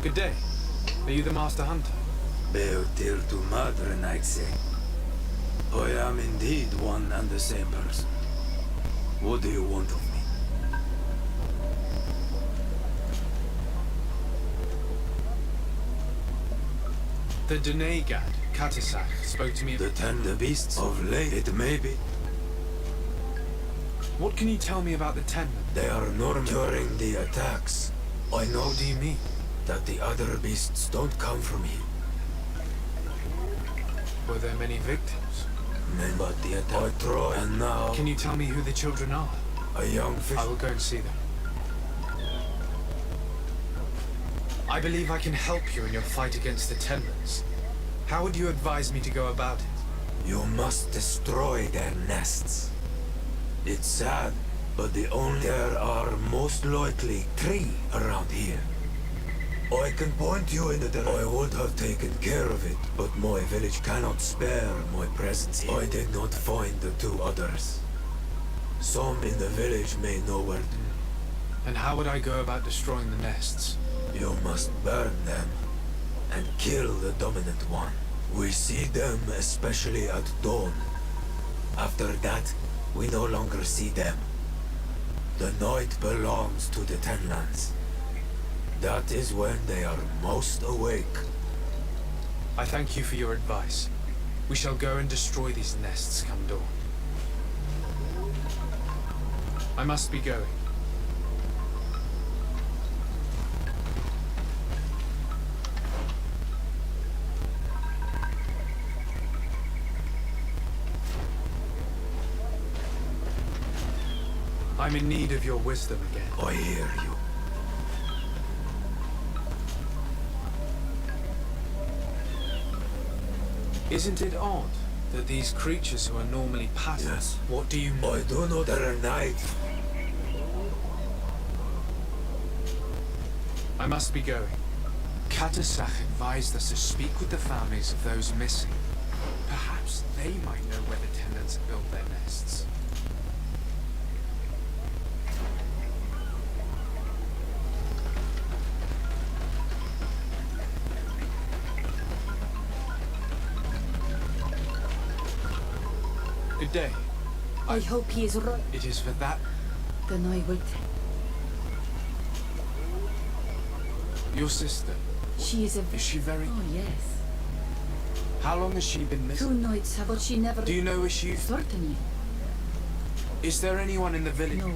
Good day. Are you the Master Hunter? Beotir to Madren, I'd say. I am indeed one and the same person. What do you want of me? The Denegad, Katisak, spoke to me. The tender beasts of late, it may be. What can you tell me about the Tenman? They are normal during the attacks. I know. What do you mean? That the other beasts don't come from here. Were there many victims? Men, but the attack. I try, and now. Can you tell me who the children are? A young fish. I will go and see them. I believe I can help you in your fight against the Tenmans. How would you advise me to go about it? You must destroy their nests. It's sad, but there are most likely 3 around here. I can point you in the direction. I would have taken care of it, but my village cannot spare my presence here. I did not find the 2 others. Some in the village may know where to. And how would I go about destroying the nests? You must burn them and kill the dominant one. We see them especially at dawn. After that, we no longer see them. The night belongs to the Tenlands. That is when they are most awake. I thank you for your advice. We shall go and destroy these nests come dawn. I must be going. I'm in need of your wisdom again. I hear you. Isn't it odd that these creatures who are normally passive... Yes. What do you know? I do know they're a night. I must be going. Katasak advised us to speak with the families of those missing. Perhaps they might know where the tenants built their nests. Good day. I hope he is right. It is for that... Then I will... Your sister. She is a... Is she very... Oh, yes. How long has she been missing? 2 nights, but she never... Do you know where she... Certainly. Is there anyone in the village? No.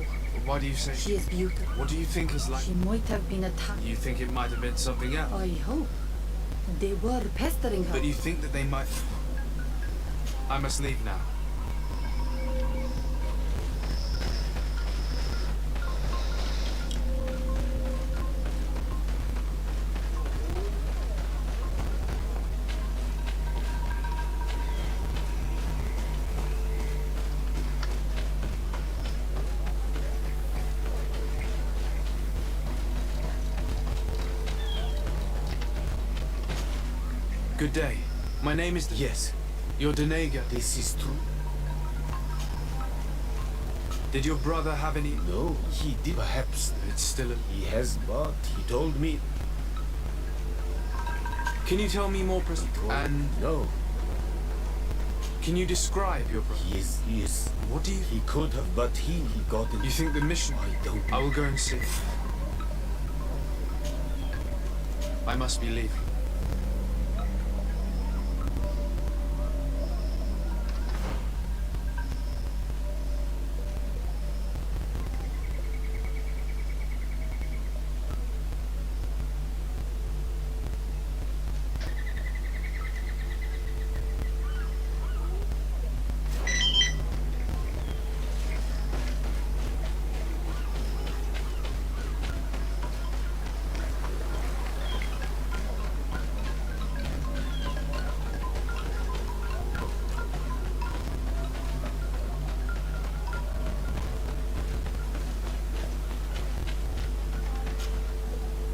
Why do you say... She is beautiful. What do you think is like... She might have been attacked. You think it might have been something else? I hope. They were pestering her. But you think that they might... I must leave now. Good day. My name is... Yes. You're Denega. This is true. Did your brother have any... No, he did. Perhaps It's still a... he has, but he told me. Can you tell me more And No. can you describe your brother? Yes. What do you... He could have, but he got in. You think the mission... I don't I will go and see. I must be leaving.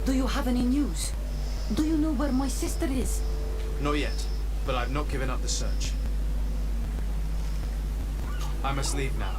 Do you have any news? Do you know where my sister is? Not yet, but I've not given up the search. I must leave now.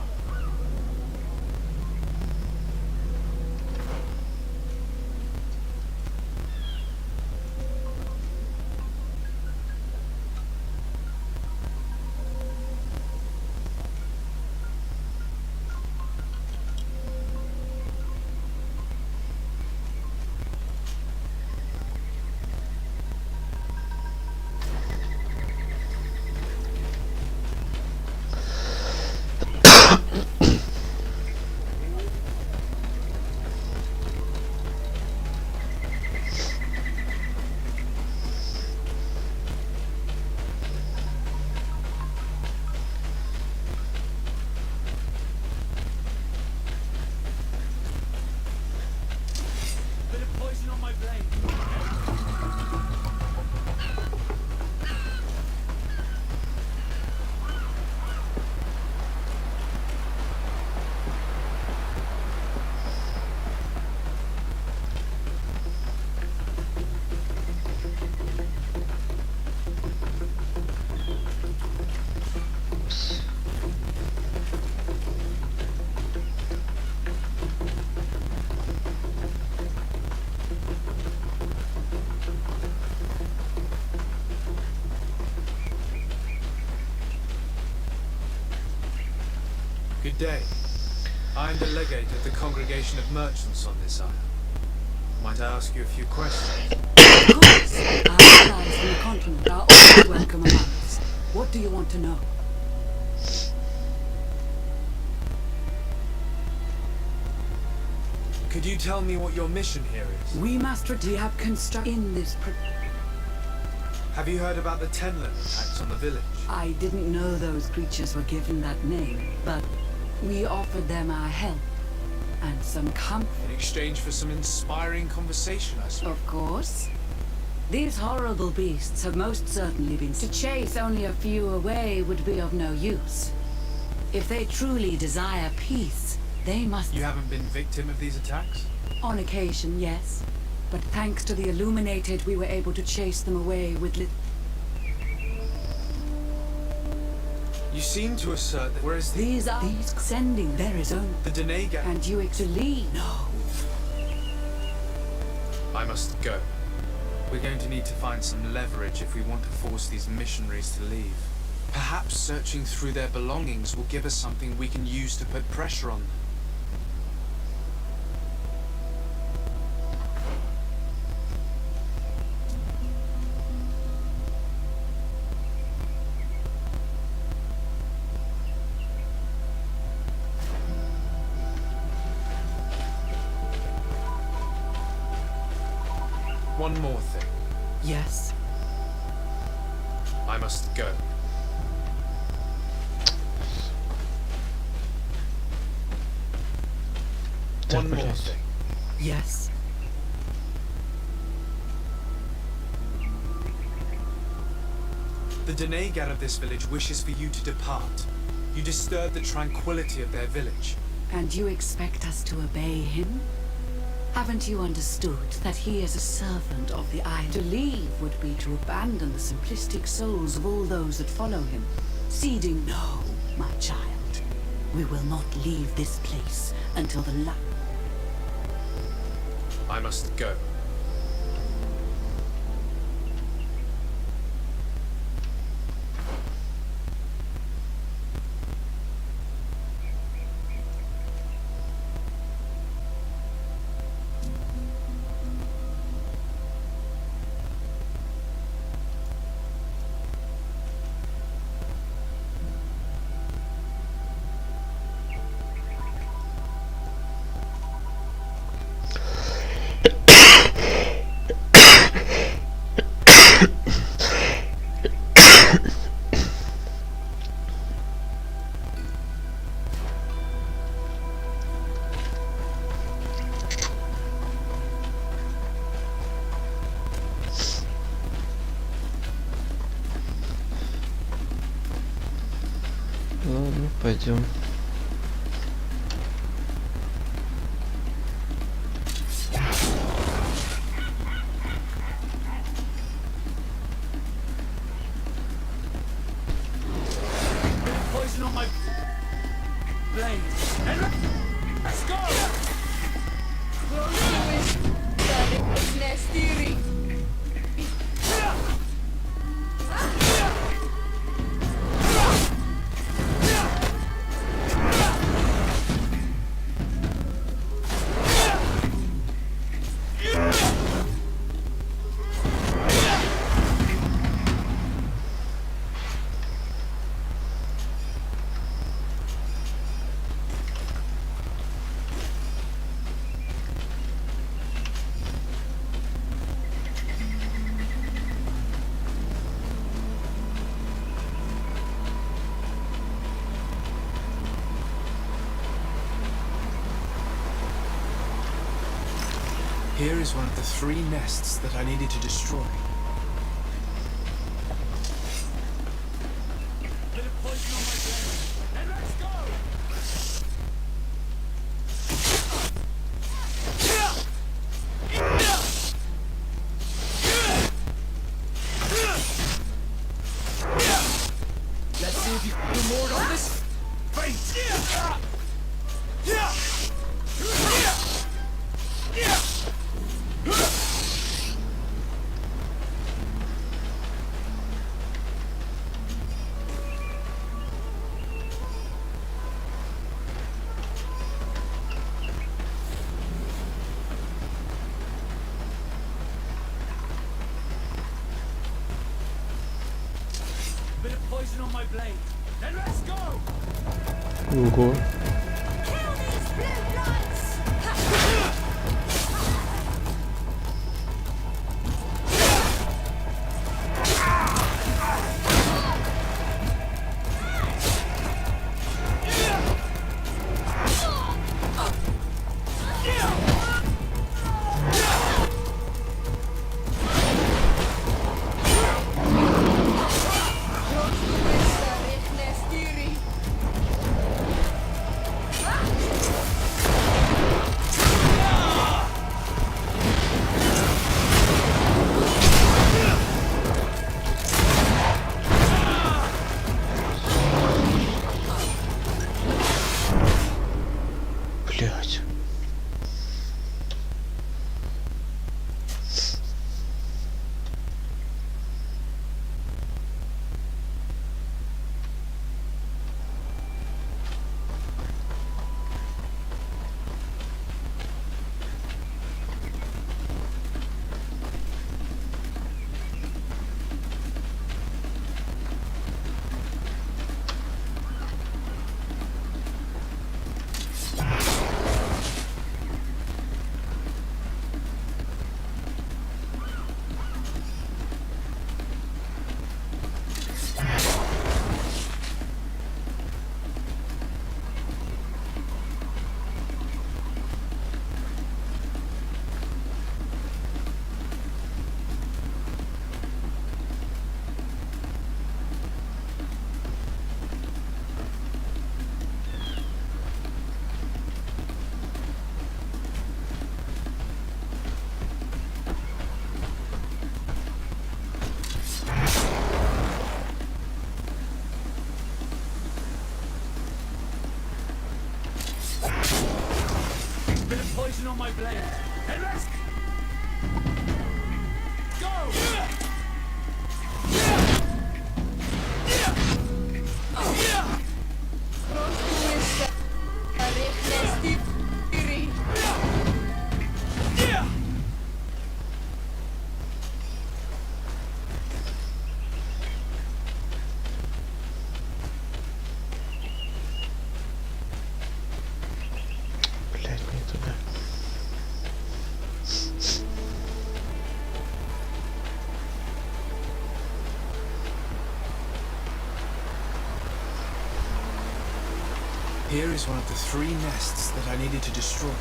Good day. I'm the legate of the congregation of merchants on this island. Might I ask you a few questions? Of course. Our plans from the continent are always welcome among us. What do you want to know? Could you tell me what your mission here is? We must have constructed in this. Have you heard about the Tenlin attacks on the village? I didn't know those creatures were given that name, but we offered them our help and some comfort. In exchange for some inspiring conversation, I suppose. Of course. These horrible beasts have most certainly been. To chase only a few away would be of no use. If they truly desire peace, they must. You haven't been victim of these attacks? On occasion, yes. But thanks to the Illuminated, we were able to chase them away with You seem to assert that whereas these sending there is only the Denaga and you to leave. No. I must go. We're going to need to find some leverage if we want to force these missionaries to leave. Perhaps searching through their belongings will give us something we can use to put pressure on them. One more thing. Yes. I must go. One more thing. Yes. The Denagar of this village wishes for you to depart. You disturb the tranquility of their village. And you expect us to obey him? Haven't you understood that he is a servant of the island? To leave would be to abandon the simplistic souls of all those that follow him. Ceding, no, my child. We will not leave this place until the I must go. Ладно, пойдем. Poison on my blade. Let's go! Here is one of the 3 nests that I needed to destroy. Let's see if you can do more on this. Ого. Блять. On my blade. And let's go. Блять, не туда. Here is one of the 3 nests that I needed to destroy.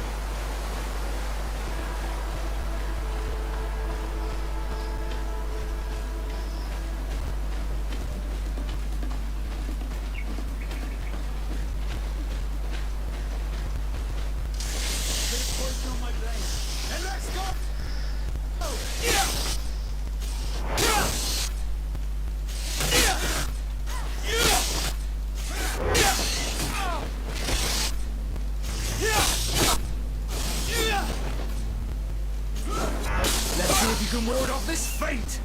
Let's see if you can ward off this fate.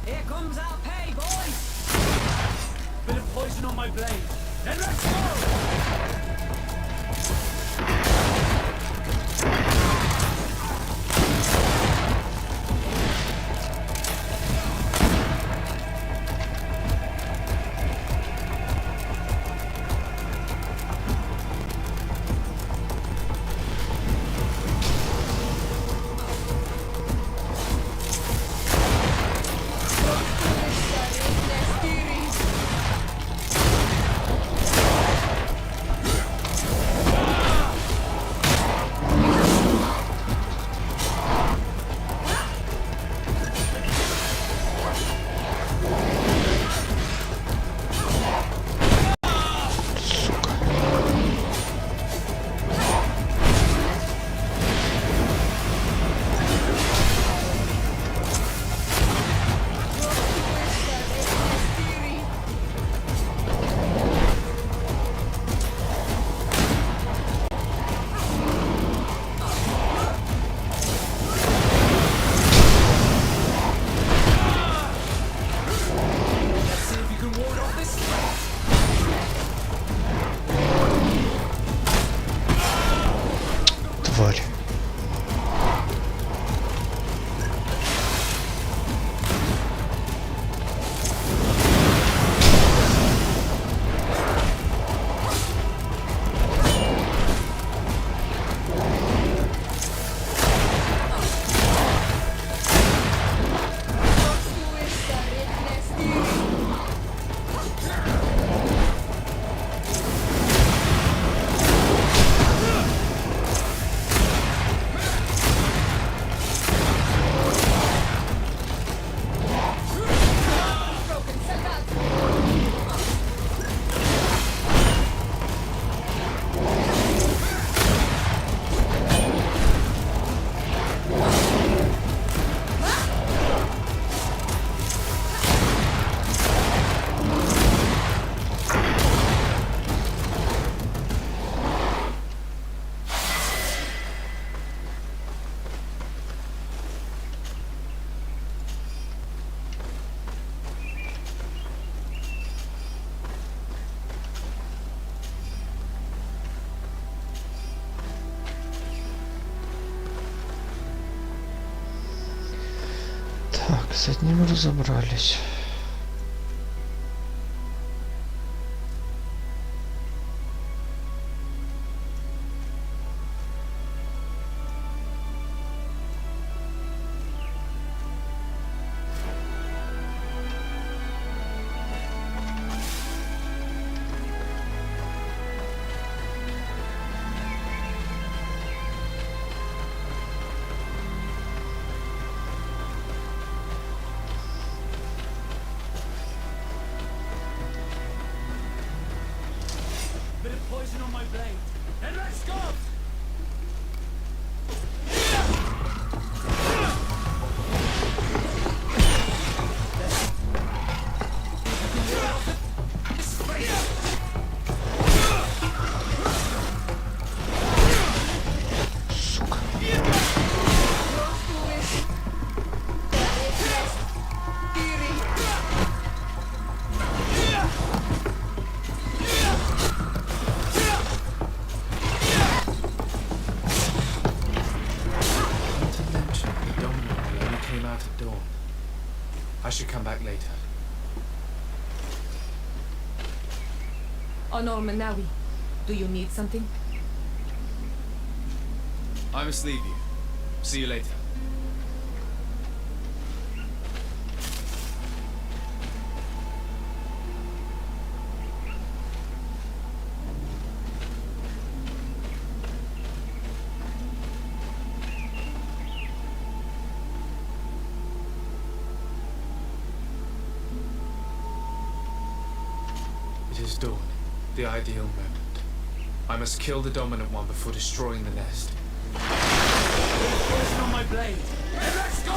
Here comes our pay, boys! Bit of poison on my blade. Then let's go! С одним разобрались. Bit of poison on my blade. And let's go! I should come back later. Honor Manawi, do you need something? I must leave you. See you later. It is dawn, the ideal moment. I must kill the dominant one before destroying the nest. Poison on my blade. And let's go!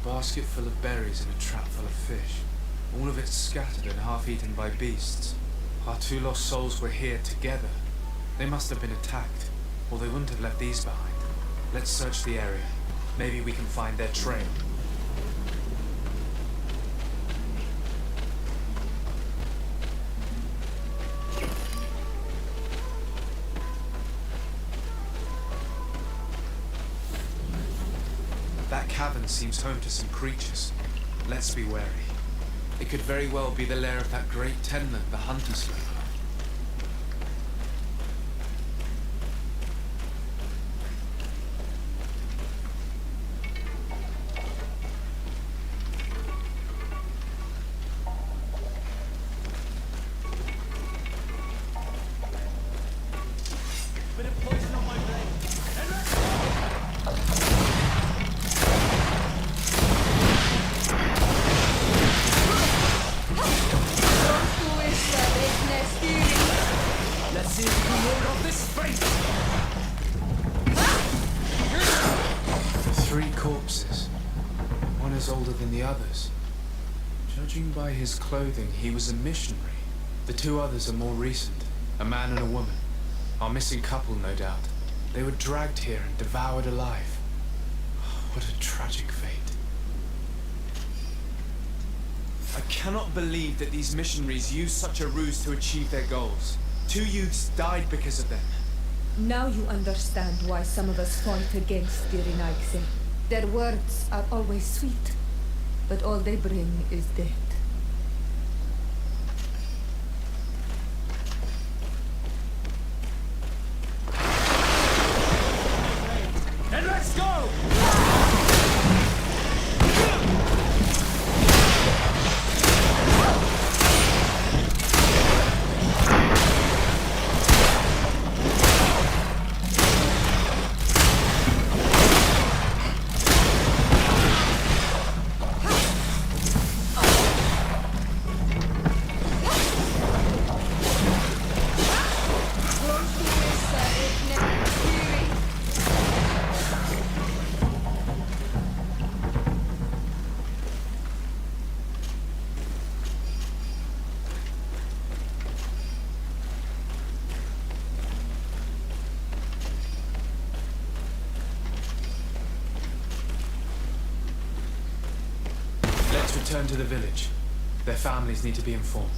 Basket full of berries and a trap full of fish. All of it scattered and half-eaten by beasts. Our two lost souls were here together. They must have been attacked, or they wouldn't have left these behind. Let's search the area. Maybe we can find their trail. That cavern seems home to some creatures. Let's be wary. It could very well be the lair of that great tenant the hunter spoke of. corpses, one is older than the others. Judging by his clothing, he was a missionary. The two others are more recent, a man and a woman. Our missing couple, no doubt. They were dragged here and devoured alive. What a tragic fate. I cannot believe that these missionaries used such a ruse to achieve their goals. 2 youths died because of them. Now you understand why some of us fight against the Ryzen. Their words are always sweet, but all they bring is death. And let's go! Let's return to the village. Their families need to be informed.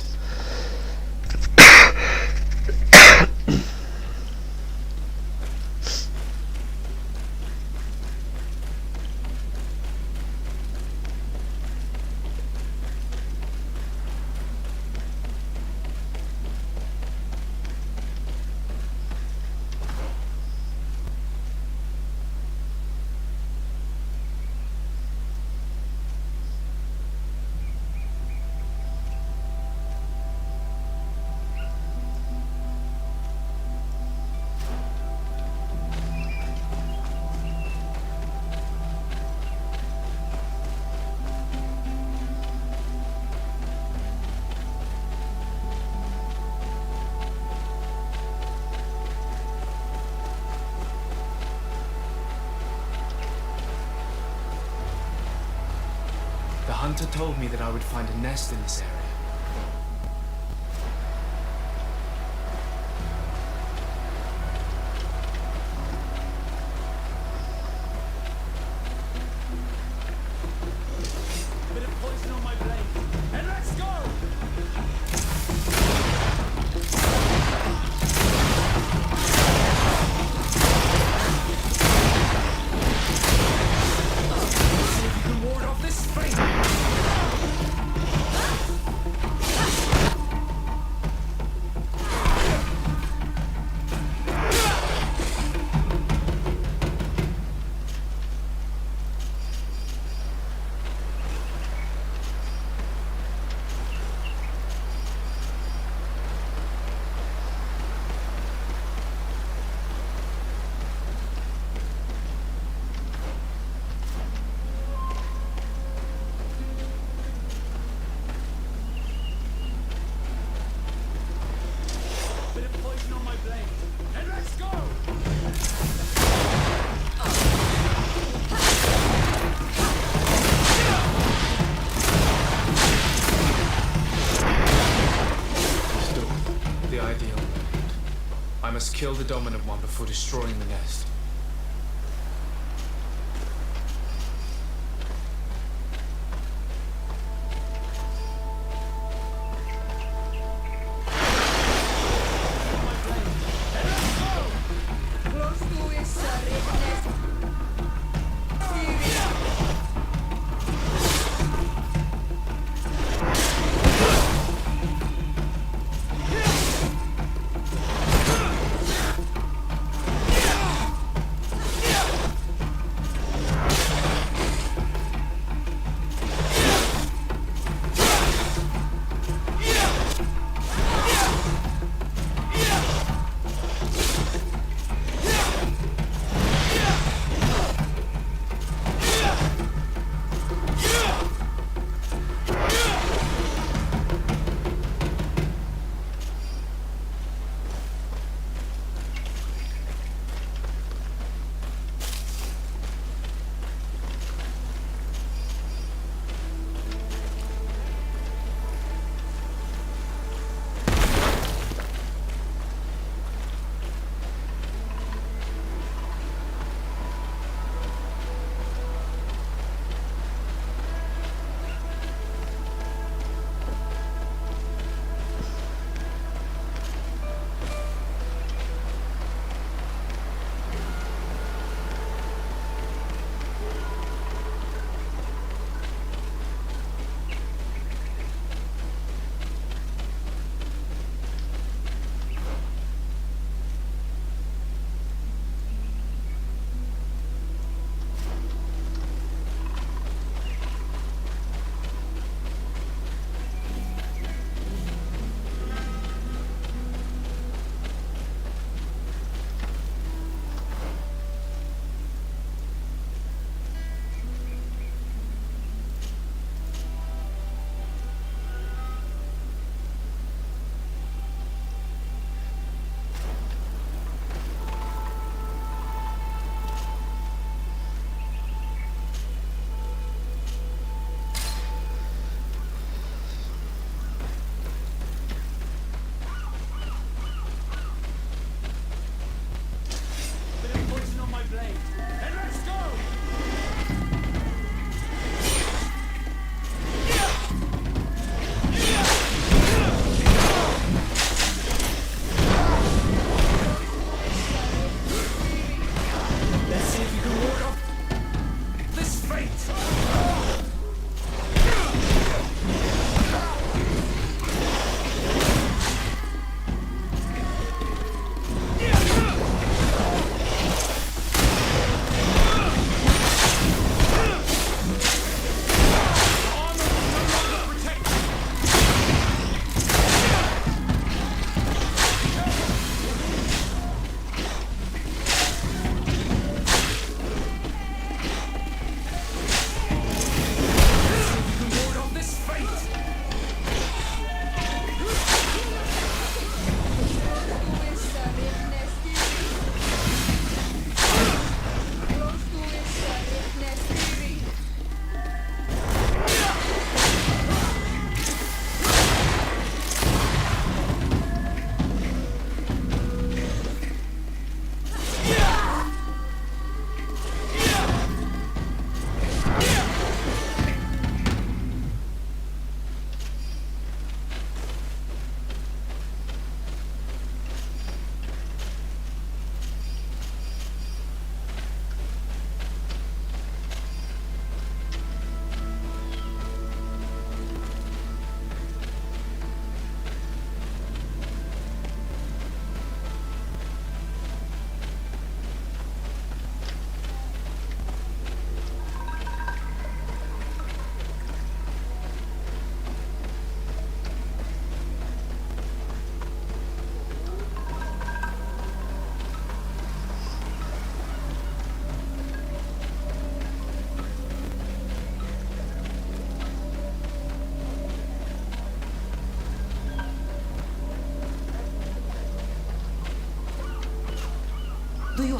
The hunter told me that I would find a nest in this area. Bit of poison on my blade, and let's go! See if you can ward off this fate! Bit of poison on my blade, and let's go! Still, the ideal moment. I must kill the dominant one before destroying the nest.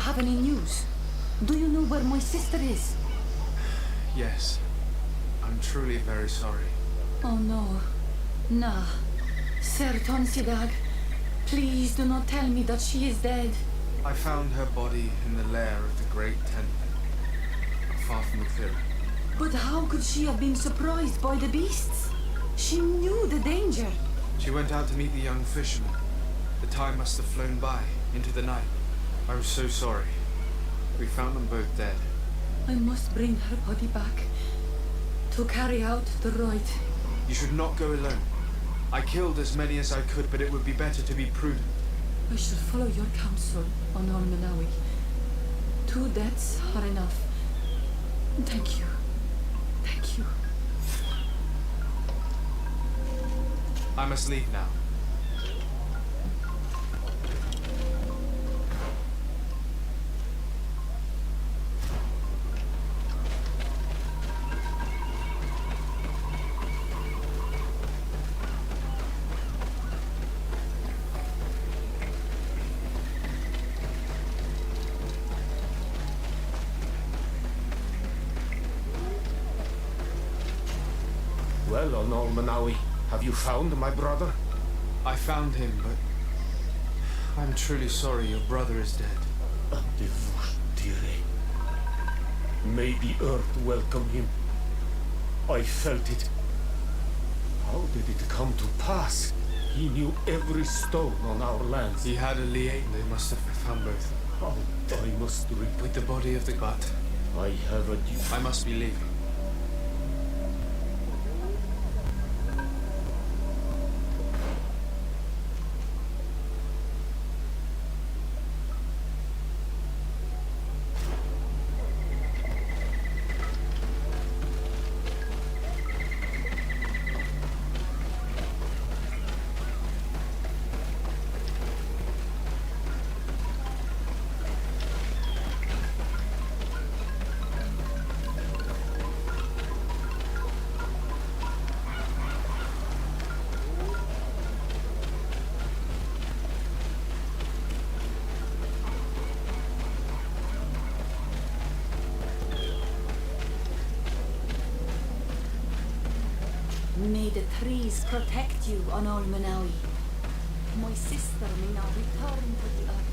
have any news? Do you know where my sister is? Yes. I'm truly very sorry. Oh no. Nah. Sir Tonsidag, please do not tell me that she is dead. I found her body in the lair of the Great Temple, not far from the clearing. But how could she have been surprised by the beasts? She knew the danger. She went out to meet the young fisherman. The time must have flown by, into the night. I was so sorry. We found them both dead. I must bring her body back to carry out the rite. You should not go alone. I killed as many as I could, but it would be better to be prudent. I shall follow your counsel, Honor Menawi. 2 deaths are enough. Thank you. Thank you. I must leave now. Well, Honor Menawi, have you found my brother? I found him, but I'm truly sorry your brother is dead. May the earth welcome him. I felt it. How did it come to pass? He knew every stone on our lands. He had a liaison. They must have found both. How I must reap with the body of the but. I have a duty. I must be leaving. May the trees protect you, Honor Menawi. My sister may now return to the earth.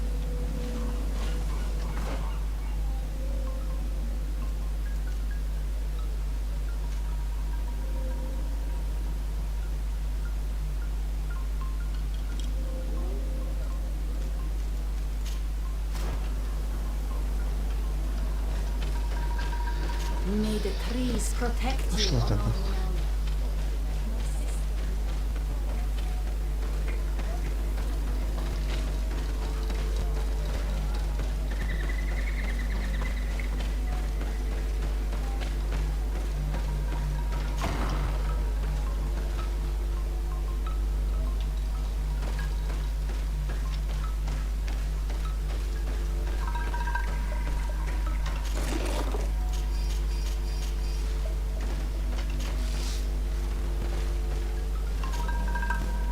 May the trees protect you, Honor Menawi.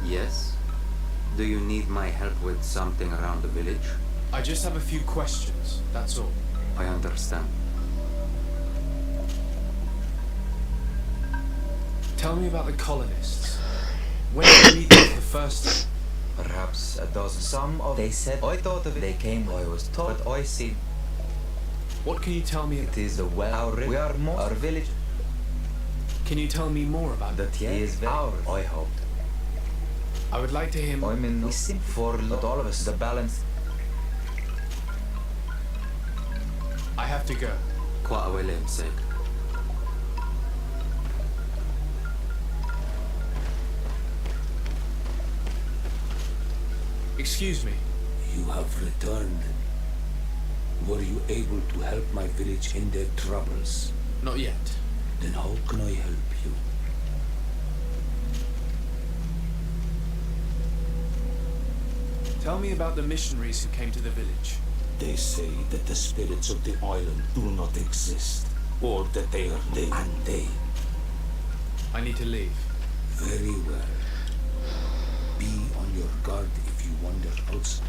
Yes? Do you need my help with something around the village? I just have a few questions, that's all. I understand. Tell me about the colonists. When did you meet them for the first time? Perhaps a dozen. Some of they said I thought of it. They came, I was taught, but I see. What can you tell me? It is the well. We are most our village. Can you tell me more about that? He is ours. I hoped. I would like to hear more. I'm in listen for all of us. The balance. I have to go. Quite a William's sake. Excuse me. You have returned. Were you able to help my village in their troubles? Not yet. Then how can I help you? Tell me about the missionaries who came to the village. They say that the spirits of the island do not exist, or that they are they and they. I need to leave. Very well. Be on your guard if you wander outside.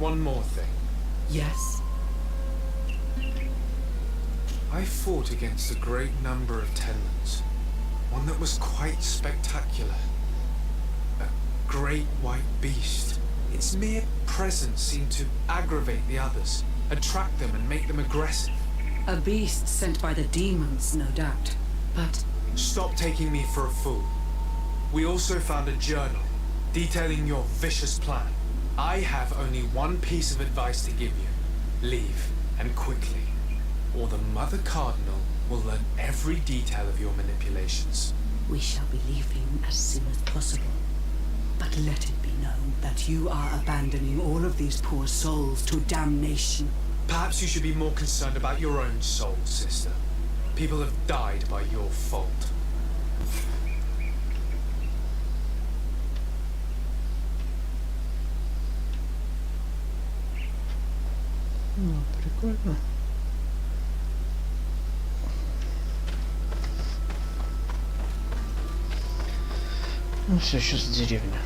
One more thing. Yes? I fought against a great number of tenants. One that was quite spectacular. A great white beast. Its mere presence seemed to aggravate the others, attract them and make them aggressive. A beast sent by the demons, no doubt. But... Stop taking me for a fool. We also found a journal detailing your vicious plan. I have only one piece of advice to give you. Leave, and quickly, or the Mother Cardinal will learn every detail of your manipulations. We shall be leaving as soon as possible. But let it be known that you are abandoning all of these poor souls to damnation. Perhaps you should be more concerned about your own soul, sister. People have died by your fault. Ну, прикольно. Ну все, сейчас деревня.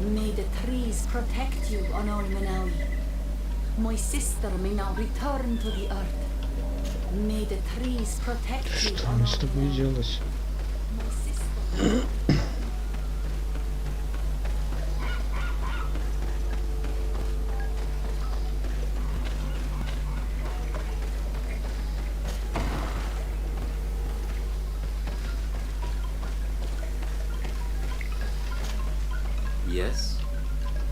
May the trees protect you, Onol Menawi. My sister may now return to the earth. May the trees protect you, Что мне с тобой делать? Yes?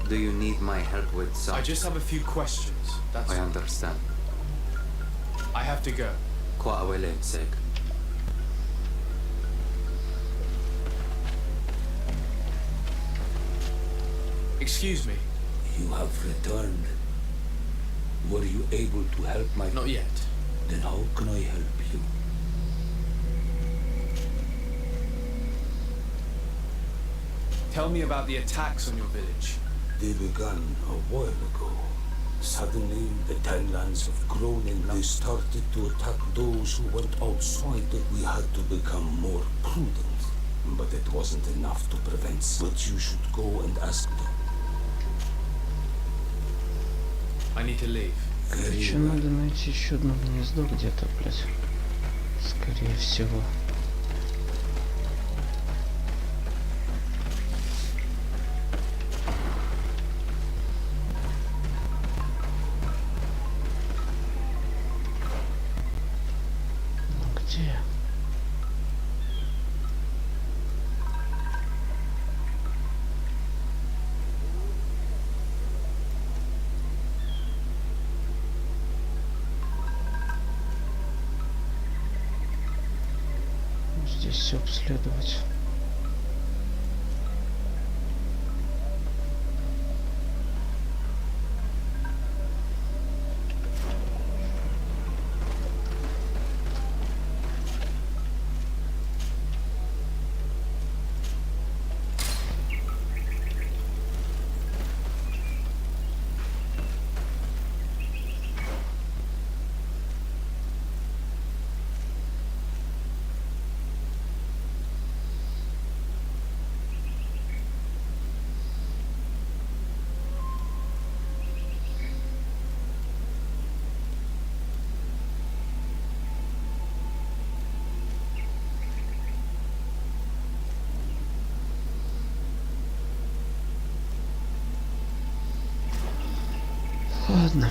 Do you need my help with some... I just have a few questions. That's I understand. I have to go. Quite a way sake. Excuse me. You have returned. Were you able to help my... Not yet. Then how can I help you? Tell me about the attacks on your village. They began a while ago. Suddenly, the Tenlands have grown and they started to attack those who went outside. We had to become more prudent. But it wasn't enough to prevent. But you should go and ask them. I need to leave. Короче, надо найти еще одно гнездо где-то, блядь. Скорее всего. Где? Здесь все обследовать. Ладно.